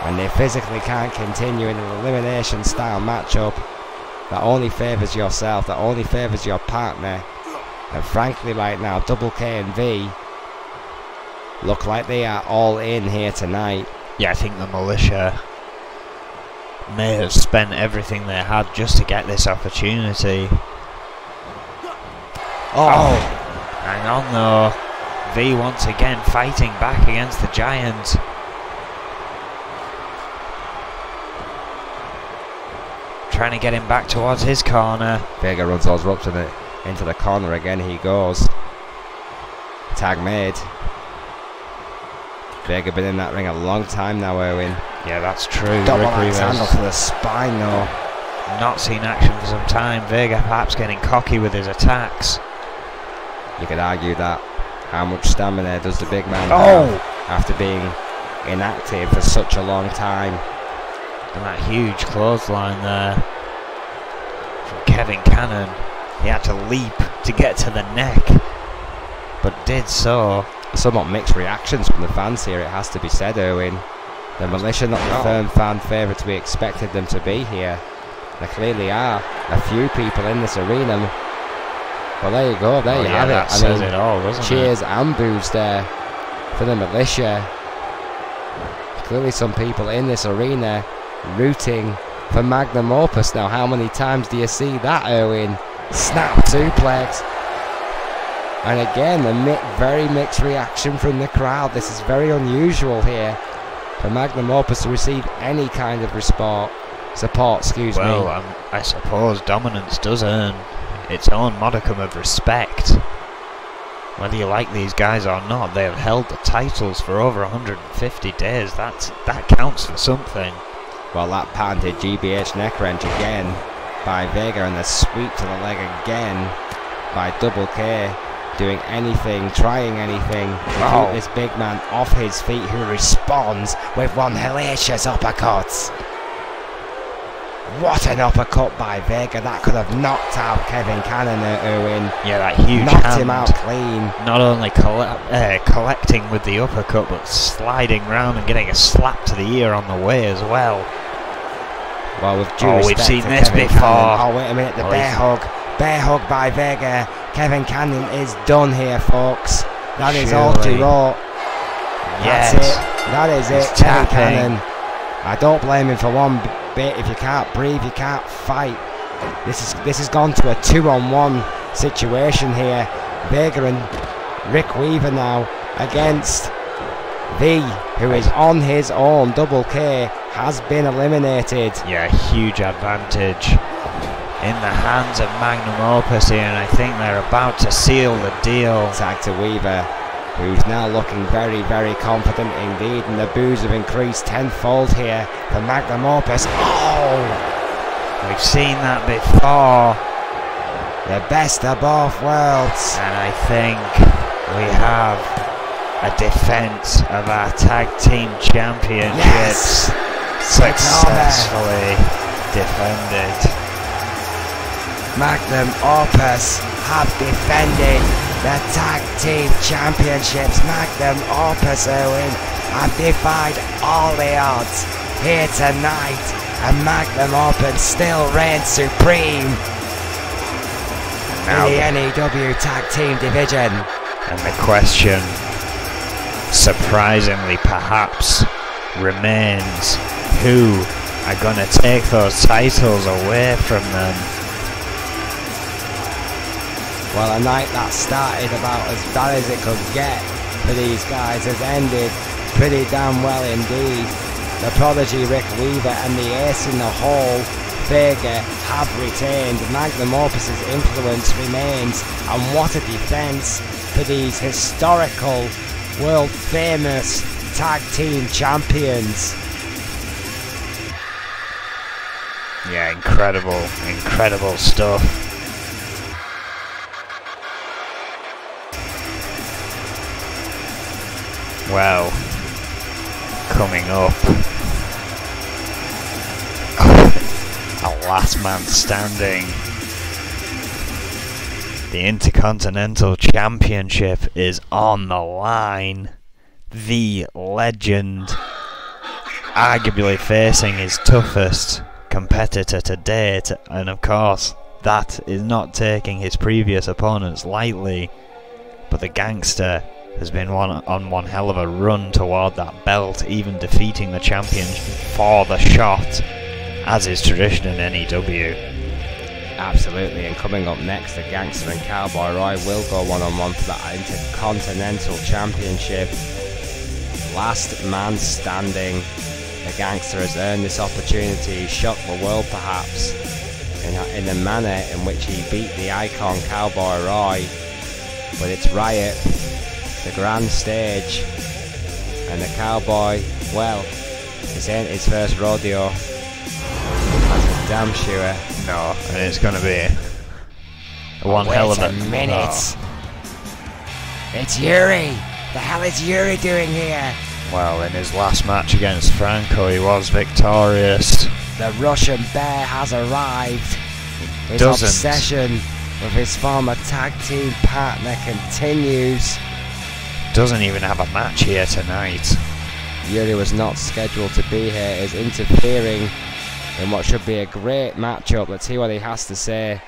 [SPEAKER 3] and they physically can't continue in an elimination style matchup, that only favours yourself, that only favours your partner. And frankly, right now, Double K and V look like they are all in here tonight.
[SPEAKER 2] Yeah, I think the Militia may have spent everything they had just to get this opportunity. Oh, hang on though. V once again fighting back against the Giant. Trying to get him back towards his corner.
[SPEAKER 3] Vega runs those ropes into the corner again. He goes. Tag made. Vega been in that ring a long time now, Erwin.
[SPEAKER 2] Yeah, that's true.
[SPEAKER 3] Double axe handle to the spine though.
[SPEAKER 2] Not seen action for some time. Vega perhaps getting cocky with his attacks.
[SPEAKER 3] You could argue that. How much stamina does the big man have after being inactive for such a long time?
[SPEAKER 2] And that huge clothesline there from Kevin Cannon. He had to leap to get to the neck, but did so.
[SPEAKER 3] Somewhat mixed reactions from the fans here, it has to be said, Erwin. The Militia not the firm fan favourites we expected them to be here. There clearly are a few people in this arena. Well, there you go, there you have it.
[SPEAKER 2] That says it all, doesn't
[SPEAKER 3] cheers and boos there for the Militia. Clearly some people in this arena rooting for Magnum Opus. Now, how many times do you see that, Erwin? Snap suplex. And again, a very mixed reaction from the crowd. This is very unusual here for Magnum Opus to receive any kind of support, excuse me.
[SPEAKER 2] Well, I suppose dominance does earn its own modicum of respect. Whether you like these guys or not, they have held the titles for over 150 days. That counts for something.
[SPEAKER 3] Well, that patented GBH neck wrench again by Vega, and the sweep to the leg again by Double K. Doing anything, trying anything to keep this big man off his feet, who responds with one hellacious uppercut. What an uppercut by Vega. That could have knocked out Kevin Cannon, Erwin.
[SPEAKER 2] Yeah, that huge
[SPEAKER 3] knocked
[SPEAKER 2] hand.
[SPEAKER 3] him out clean.
[SPEAKER 2] Not only collecting with the uppercut, but sliding round and getting a slap to the ear on the way as well.
[SPEAKER 3] Well, with due respect
[SPEAKER 2] we've seen
[SPEAKER 3] to
[SPEAKER 2] this
[SPEAKER 3] Kevin
[SPEAKER 2] before.
[SPEAKER 3] Cannon. Oh, wait a minute, the bear hug. Bear hug by Vega. Kevin Cannon is done here, folks. That is all too raw.
[SPEAKER 2] Yes.
[SPEAKER 3] That's it. That is it. Kevin Cannon. I don't blame him for one bit. If you can't breathe, you can't fight. This has gone to a 2-on-1 situation here. Vega and Rick Weaver now against V, who is on his own. Double K has been eliminated.
[SPEAKER 2] Yeah, huge advantage in the hands of Magnum Opus here, and I think they're about to seal the deal.
[SPEAKER 3] Tag to Weaver, who's now looking very, very confident indeed, and the boos have increased tenfold here for Magnum Opus. Oh!
[SPEAKER 2] We've seen that before.
[SPEAKER 3] The best of both worlds.
[SPEAKER 2] And I think we have a defense of our tag team championships successfully defended.
[SPEAKER 3] Magnum Opus have defended the tag team championships. Magnum Opus, Owen, have defied all the odds here tonight, and Magnum Opus still reigns supreme in the N.E.W. tag team division.
[SPEAKER 2] And the question, surprisingly perhaps, remains: who are going to take those titles away from them?
[SPEAKER 3] Well, a night that started about as bad as it could get for these guys has ended pretty damn well indeed. The prodigy Rick Weaver and the ace in the hole, Vega, have retained. Magnum Opus's influence remains, and what a defense for these historical, world famous tag team champions.
[SPEAKER 2] Yeah, incredible stuff. Well, coming up, a last man standing. The Intercontinental Championship is on the line. The Legend, arguably facing his toughest competitor to date, and of course that is not taking his previous opponents lightly, but the Gangster has been on one hell of a run toward that belt, even defeating the champion for the shot, as is tradition in N.E.W.
[SPEAKER 3] Absolutely, and coming up next, the Gangster and Cowboy Roy will go one-on-one for that Intercontinental Championship. Last man standing. The Gangster has earned this opportunity, shocked the world perhaps, in the manner in which he beat the icon Cowboy Roy. But it's Riot, the grand stage, and the Cowboy, well, this ain't his first rodeo. That's a damn sure.
[SPEAKER 2] No, and it's going to be one hell of a
[SPEAKER 3] minute. It's Yuri. The hell is Yuri doing here?
[SPEAKER 2] Well, in his last match against Franco, he was victorious.
[SPEAKER 3] The Russian Bear has arrived. His
[SPEAKER 2] Doesn't.
[SPEAKER 3] obsession with his former tag team partner continues.
[SPEAKER 2] Doesn't even have a match here tonight.
[SPEAKER 3] Yuri was not scheduled to be here, is interfering in what should be a great matchup. Let's hear what he has to say.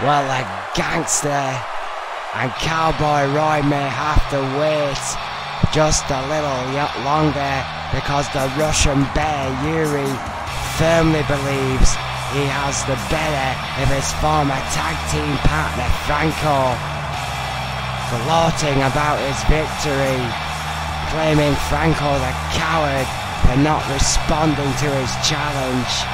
[SPEAKER 1] Well, the Gangster and Cowboy Roy may have to wait just a little longer, because the Russian Bear Yuri firmly believes he has the better of his former tag team partner Franco, gloating about his victory, claiming Franco the coward for not responding to his challenge.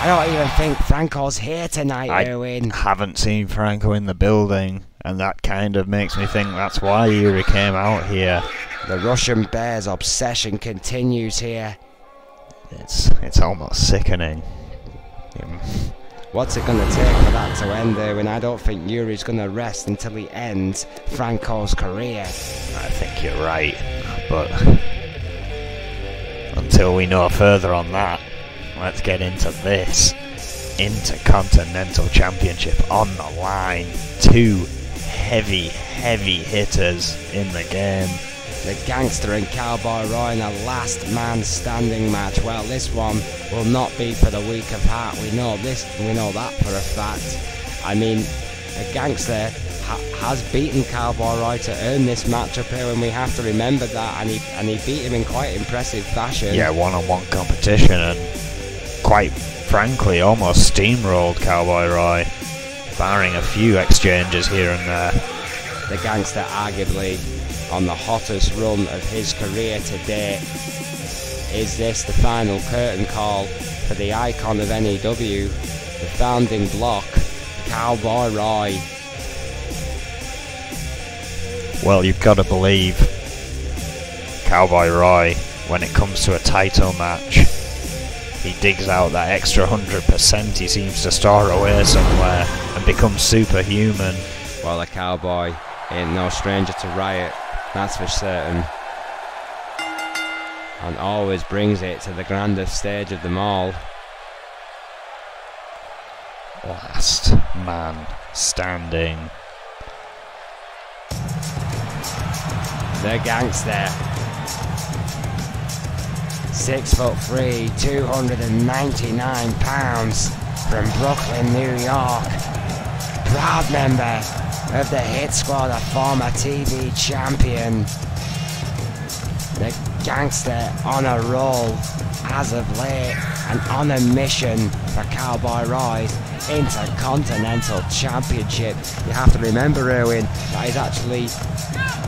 [SPEAKER 1] I don't even think Franco's here tonight, Erwin.
[SPEAKER 2] I haven't seen Franco in the building, and that kind of makes me think that's why Yuri came out here.
[SPEAKER 1] The Russian Bear's obsession continues here.
[SPEAKER 2] It's almost sickening.
[SPEAKER 1] What's it going to take for that to end, Erwin? I don't think Yuri's going to rest until he ends Franco's career.
[SPEAKER 2] I think you're right, but until we know further on that, let's get into this. Intercontinental Championship on the line. Two heavy hitters in the game.
[SPEAKER 1] The Gangster and Cowboy Roy in a last man standing match. Well, this one will not be for the weak of heart. We know that for a fact. I mean, the Gangster has beaten Cowboy Roy to earn this matchup here, and we have to remember that. And he beat him in quite impressive fashion.
[SPEAKER 2] Yeah, one-on-one competition, and quite frankly, almost steamrolled Cowboy Roy, barring a few exchanges here and there.
[SPEAKER 1] The Gangster arguably on the hottest run of his career to date. Is this the final curtain call for the icon of N.E.W, the founding block, Cowboy Roy?
[SPEAKER 2] Well, you've got to believe Cowboy Roy, when it comes to a title match, he digs out that extra 100% he seems to store away somewhere and becomes superhuman.
[SPEAKER 1] Well, the Cowboy ain't no stranger to Riot, that's for certain, and always brings it to the grandest stage of them all.
[SPEAKER 2] Last man standing.
[SPEAKER 1] The Gangster, 6'3", 299 pounds, from Brooklyn, New York. Proud member of the Hit Squad, a former TV champion. The Gangster on a roll as of late, and on a mission for Cowboy Roy's Intercontinental Championship. You have to remember, Erwin, that he's actually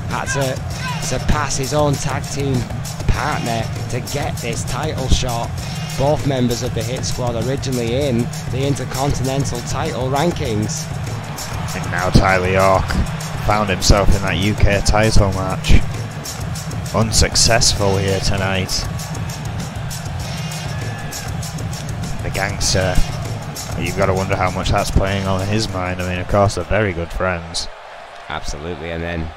[SPEAKER 1] had to surpass his own tag team partner to get this title shot. Both members of the Hit Squad originally in the Intercontinental title rankings.
[SPEAKER 2] And now Tyler York found himself in that UK title match. Unsuccessful here tonight. The Gangster, you've got to wonder how much that's playing on his mind. I mean, of course, they're very good friends.
[SPEAKER 1] Absolutely, and then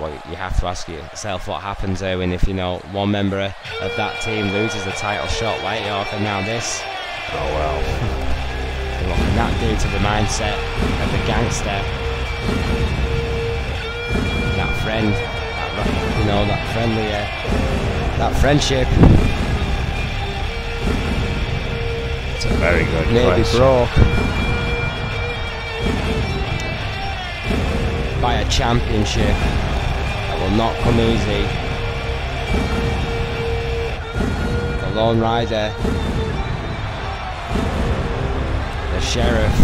[SPEAKER 1] well, you have to ask yourself what happens, Erwin, if one member of that team loses the title shot like York, and now this.
[SPEAKER 2] Oh well.
[SPEAKER 1] What can that do to the mindset of the Gangster? That friend, that friendship.
[SPEAKER 2] It's a very good
[SPEAKER 1] maybe
[SPEAKER 2] question.
[SPEAKER 1] Broke by a championship that will not come easy. The Lone Rider, the Sheriff,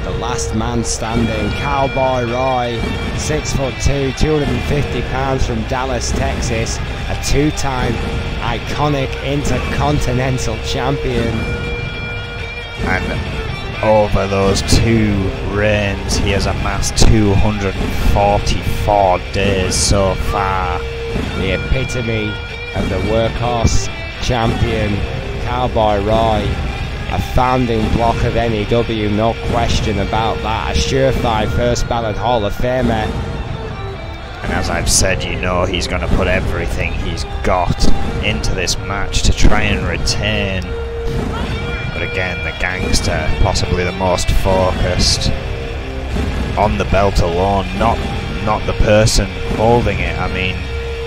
[SPEAKER 1] the last man standing, Cowboy Roy, 6'2", 250 pounds, from Dallas, Texas, a two-time iconic Intercontinental champion.
[SPEAKER 2] And over those two reigns, he has amassed 244 days so far.
[SPEAKER 1] The epitome of the workhorse champion, Cowboy Roy, a founding block of N.E.W, no question about that, a surefire first ballot Hall of Famer.
[SPEAKER 2] And as I've said, he's going to put everything he's got into this match to try and retain. But again, the Gangster, possibly the most focused on the belt alone, not the person holding it. I mean,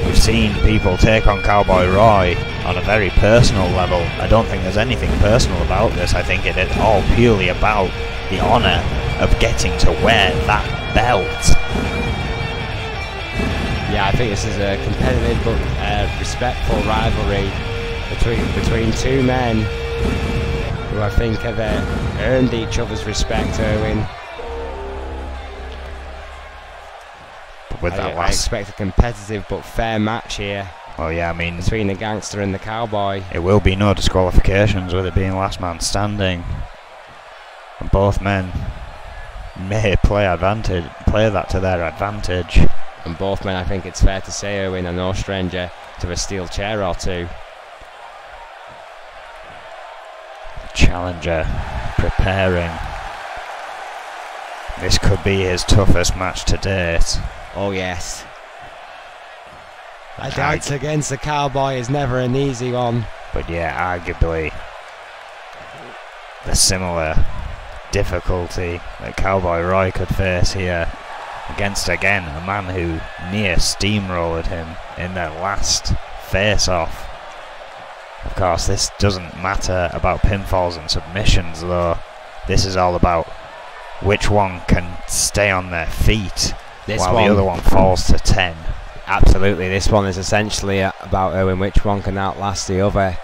[SPEAKER 2] we've seen people take on Cowboy Roy on a very personal level. I don't think there's anything personal about this. I think it is all purely about the honour of getting to wear that belt.
[SPEAKER 3] Yeah, I think this is a competitive but respectful rivalry between two men who I think have earned each other's respect, Erwin.
[SPEAKER 2] But with that
[SPEAKER 3] I expect a competitive but fair match here.
[SPEAKER 2] Well, yeah, I mean,
[SPEAKER 3] between the Gangster and the Cowboy.
[SPEAKER 2] It will be no disqualifications with it being last man standing. And both men may play that to their advantage.
[SPEAKER 3] And both men, I think it's fair to say, Owen, are no stranger to a steel chair or two.
[SPEAKER 2] Challenger preparing. This could be his toughest match to date.
[SPEAKER 3] Oh yes. A dance against the Cowboy is never an easy one.
[SPEAKER 2] But yeah, arguably the similar difficulty that Cowboy Roy could face here against, again, a man who near steamrolled him in their last face-off. Of course, this doesn't matter about pinfalls and submissions, though. This is all about which one can stay on their feet while the other one falls to 10.
[SPEAKER 3] Absolutely, this one is essentially about Owen, which one can outlast the other.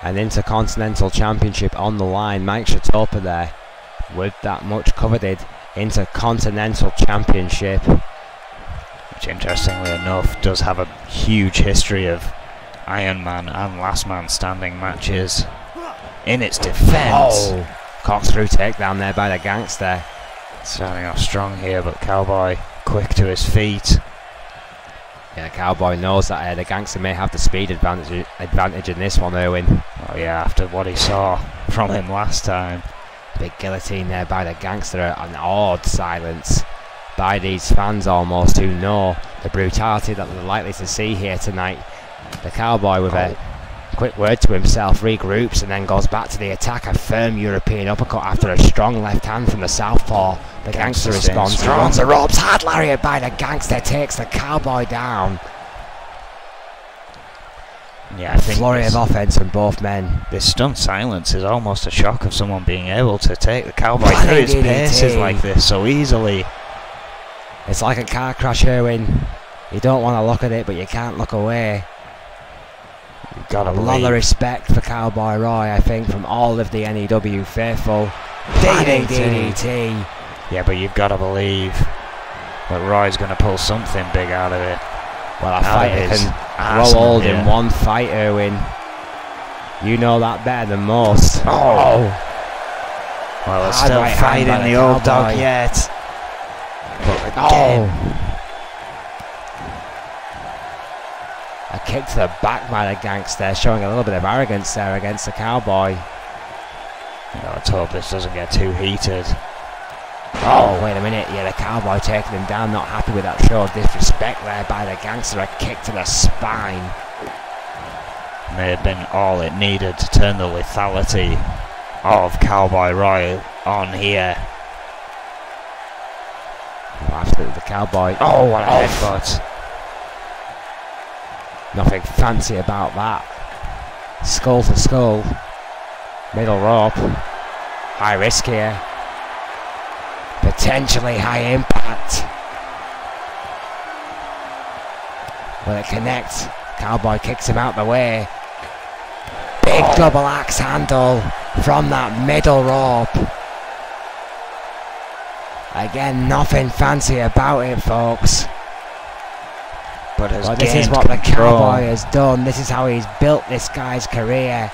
[SPEAKER 3] An Intercontinental Championship on the line. Mike Shatopa there with that much coveted Intercontinental Championship,
[SPEAKER 2] which interestingly enough does have a huge history of Iron Man and Last Man Standing matches in its defence.
[SPEAKER 3] Oh, corkscrew takedown there by the Gangster.
[SPEAKER 2] Starting off strong here, but Cowboy quick to his feet.
[SPEAKER 3] Yeah, the Cowboy knows that the Gangster may have the speed advantage in this one, Erwin.
[SPEAKER 2] Oh yeah, after what he saw from him last time.
[SPEAKER 3] Big guillotine there by the Gangster, an awed silence by these fans almost, who know the brutality that they're likely to see here tonight. The Cowboy with a quick word to himself regroups and then goes back to the attack. A firm European uppercut after a strong left hand from the southpaw. The Gangster responds, runs the ropes, hard lariat by the Gangster, takes the Cowboy down.
[SPEAKER 2] Yeah, I think
[SPEAKER 3] flurry of offense from both men.
[SPEAKER 2] This stunned silence is almost a shock of someone being able to take the Cowboy through his paces like this so easily.
[SPEAKER 3] It's like a car crash, Erwin. You don't want to look at it, but you can't look away.
[SPEAKER 2] You've got a
[SPEAKER 3] lot of respect for Cowboy Roy, I think, from all of the N.E.W. faithful. DDT.
[SPEAKER 2] Yeah, but you've got to believe that Roy's going to pull something big out of it.
[SPEAKER 3] Well, a fighter can grow old in one fight, Erwin. You know that better than most.
[SPEAKER 2] Oh! Well, there's still fighting the old dog yet. But again.
[SPEAKER 3] A kick to the back by the Gangster, showing a little bit of arrogance there against the Cowboy.
[SPEAKER 2] Let's hope this doesn't get too heated.
[SPEAKER 3] Oh, wait a minute. Yeah, the Cowboy taking him down, not happy with that show of disrespect there by the Gangster. A kick to the spine.
[SPEAKER 2] May have been all it needed to turn the lethality of Cowboy Roy on here.
[SPEAKER 3] Oh, absolutely, the Cowboy.
[SPEAKER 2] Oh, what a headbutt.
[SPEAKER 3] Nothing fancy about that. Skull to skull. Middle rope. High risk here. Potentially high impact. Will it connect? Cowboy kicks him out the way. Big double axe handle from that middle rope. Again, nothing fancy about it, folks.
[SPEAKER 2] But
[SPEAKER 3] this is what the Cowboy has done. This is how he's built this guy's career.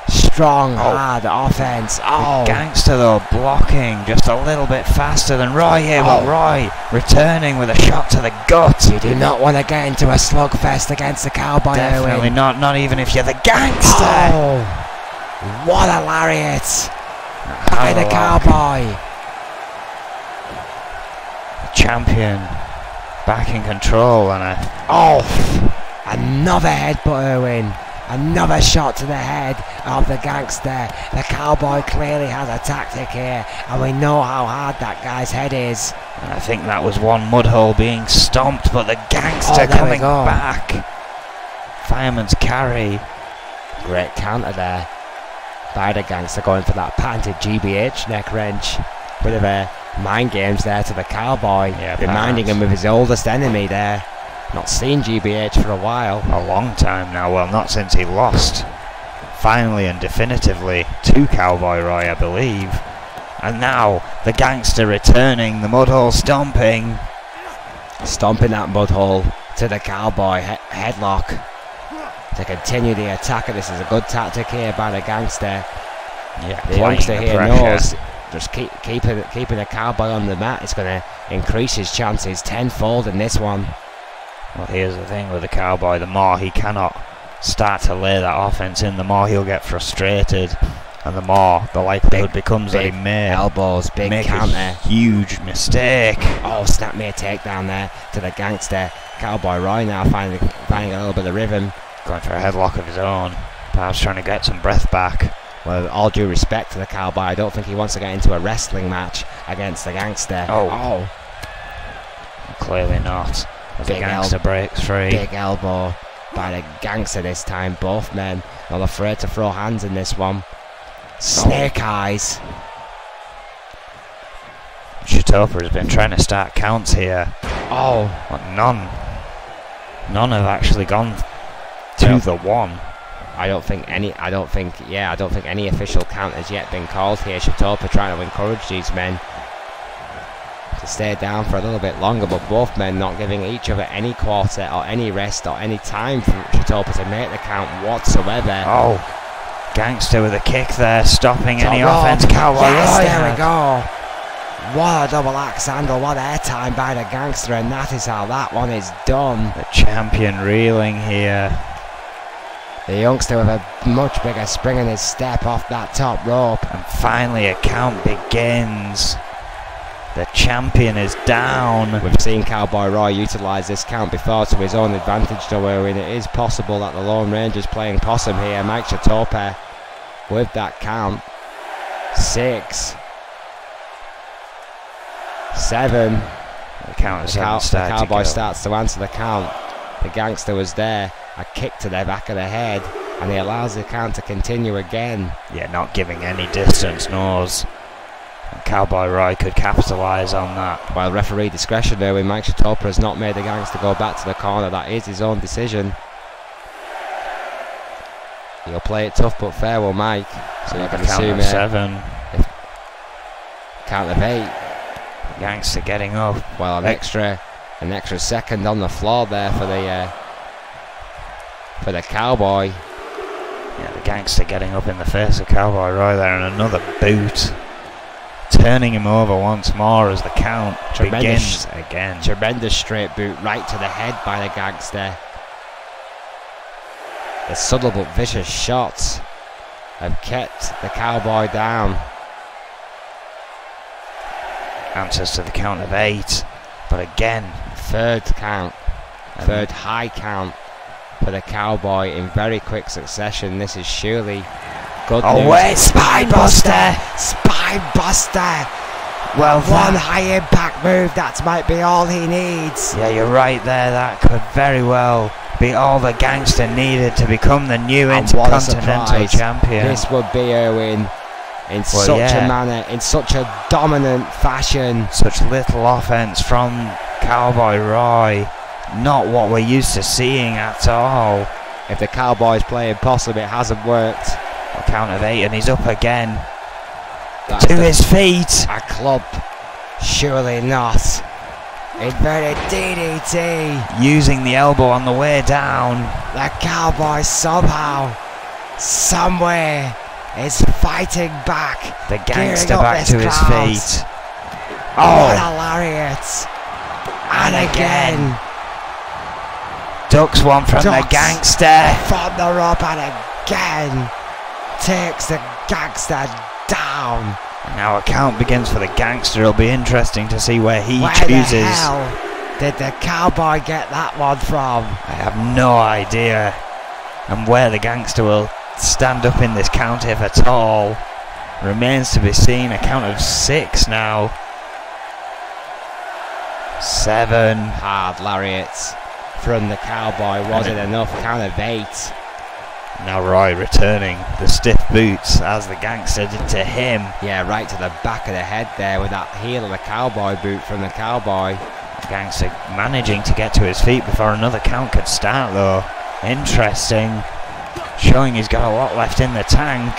[SPEAKER 3] Strong, hard offense. Oh,
[SPEAKER 2] Gangster though blocking just a little bit faster than Roy here, but Roy returning with a shot to the gut.
[SPEAKER 3] You do not want to get into a slugfest against the Cowboy.
[SPEAKER 2] Definitely not even if you're the Gangster.
[SPEAKER 3] Oh, what a lariat by the Cowboy.
[SPEAKER 2] The champion back in control and
[SPEAKER 3] another headbutt, Erwin. Another shot to the head of the Gangster. The Cowboy clearly has a tactic here, and we know how hard that guy's head is.
[SPEAKER 2] And I think that was one mud hole being stomped, but the Gangster coming back Fireman's carry.
[SPEAKER 3] Great counter there by the gangster, going for that patented GBH neck wrench. Bit of a mind games there to the cowboy, reminding him of his oldest enemy there. Not seen GBH for a while.
[SPEAKER 2] A long time now. Well, not since he lost finally and definitively to Cowboy Roy, I believe. And now the gangster returning, the mud hole stomping.
[SPEAKER 3] Stomping that mud hole to the cowboy headlock to continue the attack. This is a good tactic here by the gangster.
[SPEAKER 2] Yeah,
[SPEAKER 3] the youngster here knows just keeping the cowboy on the mat is going to increase his chances tenfold in this one.
[SPEAKER 2] Well, here's the thing with the cowboy: the more he cannot start to lay that offense in, the more he'll get frustrated, and the more the likelihood becomes that he may
[SPEAKER 3] elbows, big
[SPEAKER 2] make
[SPEAKER 3] counter,
[SPEAKER 2] a huge mistake.
[SPEAKER 3] Oh, snap me a takedown there to the gangster. Cowboy Roy now finding a little bit of rhythm,
[SPEAKER 2] going for a headlock of his own, perhaps trying to get some breath back.
[SPEAKER 3] Well, all due respect to the cowboy, I don't think he wants to get into a wrestling match against the gangster.
[SPEAKER 2] Oh. Clearly not. As the gangster breaks free.
[SPEAKER 3] Big elbow by the gangster this time. Both men not afraid to throw hands in this one. Snake eyes.
[SPEAKER 2] Chitopa has been trying to start counts here.
[SPEAKER 3] Oh,
[SPEAKER 2] but none have actually gone to the one.
[SPEAKER 3] I don't think any official count has yet been called here. Chitopa trying to encourage these men to stay down for a little bit longer, but both men not giving each other any quarter or any rest or any time for Chitopa to make the count whatsoever.
[SPEAKER 2] Oh, gangster with a kick there, stopping any offense. Cowboy
[SPEAKER 3] yes, there we go. What a double axe handle, what airtime by the gangster, and that is how that one is done.
[SPEAKER 2] The champion reeling here.
[SPEAKER 3] The youngster with a much bigger spring in his step off that top rope.
[SPEAKER 2] And finally a count begins. The champion is down.
[SPEAKER 3] We've seen Cowboy Roy utilise this count before to his own advantage, though, and it is possible that the Lone Ranger's playing possum here. Mike Chitopa with that count. 6, 7.
[SPEAKER 2] The count is
[SPEAKER 3] the cowboy starts to answer the count. The gangster was there. A kick to the back of the head, and he allows the count to continue again.
[SPEAKER 2] Yeah, not giving any distance, knows. And Cowboy Roy could capitalise on that.
[SPEAKER 3] While referee discretion there, when Mike Chitopa has not made the gangster go back to the corner, that is his own decision. He'll play it tough but fair, will Mike. So you can assume
[SPEAKER 2] 7.
[SPEAKER 3] Count of 8.
[SPEAKER 2] Gangster getting up.
[SPEAKER 3] Well, an extra second on the floor there for the cowboy.
[SPEAKER 2] Yeah, the gangster getting up in the face of Cowboy Roy there, and another boot, turning him over once more as the count begins again.
[SPEAKER 3] Tremendous straight boot right to the head by the gangster. The subtle but vicious shots have kept the cowboy down.
[SPEAKER 2] Answers to the count of 8, but again,
[SPEAKER 3] third high count for the cowboy in very quick succession. This is surely good news.
[SPEAKER 1] Oh wait, Spine Buster! Spine Buster! Well, one high impact move, that might be all he needs.
[SPEAKER 2] Yeah, you're right there, that could very well be all the gangster needed to become the new Intercontinental Champion.
[SPEAKER 3] This would be Irwin in such a manner, in such a dominant fashion.
[SPEAKER 2] Such little offense from Cowboy Roy. Not what we're used to seeing at all.
[SPEAKER 3] If the Cowboy's playing possum, it hasn't worked.
[SPEAKER 2] A count of 8 and he's up again. To his feet.
[SPEAKER 3] A club. Surely not. Inverted DDT.
[SPEAKER 2] Using the elbow on the way down.
[SPEAKER 3] The Cowboy somehow, somewhere, is fighting back.
[SPEAKER 2] The gangster back to his feet.
[SPEAKER 3] Oh, what a lariat. And again.
[SPEAKER 2] Ducks one from the gangster.
[SPEAKER 3] From the rope, and again takes the gangster down.
[SPEAKER 2] And now a count begins for the gangster. It'll be interesting to see where he
[SPEAKER 3] Where
[SPEAKER 2] chooses.
[SPEAKER 3] The hell did the cowboy get that one from?
[SPEAKER 2] I have no idea. And where the gangster will stand up in this count, if at all, remains to be seen. A count of 6 now. 7.
[SPEAKER 3] Hard lariats. from the Cowboy. Was it enough? Count of 8.
[SPEAKER 2] Now Roy returning the stiff boots as the Gangster did to him.
[SPEAKER 3] Yeah, right to the back of the head there with that heel of the Cowboy boot from the Cowboy.
[SPEAKER 2] Gangster managing to get to his feet before another count could start though. Interesting. Showing he's got a lot left in the tank.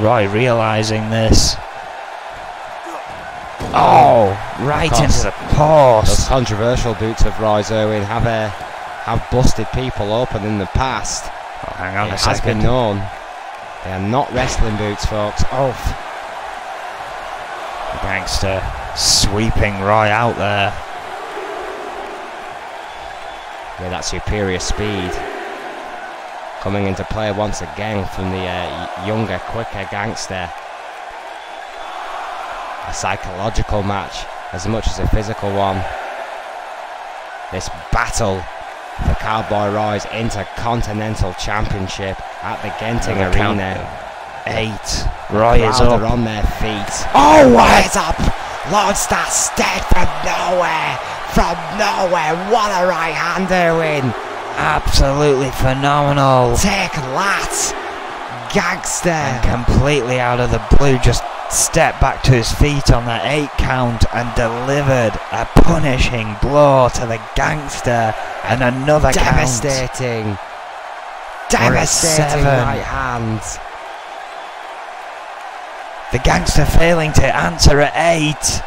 [SPEAKER 2] Roy realising this. Oh, right into the post.
[SPEAKER 3] Those controversial boots of Roy's Irwin have busted people open in the past.
[SPEAKER 2] Oh, hang on
[SPEAKER 3] it
[SPEAKER 2] a second.
[SPEAKER 3] has been known. They are not wrestling boots, folks. Oh.
[SPEAKER 2] The Gangster sweeping Roy out there.
[SPEAKER 3] With that superior speed coming into play once again from the younger, quicker Gangster. A psychological match as much as a physical one. This battle for Cowboy Roy's Intercontinental Championship at the Genting Arena.
[SPEAKER 2] 8. Roy is up.
[SPEAKER 3] On their feet.
[SPEAKER 1] Oh, Roy's up! Launch that stead from nowhere! From nowhere! What a right hander win!
[SPEAKER 2] Absolutely phenomenal.
[SPEAKER 1] Take that! Gangster!
[SPEAKER 2] And completely out of the blue, just stepped back to his feet on that 8 count and delivered a punishing blow to the Gangster, and another
[SPEAKER 1] devastating,
[SPEAKER 2] count.
[SPEAKER 1] devastating right hand.
[SPEAKER 2] The Gangster failing to answer at 8.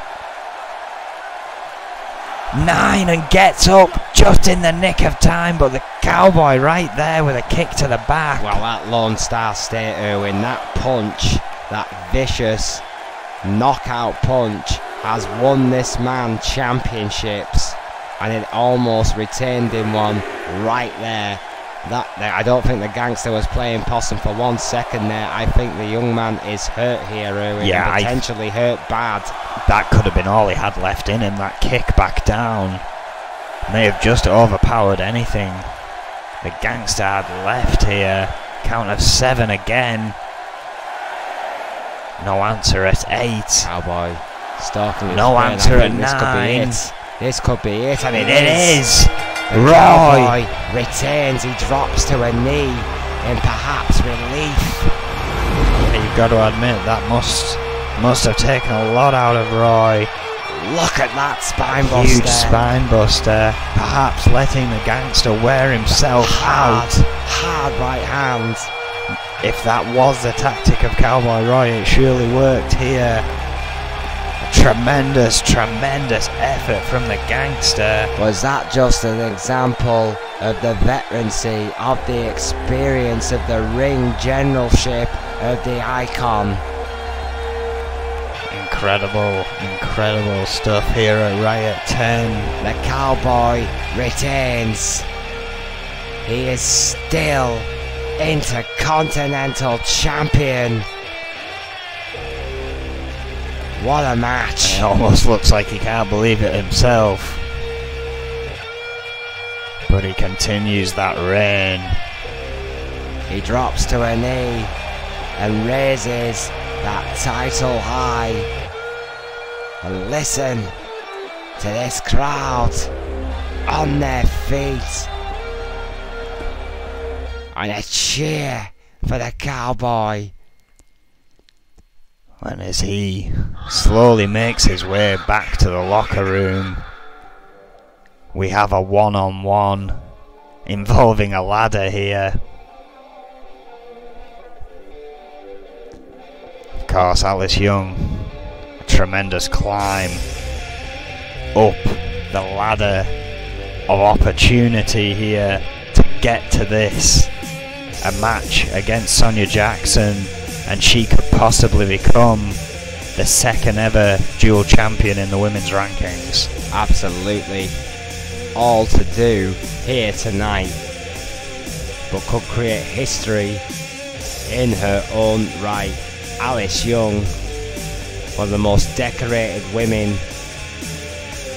[SPEAKER 2] 9 and gets up just in the nick of time, but the Cowboy right there with a kick to the back.
[SPEAKER 3] Well, that Lone Star State, Irwin, that punch, that vicious knockout punch has won this man championships, and it almost retained him one right there. I don't think the Gangster was playing possum for 1 second there. I think the young man is hurt here, Irwin,
[SPEAKER 2] yeah,
[SPEAKER 3] and potentially hurt bad.
[SPEAKER 2] That could have been all he had left in him, that kick back down. May have just overpowered anything the Gangster had left here. Count of 7 again. No answer at 8.
[SPEAKER 3] Cowboy stalking his
[SPEAKER 2] no
[SPEAKER 3] friend.
[SPEAKER 2] answer at 9.
[SPEAKER 3] This could be it. This could be it, and it
[SPEAKER 2] is.
[SPEAKER 3] The Cowboy retains. He drops to a knee in perhaps relief.
[SPEAKER 2] Yeah, you've got to admit that must have taken a lot out of Roy.
[SPEAKER 3] Look at that spine buster.
[SPEAKER 2] Huge spine buster. Perhaps letting the Gangster wear himself out.
[SPEAKER 3] Hard right hand.
[SPEAKER 2] If that was the tactic of Cowboy Roy, it surely worked here. A tremendous effort from the Gangster.
[SPEAKER 3] Was that just an example of the veterancy, of the experience, of the ring generalship of the Icon?
[SPEAKER 2] Incredible stuff here at Riot 10.
[SPEAKER 3] The Cowboy retains. He is still Intercontinental Champion. What a match.
[SPEAKER 2] It almost looks like he can't believe it himself. But he continues that reign.
[SPEAKER 3] He drops to a knee and raises that title high. And listen to this crowd on their feet. And a cheer for the Cowboy.
[SPEAKER 2] And as he slowly makes his way back to the locker room, we have a one-on-one involving a ladder here. Of course, Alice Young, a tremendous climb up the ladder of opportunity here to get to this. A match against Sonia Jackson, and she could possibly become the second ever dual champion in the women's rankings.
[SPEAKER 3] Absolutely all to do here tonight, but could create history in her own right. Alice Young, one of the most decorated women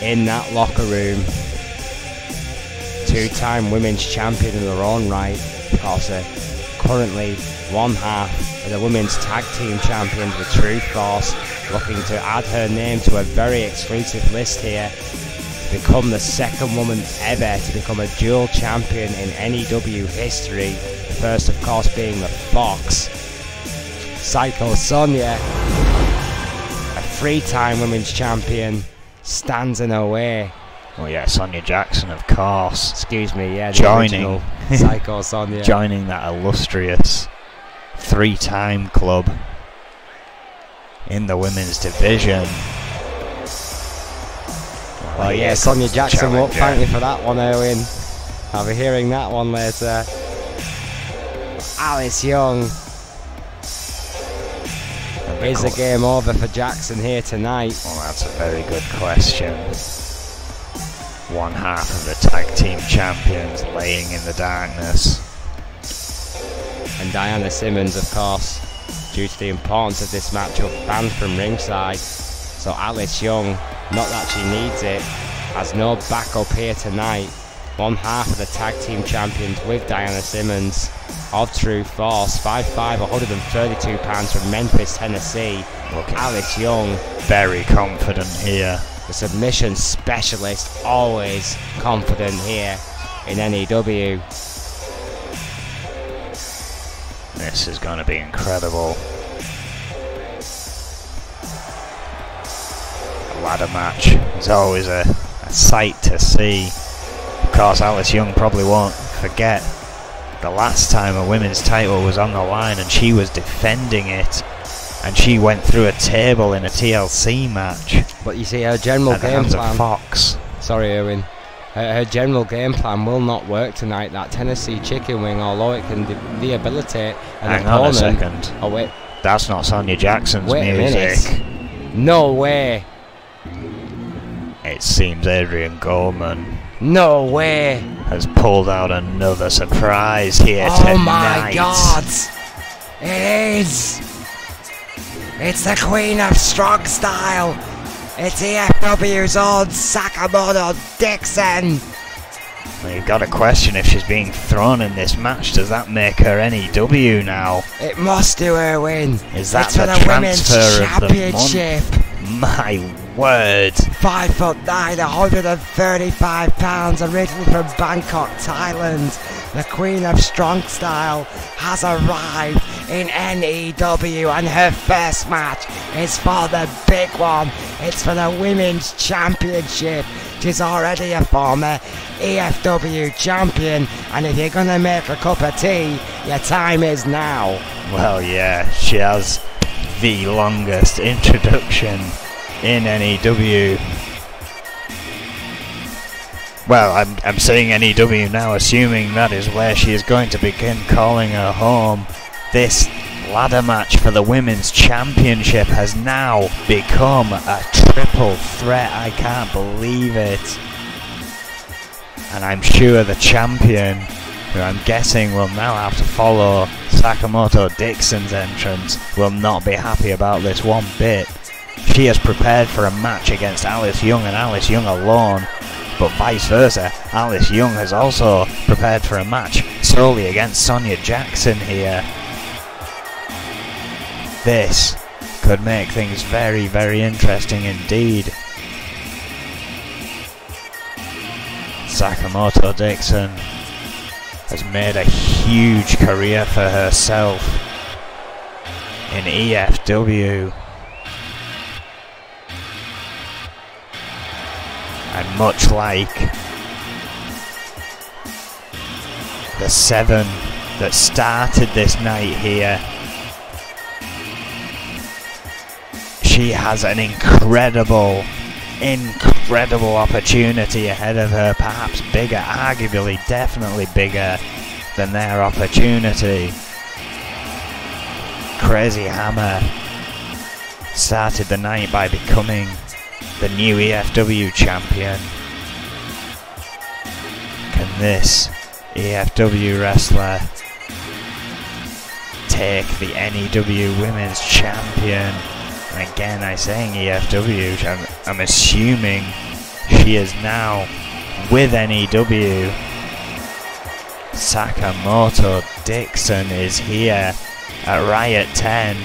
[SPEAKER 3] in that locker room, 2-time women's champion in her own right. Of course, currently one half of the women's tag team champions with Truth Force, looking to add her name to a very exclusive list here to become the second woman ever to become a dual champion in N.E.W history. The first, of course, being the Fox. Psycho Sonia, a 3-time women's champion, stands in her way.
[SPEAKER 2] Oh yeah, Sonia Jackson, of course.
[SPEAKER 3] Excuse me, yeah, the
[SPEAKER 2] joining
[SPEAKER 3] original Psycho Sonia.
[SPEAKER 2] Joining that illustrious 3-time club in the women's division.
[SPEAKER 3] Well, yeah, Sonia Jackson won't thank me for that one, Erwin. I'll be hearing that one later. Alice Young. Is the game over for Jackson here tonight?
[SPEAKER 2] Well, that's a very good question. One half of the tag team champions laying in the darkness.
[SPEAKER 3] And Diana Simmons, of course, due to the importance of this matchup, banned from ringside. So Alice Young, not that she needs it, has no backup here tonight. One half of the tag team champions with Diana Simmons of True Force, 5'5", 132 pounds from Memphis, Tennessee. Alice Young,
[SPEAKER 2] very confident here.
[SPEAKER 3] The submission specialist, always confident here in N.E.W.
[SPEAKER 2] This is going to be incredible. A ladder match is always a sight to see. Of course, Alice Young probably won't forget the last time a women's title was on the line and she was defending it, and she went through a table in a TLC match.
[SPEAKER 3] But you see, her general game plan.
[SPEAKER 2] Fox.
[SPEAKER 3] Sorry, Erwin. Her general game plan will not work tonight. That Tennessee chicken wing, although it can rehabilitate an opponent.
[SPEAKER 2] Hang on a second.
[SPEAKER 3] Oh wait,
[SPEAKER 2] that's not Sonia Jackson's
[SPEAKER 3] wait
[SPEAKER 2] music.
[SPEAKER 3] A minute. No way.
[SPEAKER 2] It seems Adrian Goldman.
[SPEAKER 3] No way.
[SPEAKER 2] Has pulled out another surprise here tonight.
[SPEAKER 1] Oh my God! It is. It's the Queen of Strong Style. It's EFW's own Sakamoto Dixon.
[SPEAKER 2] Well, you've got to question if she's being thrown in this match. Does that make her N.E.W now?
[SPEAKER 1] It must do, Erwin.
[SPEAKER 2] Is that
[SPEAKER 1] it's for the Women's Championship?
[SPEAKER 2] My word.
[SPEAKER 1] 5'9", 135 pounds, originally from Bangkok, Thailand. The Queen of Strong Style has arrived in N.E.W. and her first match is for the big one. It's for the Women's Championship. She's already a former EFW champion, and if you're gonna make a cup of tea, your time is now.
[SPEAKER 2] Well, yeah, she has the longest introduction in N.E.W. Well, I'm saying N.E.W. now, assuming that is where she is going to begin calling her home. This ladder match for the Women's Championship has now become a triple threat. I can't believe it. And I'm sure the champion, who I'm guessing will now have to follow Sakamoto Dixon's entrance, will not be happy about this one bit. She has prepared for a match against Alice Young and Alice Young alone, but vice versa, Alice Young has also prepared for a match solely against Sonia Jackson here. This could make things very, very interesting indeed. Sakamoto Dixon has made a huge career for herself in EFW. And much like the 7 that started this night here, she has an incredible opportunity ahead of her, perhaps bigger, arguably, definitely bigger than their opportunity. Crazy Hammer started the night by becoming the new EFW champion. Can this EFW wrestler take the N.E.W. Women's Champion? And again, I'm saying EFW, I'm assuming she is now with N.E.W. Sakamoto Dixon is here at Riot 10.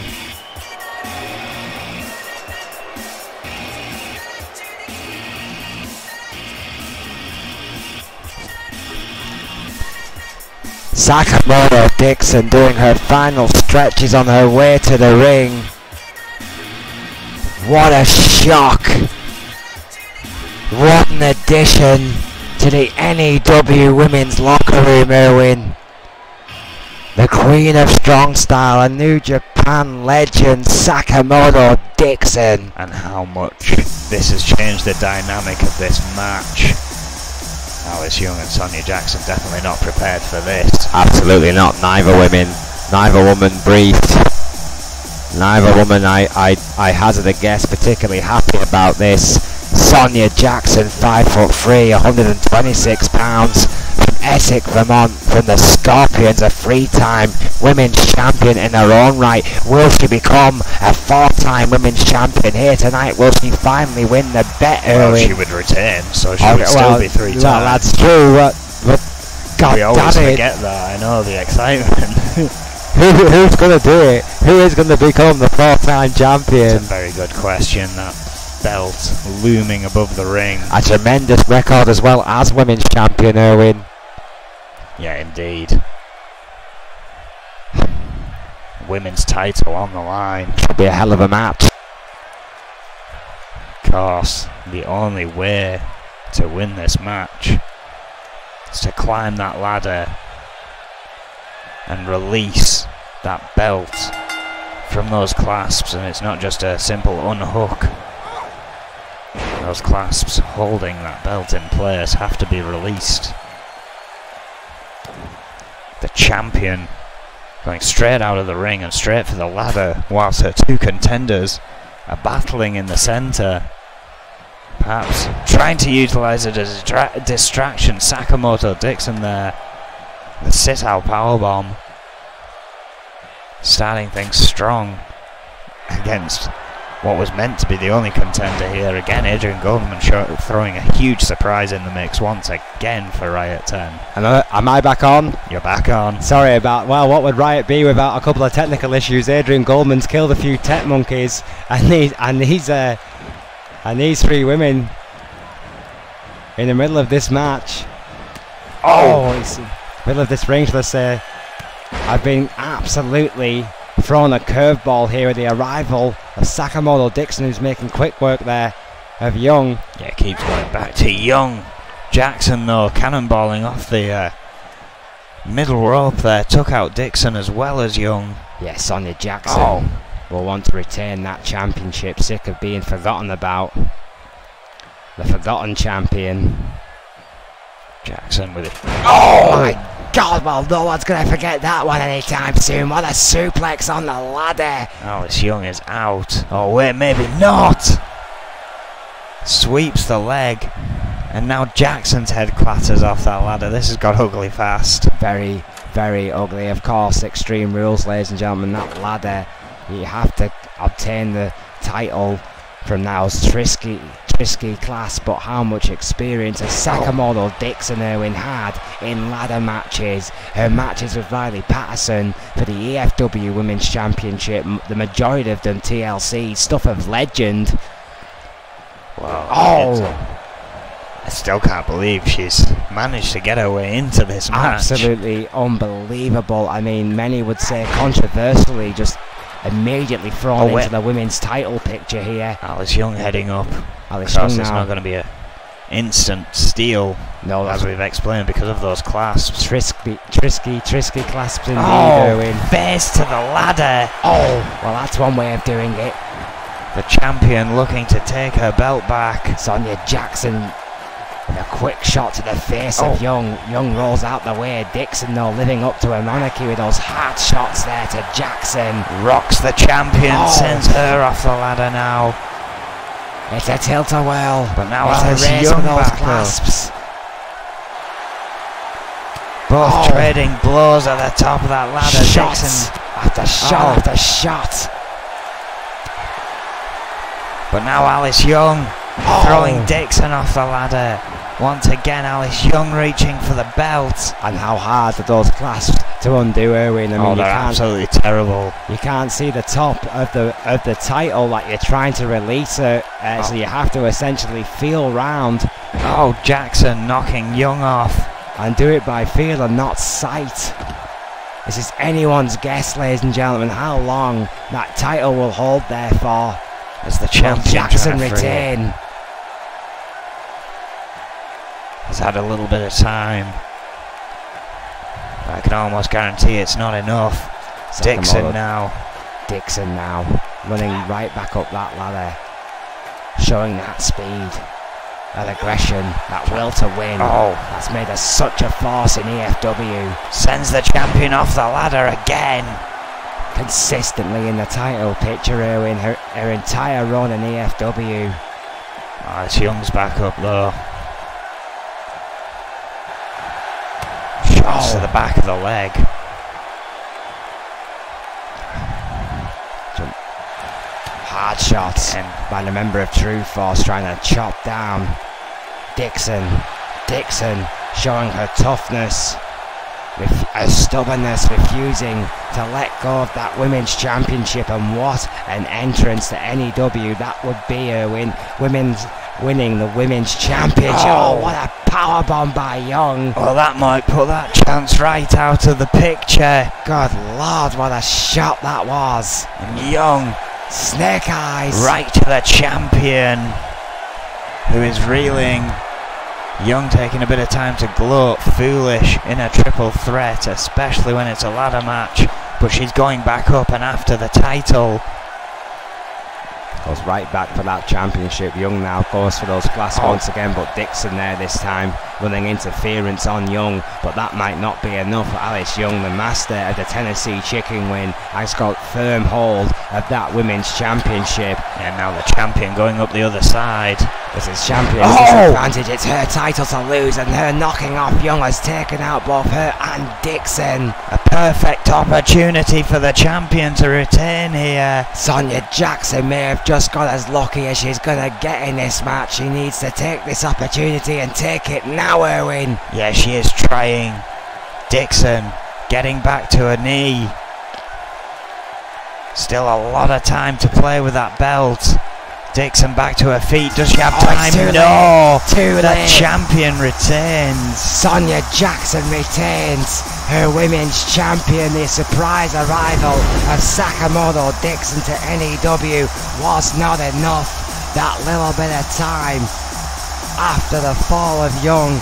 [SPEAKER 1] Sakamoto Dixon doing her final stretches on her way to the ring. What a shock! What an addition to the N.E.W women's locker room, Erwin. The Queen of Strong Style, a New Japan legend, Sakamoto Dixon.
[SPEAKER 2] And how much this has changed the dynamic of this match. Alice Young and Sonia Jackson definitely not prepared for this.
[SPEAKER 3] Absolutely not. Neither woman breathed. Neither woman, I hazard a guess, particularly happy about this.
[SPEAKER 1] Sonia Jackson, 5'3", 126 pounds, from Essex, Vermont, from the Scorpions, a 3-time women's champion in her own right. Will she become a 4-time women's champion here tonight? Will she finally win the bet,
[SPEAKER 2] Well,
[SPEAKER 1] Erwin?
[SPEAKER 2] she would retain, so she would still be 3 times.
[SPEAKER 1] Well, that's true, but God
[SPEAKER 2] We always
[SPEAKER 1] damn it.
[SPEAKER 2] forget that, I know, the excitement.
[SPEAKER 1] Who's going to do it? Who is going to become the 4-time champion?
[SPEAKER 2] It's a very good question, that belt looming above the ring.
[SPEAKER 1] A tremendous record as well as women's champion, Erwin.
[SPEAKER 2] Yeah, indeed. Women's title on the line.
[SPEAKER 1] It'll be a hell of a match.
[SPEAKER 2] Of course, the only way to win this match is to climb that ladder and release that belt from those clasps, and it's not just a simple unhook. Those clasps holding that belt in place have to be released. The champion going straight out of the ring and straight for the ladder, whilst her 2 contenders are battling in the centre. Perhaps trying to utilise it as a distraction. Sakamoto Dixon there. The sit-out powerbomb. Starting things strong against what was meant to be the only contender here. Again, Adrian Goldman throwing a huge surprise in the mix once again for Riot 10.
[SPEAKER 3] Am I back on?
[SPEAKER 2] You're back on.
[SPEAKER 3] Sorry about, well, what would Riot be without a couple of technical issues? Adrian Goldman's killed a few tech monkeys, and these 3 women in the middle of this match. It's in the middle of this ring, let's say. I've been absolutely thrown a curveball here with the arrival of Sakamoto Dixon, who's making quick work there of Young.
[SPEAKER 2] Yeah, keeps going back to Young. Jackson, though, cannonballing off the middle rope there. Took out Dixon as well as Young.
[SPEAKER 3] Yeah, Sonia Jackson will want to retain that championship, sick of being forgotten about. The forgotten champion.
[SPEAKER 2] Jackson with it.
[SPEAKER 1] Oh my God, well, no one's going to forget that one anytime soon. What a suplex on the ladder.
[SPEAKER 2] Alice Young is out. Oh, wait, maybe not. Sweeps the leg. And now Jackson's head clatters off that ladder. This has got ugly fast.
[SPEAKER 3] Very, very ugly. Of course, Extreme Rules, ladies and gentlemen. That ladder, you have to obtain the title from now's Trisky class, but how much experience has Sakamoto Dixon Erwin had in ladder matches? Her matches with Riley Patterson for the EFW Women's Championship, the majority of them TLC, stuff of legend.
[SPEAKER 2] Wow. I still can't believe she's managed to get her way into this match.
[SPEAKER 3] Absolutely unbelievable. I mean, many would say controversially, just immediately thrown into the women's title picture here.
[SPEAKER 2] Alice Young heading up.
[SPEAKER 3] Alice Young
[SPEAKER 2] it's
[SPEAKER 3] now.
[SPEAKER 2] not going to be a instant steal,
[SPEAKER 3] No,
[SPEAKER 2] as we've explained, because of those clasps.
[SPEAKER 3] Trisky clasps indeed, Erwin.
[SPEAKER 2] Face to the ladder.
[SPEAKER 3] Well, that's one way of doing it.
[SPEAKER 2] The champion looking to take her belt back.
[SPEAKER 3] Sonia Jackson with a quick shot to the face of Young. Young rolls out the way. Dixon, though, living up to her monarchy with those hard shots there to Jackson.
[SPEAKER 2] Rocks the champion, sends her off the ladder now.
[SPEAKER 1] It's a tilt-a-whirl.
[SPEAKER 2] But now
[SPEAKER 1] it's
[SPEAKER 2] Alice
[SPEAKER 1] a race
[SPEAKER 2] Young
[SPEAKER 1] with those
[SPEAKER 2] back
[SPEAKER 1] clasps.
[SPEAKER 2] Both trading blows at the top of that ladder.
[SPEAKER 1] Shots
[SPEAKER 2] Dixon
[SPEAKER 1] after shot after shot.
[SPEAKER 2] But now Alice Young throwing Dixon off the ladder. Once again, Alice Young reaching for the belt.
[SPEAKER 3] And how hard are those clasps to undo, Erwin? I mean,
[SPEAKER 2] They're absolutely terrible.
[SPEAKER 3] You can't see the top of the title like you're trying to release it, so you have to essentially feel round.
[SPEAKER 2] Jackson knocking Young off.
[SPEAKER 1] and do it by feel and not sight. This is anyone's guess, ladies and gentlemen, how long that title will hold there for.
[SPEAKER 2] As the champion
[SPEAKER 1] Jackson retain.
[SPEAKER 2] Has had a little bit of time. I can almost guarantee it's not enough. Dixon now.
[SPEAKER 1] Dixon now, running right back up that ladder. Showing that speed, that aggression, that will to win.
[SPEAKER 2] Oh,
[SPEAKER 1] that's made us such a force in EFW.
[SPEAKER 2] Sends the champion off the ladder again.
[SPEAKER 1] Consistently in the title picture, Erwin, her entire run in EFW.
[SPEAKER 2] Oh, it's Young's back up though. Shots to the back of the leg.
[SPEAKER 1] Hard shots by the member of True Force, trying to chop down Dixon. Dixon showing her toughness, her stubbornness, refusing to let go of that women's championship. And what an entrance to N.E.W. that would be, Erwin. Winning the women's championship. Oh, what a powerbomb by Young.
[SPEAKER 2] Well, that might put that chance right out of the picture.
[SPEAKER 1] God Lord, what a shot that was.
[SPEAKER 2] And Young,
[SPEAKER 1] snake eyes,
[SPEAKER 2] right to the champion, who is reeling. Young taking a bit of time to gloat, foolish in a triple threat, especially when it's a ladder match, but she's going back up and after the title.
[SPEAKER 1] Goes right back for that championship. Young now goes for those glass once again, but Dixon there this time running interference on Young, but that might not be enough. Alice Young, the master of the Tennessee Chicken Win, has got firm hold of that women's championship.
[SPEAKER 2] And now the champion going up the other side.
[SPEAKER 1] This is champion's disadvantage. It's her title to lose, and her knocking off Young has taken out both her and Dixon.
[SPEAKER 2] A perfect opportunity for the champion to retain here.
[SPEAKER 1] Sonia Jackson may have just got as lucky as she's going to get in this match. She needs to take this opportunity and take it now, Erwin.
[SPEAKER 2] Yeah, she is trying. Dixon getting back to her knee. Still a lot of time to play with that belt. Dixon back to her feet. Does she have time? No.
[SPEAKER 1] Too late.
[SPEAKER 2] The champion retains.
[SPEAKER 1] Sonia Jackson retains her women's champion. The surprise arrival of Sakamoto Dixon to N.E.W. was not enough. That little bit of time after the fall of Young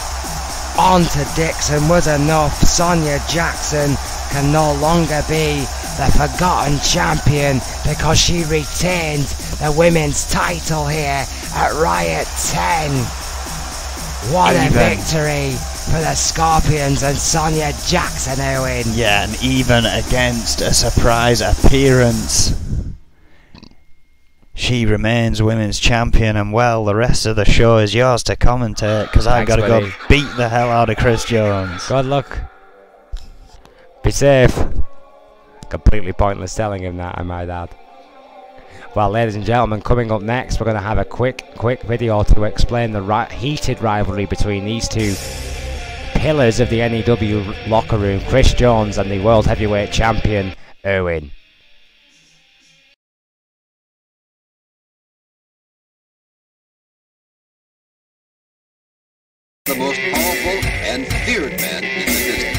[SPEAKER 1] onto Dixon was enough. Sonia Jackson can no longer be the forgotten champion because she retained the women's title here at Riot 10. What a victory for the Scorpions and Sonia Jackson, Owen.
[SPEAKER 2] Yeah, and even against a surprise appearance, she remains women's champion. And well, the rest of the show is yours to commentate, because I've got to go beat the hell out of Chris Jones.
[SPEAKER 3] Good luck. Be safe. Completely pointless telling him that, I might add. Well, ladies and gentlemen, coming up next, we're going to have a quick video to explain the heated rivalry between these two pillars of the N.E.W. locker room, Chris Jones and the World Heavyweight Champion, Erwin.
[SPEAKER 5] The most powerful and feared man in the business.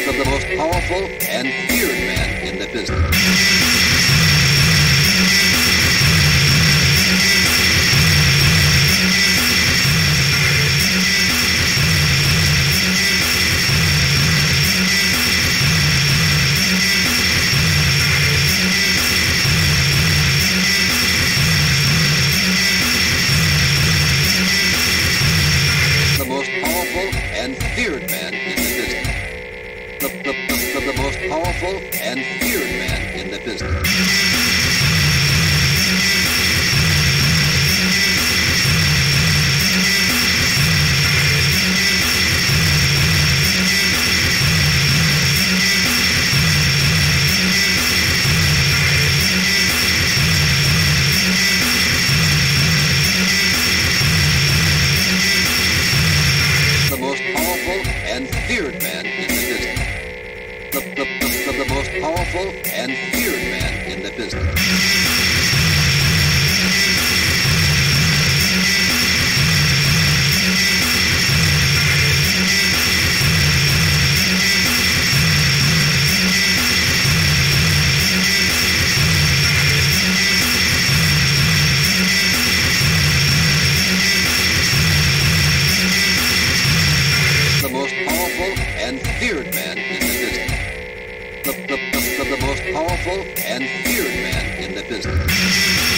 [SPEAKER 5] The most powerful and feared man in the business. The most powerful and feared man in the business. The most powerful and feared man in the business. The most powerful and feared man in the business. The most powerful and feared man in the business. powerful and feared man in the business.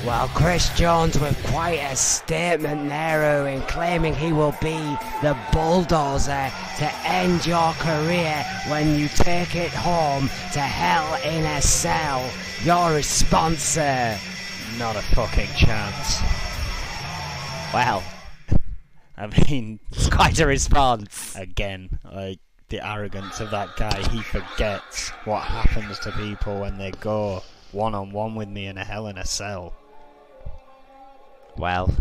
[SPEAKER 1] Well, Chris Jones with quite a statement there, Owen, claiming he will be the bulldozer to end your career when you take it home to hell in a cell. Your response, sir?
[SPEAKER 4] Not a fucking chance.
[SPEAKER 3] Well,
[SPEAKER 4] I mean,
[SPEAKER 3] it's quite a response.
[SPEAKER 4] again, like, the arrogance of that guy. He forgets what happens to people when they go one-on-one with me in a hell in a cell.
[SPEAKER 3] Well,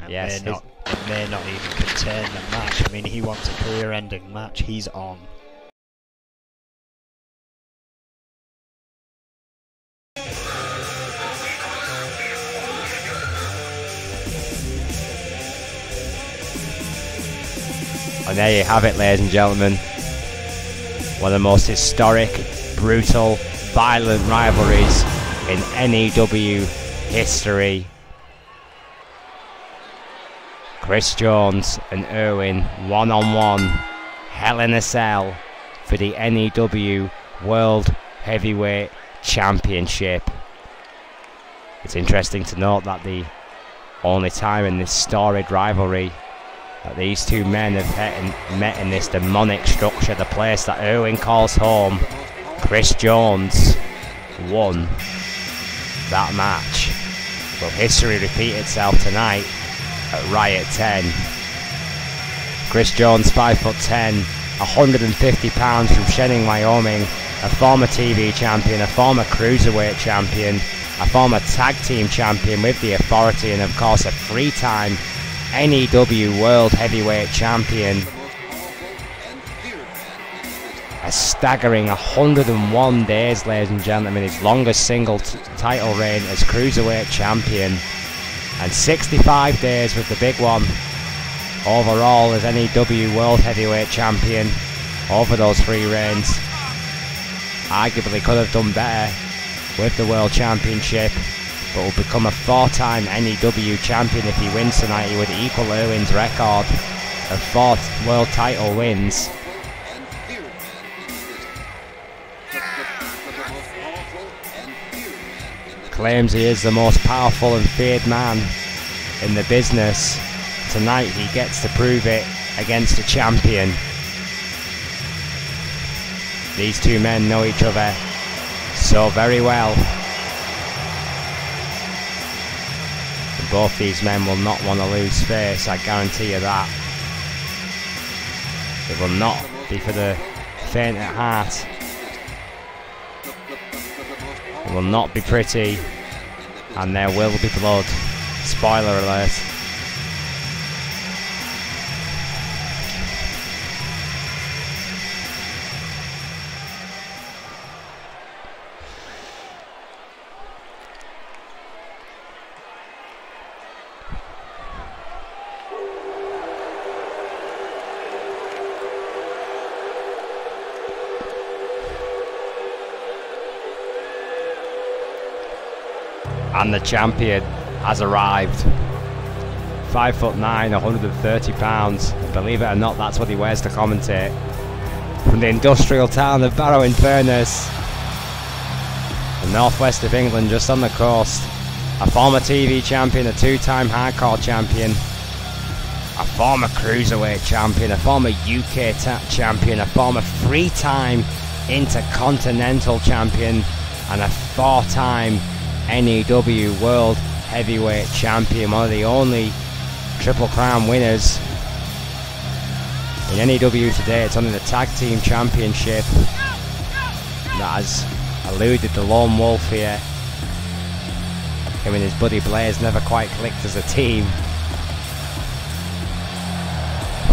[SPEAKER 4] It
[SPEAKER 3] yes,
[SPEAKER 4] may not even contain the match. I mean, he wants a career-ending match. He's on.
[SPEAKER 3] and there you have it, ladies and gentlemen. One of the most historic, brutal, violent rivalries in N.E.W. history. Chris Jones and Irwin one-on-one, hell in a cell for the N.E.W. World Heavyweight Championship. It's interesting to note that the only time in this storied rivalry that these two men have met in this demonic structure, the place that Irwin calls home, Chris Jones won that match. Will history repeat itself tonight at Riot 10? Chris Jones, 5'10", 150 pounds, from Shenning, Wyoming, a former TV champion, a former cruiserweight champion, a former tag team champion with the Authority, and of course a three-time N.E.W. World Heavyweight Champion. A staggering 101 days, ladies and gentlemen, his longest single title reign as Cruiserweight Champion, and 65 days with the big one overall as N.E.W. World Heavyweight Champion over those 3 reigns. Arguably could have done better with the World Championship, but will become a 4-time N.E.W. champion if he wins tonight. He would equal Irwin's record of 4 world title wins. claims he is the most powerful and feared man in the business. Tonight he gets to prove it against a champion. These two men know each other so very well. And both these men will not want to lose face, I guarantee you that. It will not be for the faint at heart. It will not be pretty, and there will be blood. Spoiler alert. And the champion has arrived. 5'9", 130 pounds. Believe it or not, that's what he wears to commentate. From the industrial town of Barrow-in-Furness, the northwest of England, just on the coast. A former TV champion, a two-time hardcore champion, a former cruiserweight champion, a former UK champion, a former three-time intercontinental champion, and a four-time N.E.W. World Heavyweight Champion, one of the only Triple Crown winners in N.E.W. today. It's only the Tag Team Championship that has eluded the Lone Wolf here. Him and his buddy Blaze never quite clicked as a team,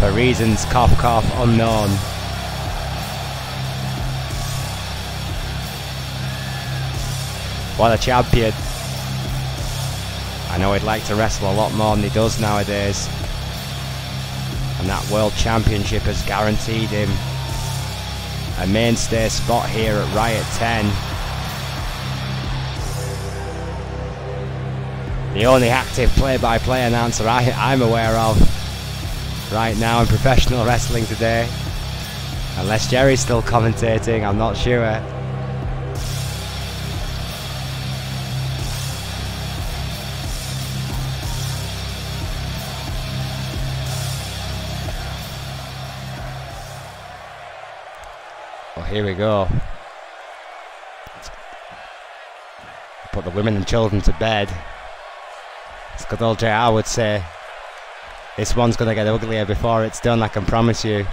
[SPEAKER 3] for reasons cough cough unknown. What a champion. I know he'd like to wrestle a lot more than he does nowadays. And that World Championship has guaranteed him a mainstay spot here at Riot 10. The only active play-by-play announcer I'm aware of right now in professional wrestling today. Unless Jerry's still commentating, I'm not sure. Here we go. Put the women and children to bed. As good old JR would say, this one's going to get uglier before it's done, I can promise you.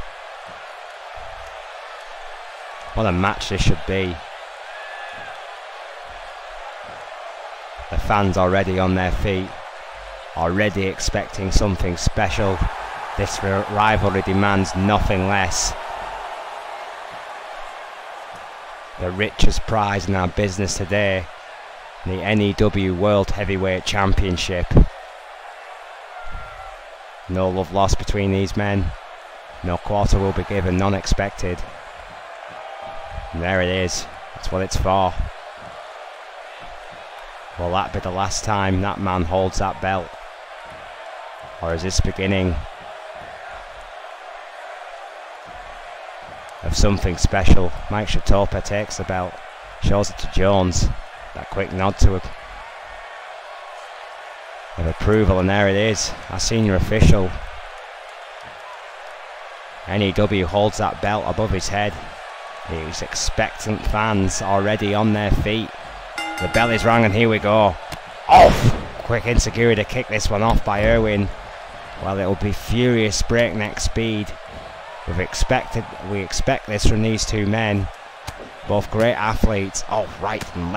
[SPEAKER 3] What a match this should be. The fans already on their feet, already expecting something special. This rivalry demands nothing less. The richest prize in our business today, the N.E.W. World Heavyweight Championship. No love lost between these men. No quarter will be given, none expected. And there it is. That's what it's for. Will that be the last time that man holds that belt? Or is this beginning of something special? Mike Shatopa takes the belt, shows it to Jones. That quick nod to him of approval, and there it is, our senior official. N.E.W. holds that belt above his head. These expectant fans already on their feet. The bell is rung and here we go. Off! Quick insecurity to kick this one off by Irwin. Well, it'll be furious breakneck speed. We expect this from these two men. Both great athletes. Oh, right and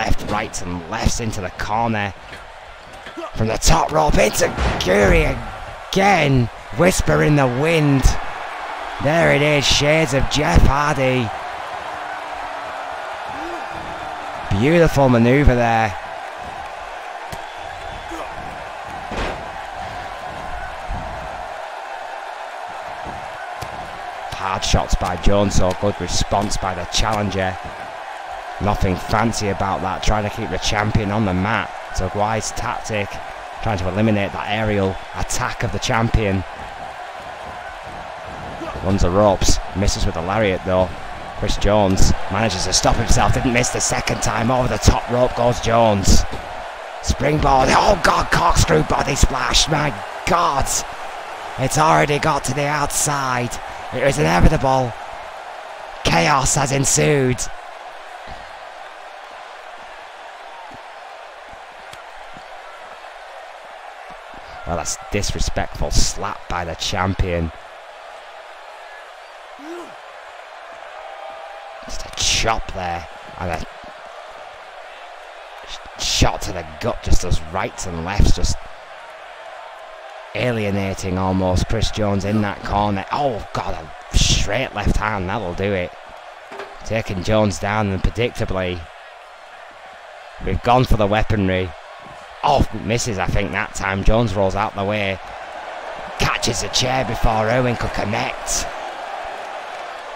[SPEAKER 3] lefts into the corner. From the top rope into Guri again. Whisper in the wind. There it is, shades of Jeff Hardy. Beautiful manoeuvre there. Hard shots by Jones, so good response by the challenger. Nothing fancy about that, trying to keep the champion on the mat. It's a wise tactic, trying to eliminate that aerial attack of the champion. Runs the ropes, misses with the lariat though. Chris Jones manages to stop himself, didn't miss the second time. Over the top rope goes Jones.
[SPEAKER 1] Springboard. Oh God, corkscrew body splash. My God. It's already got to the outside. It was inevitable. Chaos has ensued. Well, that's disrespectful slap by the champion. Just a chop there. And a shot to the gut. Just those rights and lefts. Just alienating almost Chris Jones in that corner. Oh God, a straight left hand. That'll do it. Taking Jones down, and predictably we've gone for the weaponry. Oh, misses I think that time. Jones rolls out the way. Catches the chair before Owen could connect.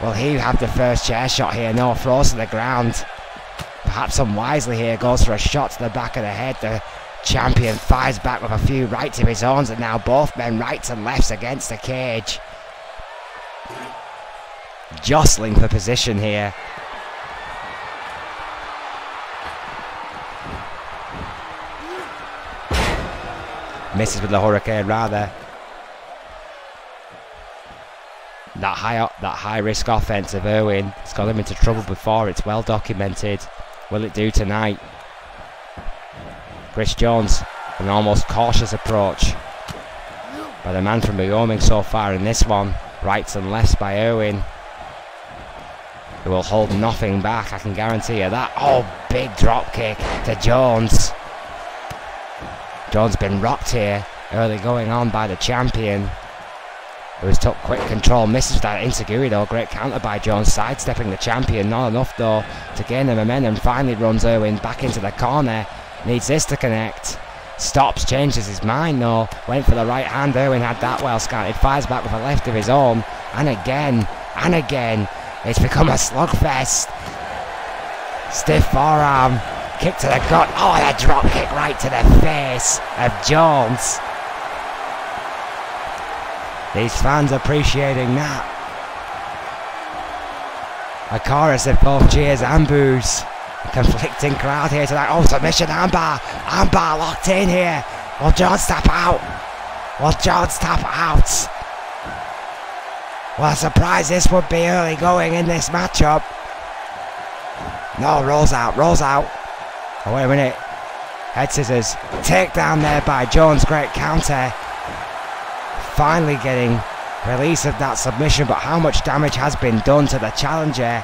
[SPEAKER 1] Will he have the first chair shot here? No, throws to the ground. Perhaps unwisely here, goes for a shot to the back of the head. The champion fires back with a few rights of his own, and now both men rights and lefts against the cage. Jostling for position here. Misses with the hurricane rather. That high risk offense of Irwin has got him into trouble before. It's well documented. Will it do tonight? Chris Jones, an almost cautious approach by the man from Wyoming so far in this one. Rights and lefts by Irwin, who will hold nothing back, I can guarantee you that. Oh, big drop kick to Jones. Jones been rocked here, early going on by the champion, who has took quick control. Misses that Inseguri though. Great counter by Jones, sidestepping the champion. Not enough though to gain the momentum. Finally runs Irwin back into the corner. Needs this to connect. Stops, changes his mind though. Went for the right hand. Irwin had that well scouted. Fires back with a left of his own. And again. And again. It's become a slugfest. Stiff forearm. Kick to the gut. Oh, and a drop kick right to the face of Jones. These fans appreciating that. A chorus of both cheers and boos. A conflicting crowd here tonight. Oh, submission armbar. Armbar locked in here. Will Jones tap out? Will Jones tap out? What a surprise this would be early going in this matchup. No, rolls out, rolls out. Oh, wait a minute. Head scissors. Takedown there by Jones. Great counter. Finally getting release of that submission, but how much damage has been done to the challenger?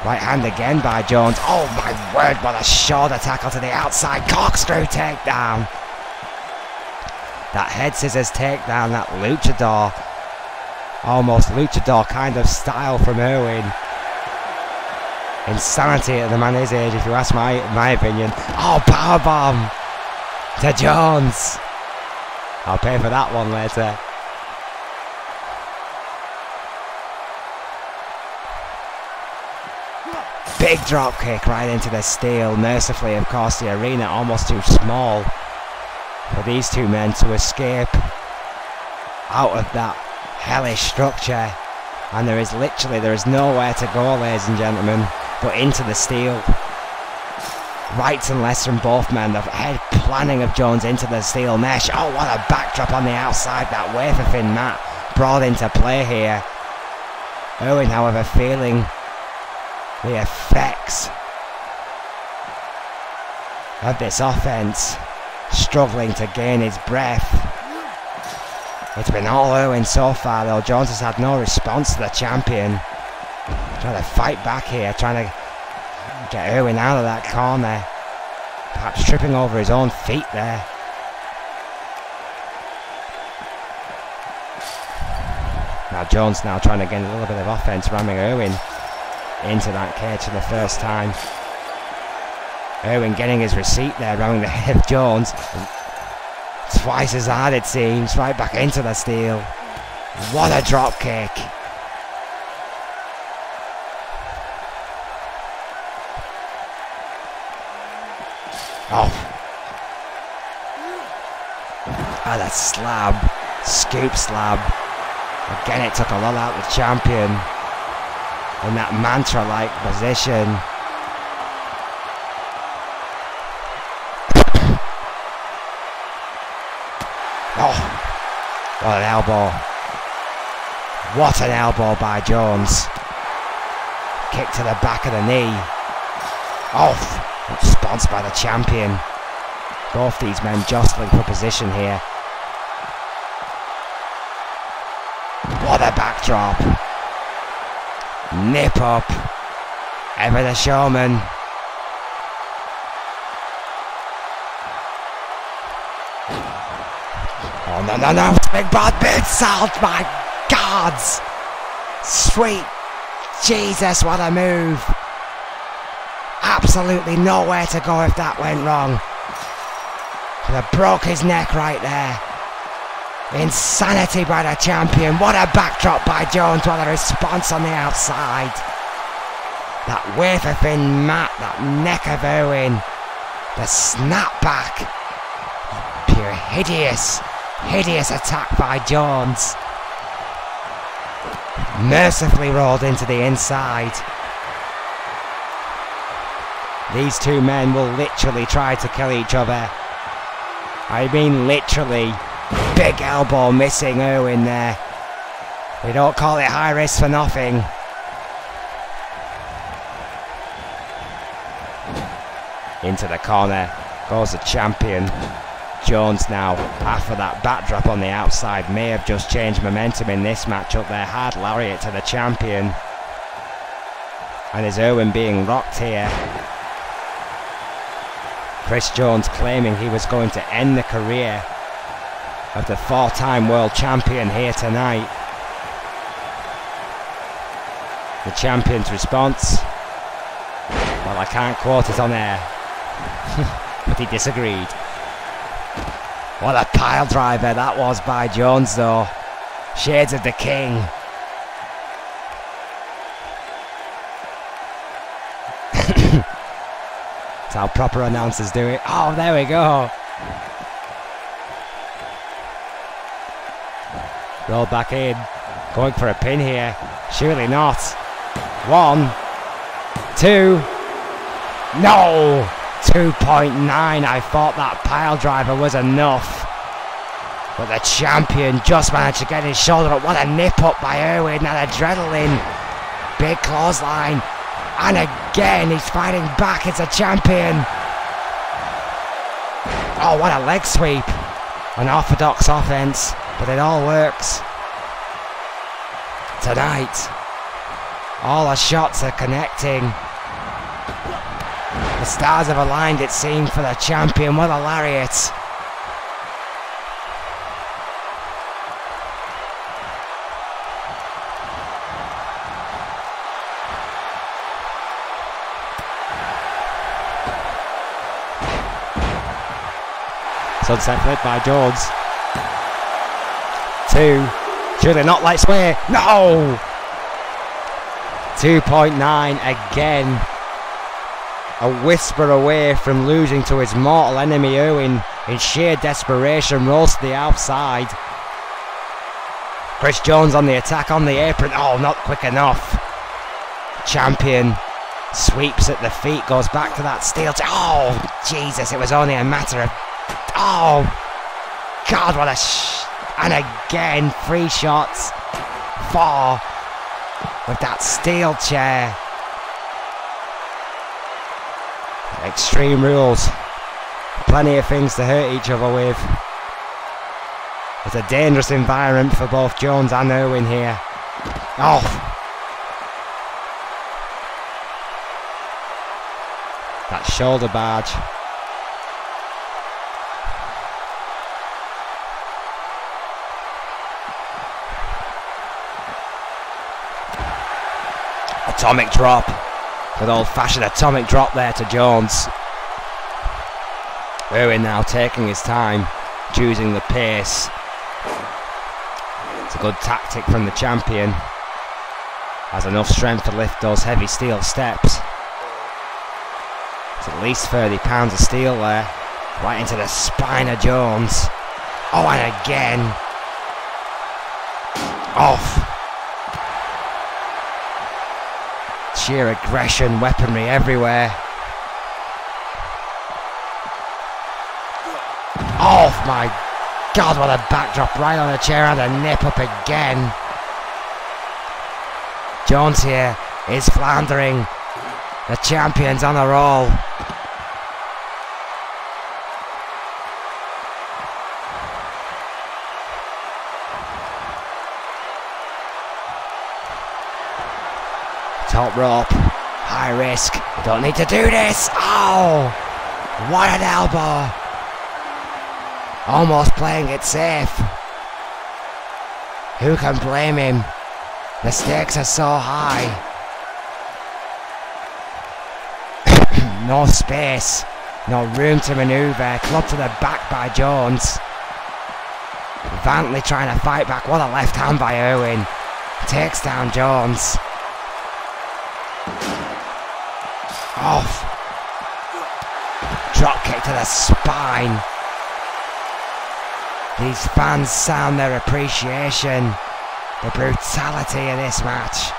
[SPEAKER 1] Right hand again by Jones. Oh my word, what a shoulder tackle to the outside. Corkscrew takedown. That head scissors takedown, that luchador, almost luchador kind of style from Irwin. Insanity at the man his age, if you ask my opinion. Oh, powerbomb to Jones. I'll pay for that one later. Big drop kick right into the steel. Mercifully, of course, the arena almost too small for these two men to escape out of that hellish structure. And there is nowhere to go, ladies and gentlemen, but into the steel. Rights and lefts from both men. The head planning of Jones into the steel mesh. Oh, what a backdrop on the outside. That wafer thin mat brought into play here. Irwin, however, feeling the effects of this offense, struggling to gain his breath. It's been all Irwin so far though. Jones has had no response to the champion. Trying to fight back here, trying to get Irwin out of that corner. Perhaps tripping over his own feet there. Now Jones now trying to gain a little bit of offense, ramming Irwin into that cage for the first time. Irwin getting his receipt there, ramming the head of Jones. Twice as hard it seems, right back into the steel. What a drop kick. Oh. And a slab, scoop slab. Again, it took a lot out of the champion in that mantra-like position. Oh, what an elbow. What an elbow by Jones. Kick to the back of the knee. Off. Sponsored by the champion. Both these men jostling for position here. What a backdrop. Nip up. Ever the showman. Oh no, no, no. Big bad mid-salt. My gods. Sweet Jesus, what a move. Absolutely nowhere to go if that went wrong. Could have broke his neck right there. Insanity by the champion. What a backdrop by Jones. What a response on the outside. That wafer thin mat, that neck of Owen. The snapback. Pure hideous, hideous attack by Jones. Mercifully rolled into the inside. These two men will literally try to kill each other. I mean literally. Big elbow missing Owen there. We don't call it high risk for nothing. Into the corner goes the champion. Jones now, after that backdrop on the outside, may have just changed momentum in this matchup there. Hard lariat to the champion. And is Owen being rocked here? Chris Jones claiming he was going to end the career of the four-time world champion here tonight. The champion's response? Well, I can't quote it on air. But he disagreed. What a pile driver that was by Jones though. Shades of the king. That's how proper announcers do it. Oh, there we go. Roll back in. Going for a pin here. Surely not. 1, 2. No! 2.9. I thought that pile driver was enough. But the champion just managed to get his shoulder up. What a nip up by Irwin. That adrenaline. Big clothesline. And again, he's fighting back. It's a champion. Oh, what a leg sweep. An orthodox offense. But it all works. Tonight, all the shots are connecting. The stars have aligned, it seemed, for the champion. What a lariat. Sunset flip by Jones. 2. Surely not, like Sway. No! 2.9 again. A whisper away from losing to his mortal enemy Owen. In sheer desperation, rolls to the outside. Chris Jones on the attack on the apron. Oh, not quick enough. Champion sweeps at the feet, goes back to that steel. Oh, Jesus, it was only a matter of... Oh, God, what a... And again, 3 shots. 4 with that steel chair. Extreme Rules. Plenty of things to hurt each other with. It's a dangerous environment for both Jones and Irwin here. Oh. That shoulder barge. Atomic drop. Good old-fashioned atomic drop there to Jones. Irwin now taking his time, choosing the pace. It's a good tactic from the champion. Has enough strength to lift those heavy steel steps. It's at least 30 pounds of steel there. Right into the spine of Jones. Oh, and again. Off. Sheer aggression, weaponry everywhere. Oh my God, what a backdrop right on the chair and a nip up again. Jones here is floundering. The champion's on a roll. Top rope, high risk, don't need to do this. Oh, what an elbow. Almost playing it safe. Who can blame him? The stakes are so high. No space, no room to manoeuvre. Club to the back by Jones. Vantley trying to fight back. What a left hand by Irwin. Takes down Jones. Off. Drop kick to the spine. These fans sound their appreciation. The brutality of this match.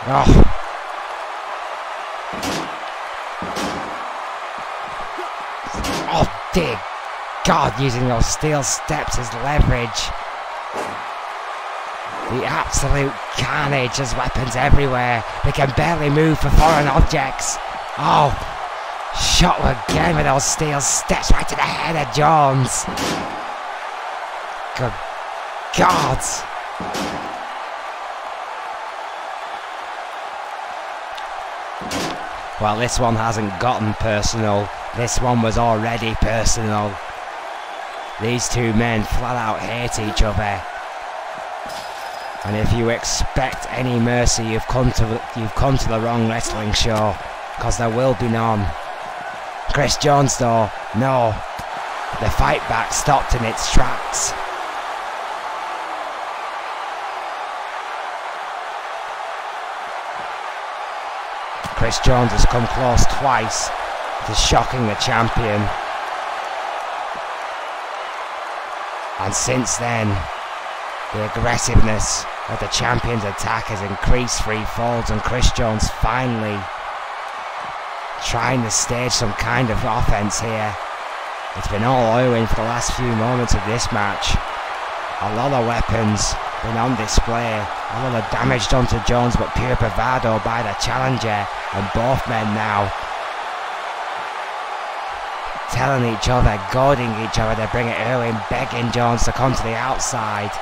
[SPEAKER 1] Oh. Oh dear God, using those steel steps as leverage. The absolute carnage as weapons everywhere. They can barely move for foreign objects. Oh, shot again with those steel steps right to the head of Jones. Good God. Well, this one hasn't gotten personal. This one was already personal. These two men flat out hate each other. And if you expect any mercy, you've come to the wrong wrestling show, because there will be none. Chris Jones though, no. The fight back stopped in its tracks. Chris Jones has come close twice to shocking the champion. And since then, the aggressiveness of the champion's attack has increased threefold, and Chris Jones finally trying to stage some kind of offense here. It's been all Irwin for the last few moments of this match. A lot of weapons been on display, a lot of damage done to Jones, but pure bravado by the challenger, and both men now telling each other, goading each other to bring it Irwin, begging Jones to come to the outside.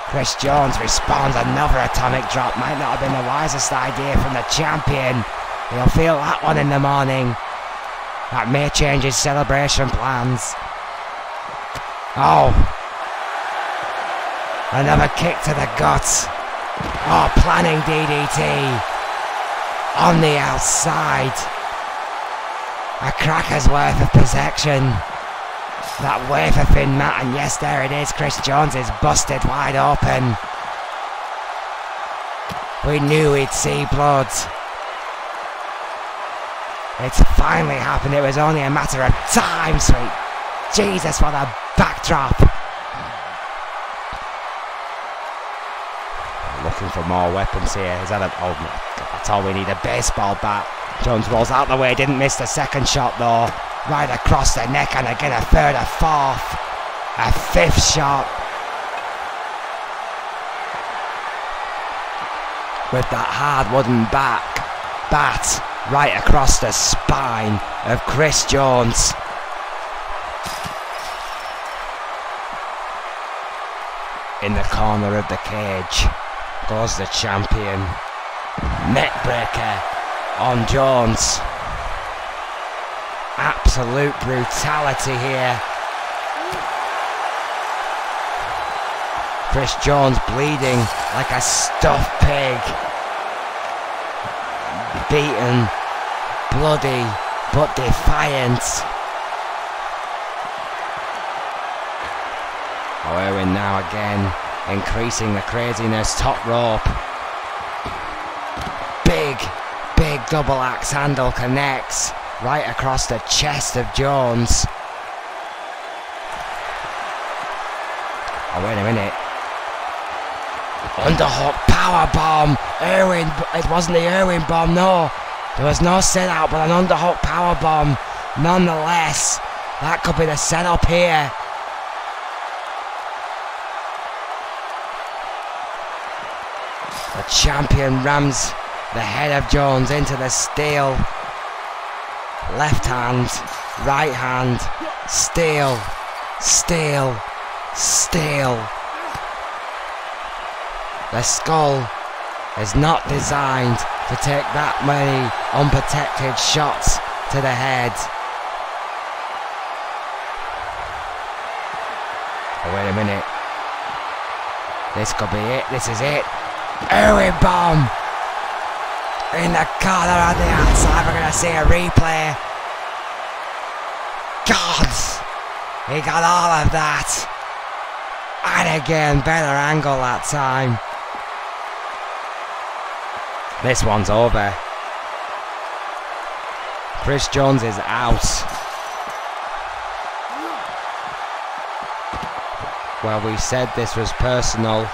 [SPEAKER 1] Chris Jones responds, another atomic drop. Might not have been the wisest idea from the champion. He'll feel that one in the morning. That may change his celebration plans. Oh. Another kick to the guts. Oh, planning DDT. On the outside. A cracker's worth of protection. That wafer thin mat, and yes, there it is. Chris Jones is busted wide open. We knew we'd see blood. It's finally happened. It was only a matter of time, sweet Jesus, what a backdrop. Looking for more weapons here. Is that a... oh my God, that's all we need, a baseball bat. Jones rolls out the way, didn't miss the second shot though. Right across the neck, and again a third, a fourth, a fifth shot. With that hard wooden bat right across the spine of Chris Jones. In the corner of the cage goes the champion. Neckbreaker on Jones. Absolute brutality here. Chris Jones bleeding like a stuffed pig. Beaten, bloody, but defiant. Oh, Irwin now again, increasing the craziness. Top rope. Big double axe handle connects right across the chest of Jones. Oh, wait a minute. Underhook powerbomb. Irwin, it wasn't the Irwin bomb, no. There was no sit out, but an underhook powerbomb nonetheless, that could be the setup here. The champion rams the head of Jones into the steel. Left hand, right hand, steel, steel, steel. The skull is not designed to take that many unprotected shots to the head. Oh, wait a minute. This could be it. This is it. Owen bomb in the corner on the outside. We're going to see a replay. God, he got all of that. And again, better angle that time. This one's over. Chris Jones is out. Well, we said this was personal.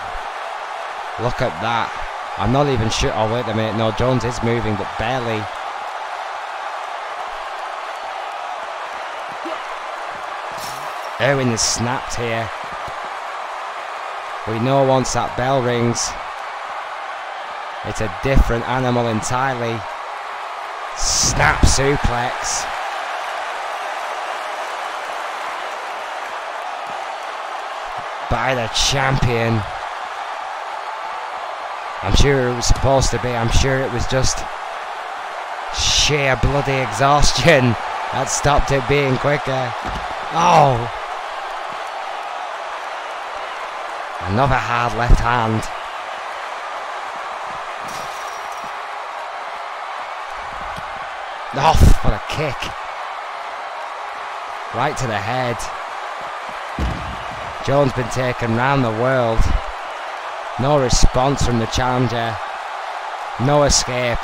[SPEAKER 1] Look at that. I'm not even sure. Oh, wait a minute. No, Jones is moving, but barely. Owen is snapped here. We know once that bell rings, it's a different animal entirely. Snap suplex. By the champion. I'm sure it was supposed to be. I'm sure it was just sheer bloody exhaustion that stopped it being quicker. Oh! Another hard left hand. Oh, what a kick. Right to the head. Jones been taken round the world. No response from the challenger. No escape.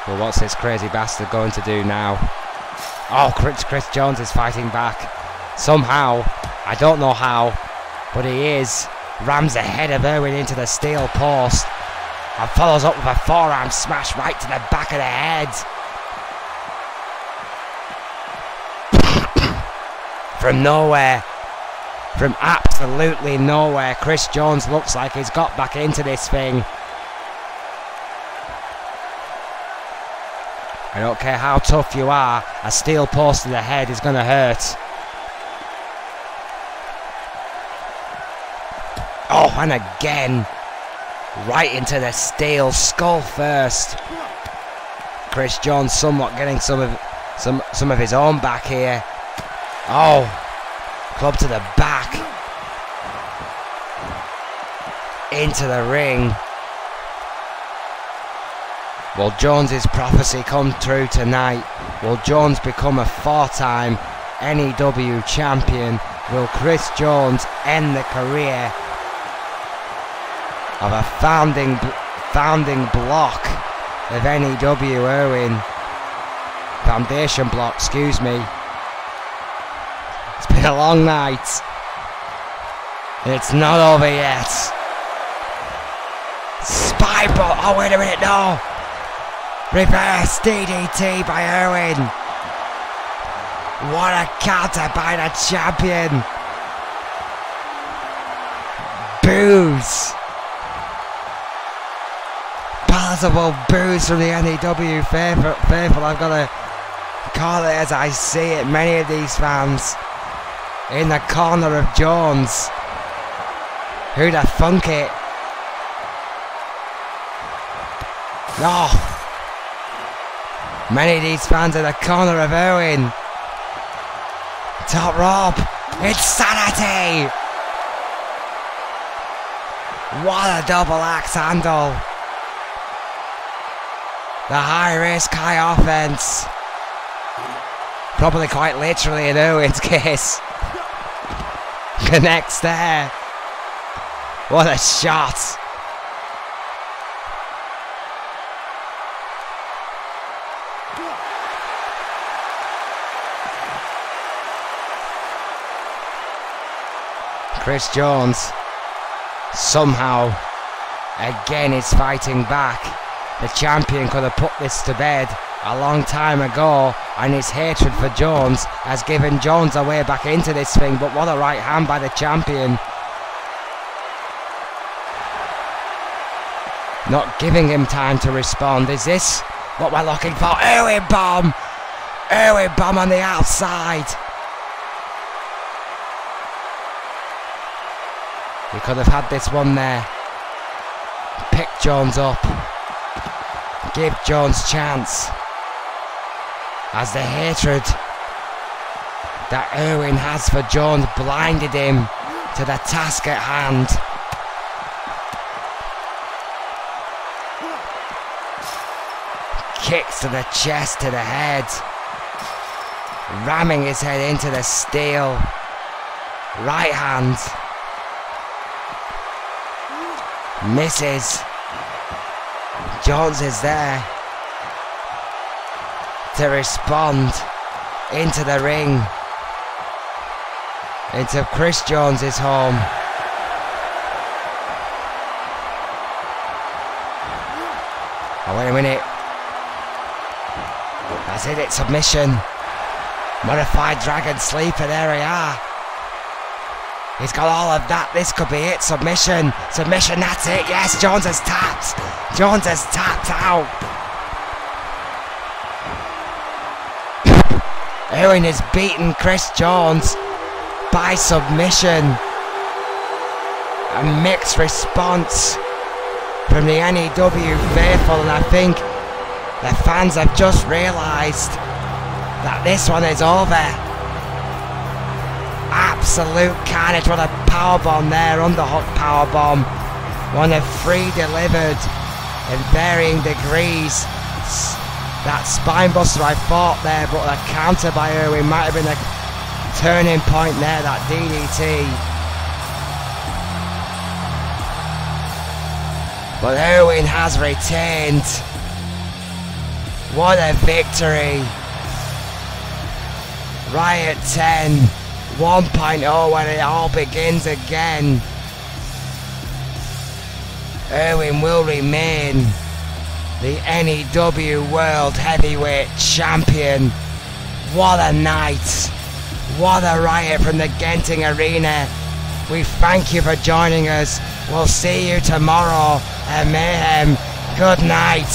[SPEAKER 1] Well, what's this crazy bastard going to do now? Oh, Chris Jones is fighting back. Somehow, I don't know how, but he is. Rams the head of Irwin into the steel post and follows up with a forearm smash right to the back of the head. From nowhere, from absolutely nowhere, Chris Jones looks like he's got back into this thing. I don't care how tough you are, a steel post to the head is going to hurt. Oh, and again, right into the steel, skull first. Chris Jones somewhat getting some of his own back here. Oh, club to the back. Into the ring. Will Jones's prophecy come true tonight? Will Jones become a 4-time N.E.W. champion? Will Chris Jones end the career of a founding block of N.E.W. Irwin? Foundation block, excuse me. It's been a long night. And it's not over yet. Spybo. Oh, wait a minute, no. Reverse DDT by Irwin. What a counter by the champion. Boos. Palatable boos from the N.E.W. faithful. I've got to call it as I see it. Many of these fans in the corner of Jones. Who'd have thunk it? No. Many of these fans in the corner of Irwin. Top rope. Insanity. What a double axe handle. The high risk, high offense. Probably quite literally in Irwin's case. Connects there. What a shot. Chris Jones somehow again is fighting back. The champion could have put this to bed a long time ago, and his hatred for Jones has given Jones a way back into this thing. But what a right hand by the champion, not giving him time to respond. Is this what we're looking for? Erwin bomb on the outside. He could have had this one there. Pick Jones up, give Jones chance, as the hatred that Erwin has for Jones blinded him to the task at hand. Kicks to the chest, to the head, ramming his head into the steel. Right hand misses. Jones is there to respond into the ring, into Chris Jones's home. Oh, wait a minute. That's it, submission. Modified Dragon Sleeper, there we are. He's got all of that, this could be it. Submission, that's it, yes, Jones has tapped. Jones has tapped out. Erwin has beaten Chris Jones by submission. A mixed response from the N.E.W faithful, and I think the fans have just realised that this one is over. Absolute carnage. What a powerbomb there, underhook powerbomb. One of 3 delivered in varying degrees. That spinebuster I thought there, but a counter by Erwin might have been a turning point there, that DDT. But Erwin has retained. What a victory. Riot 10 1.0, when it all begins again. Erwin will remain the N.E.W World Heavyweight Champion. What a night. What a riot from the Genting Arena. We thank you for joining us. We'll see you tomorrow at Mayhem. Good night.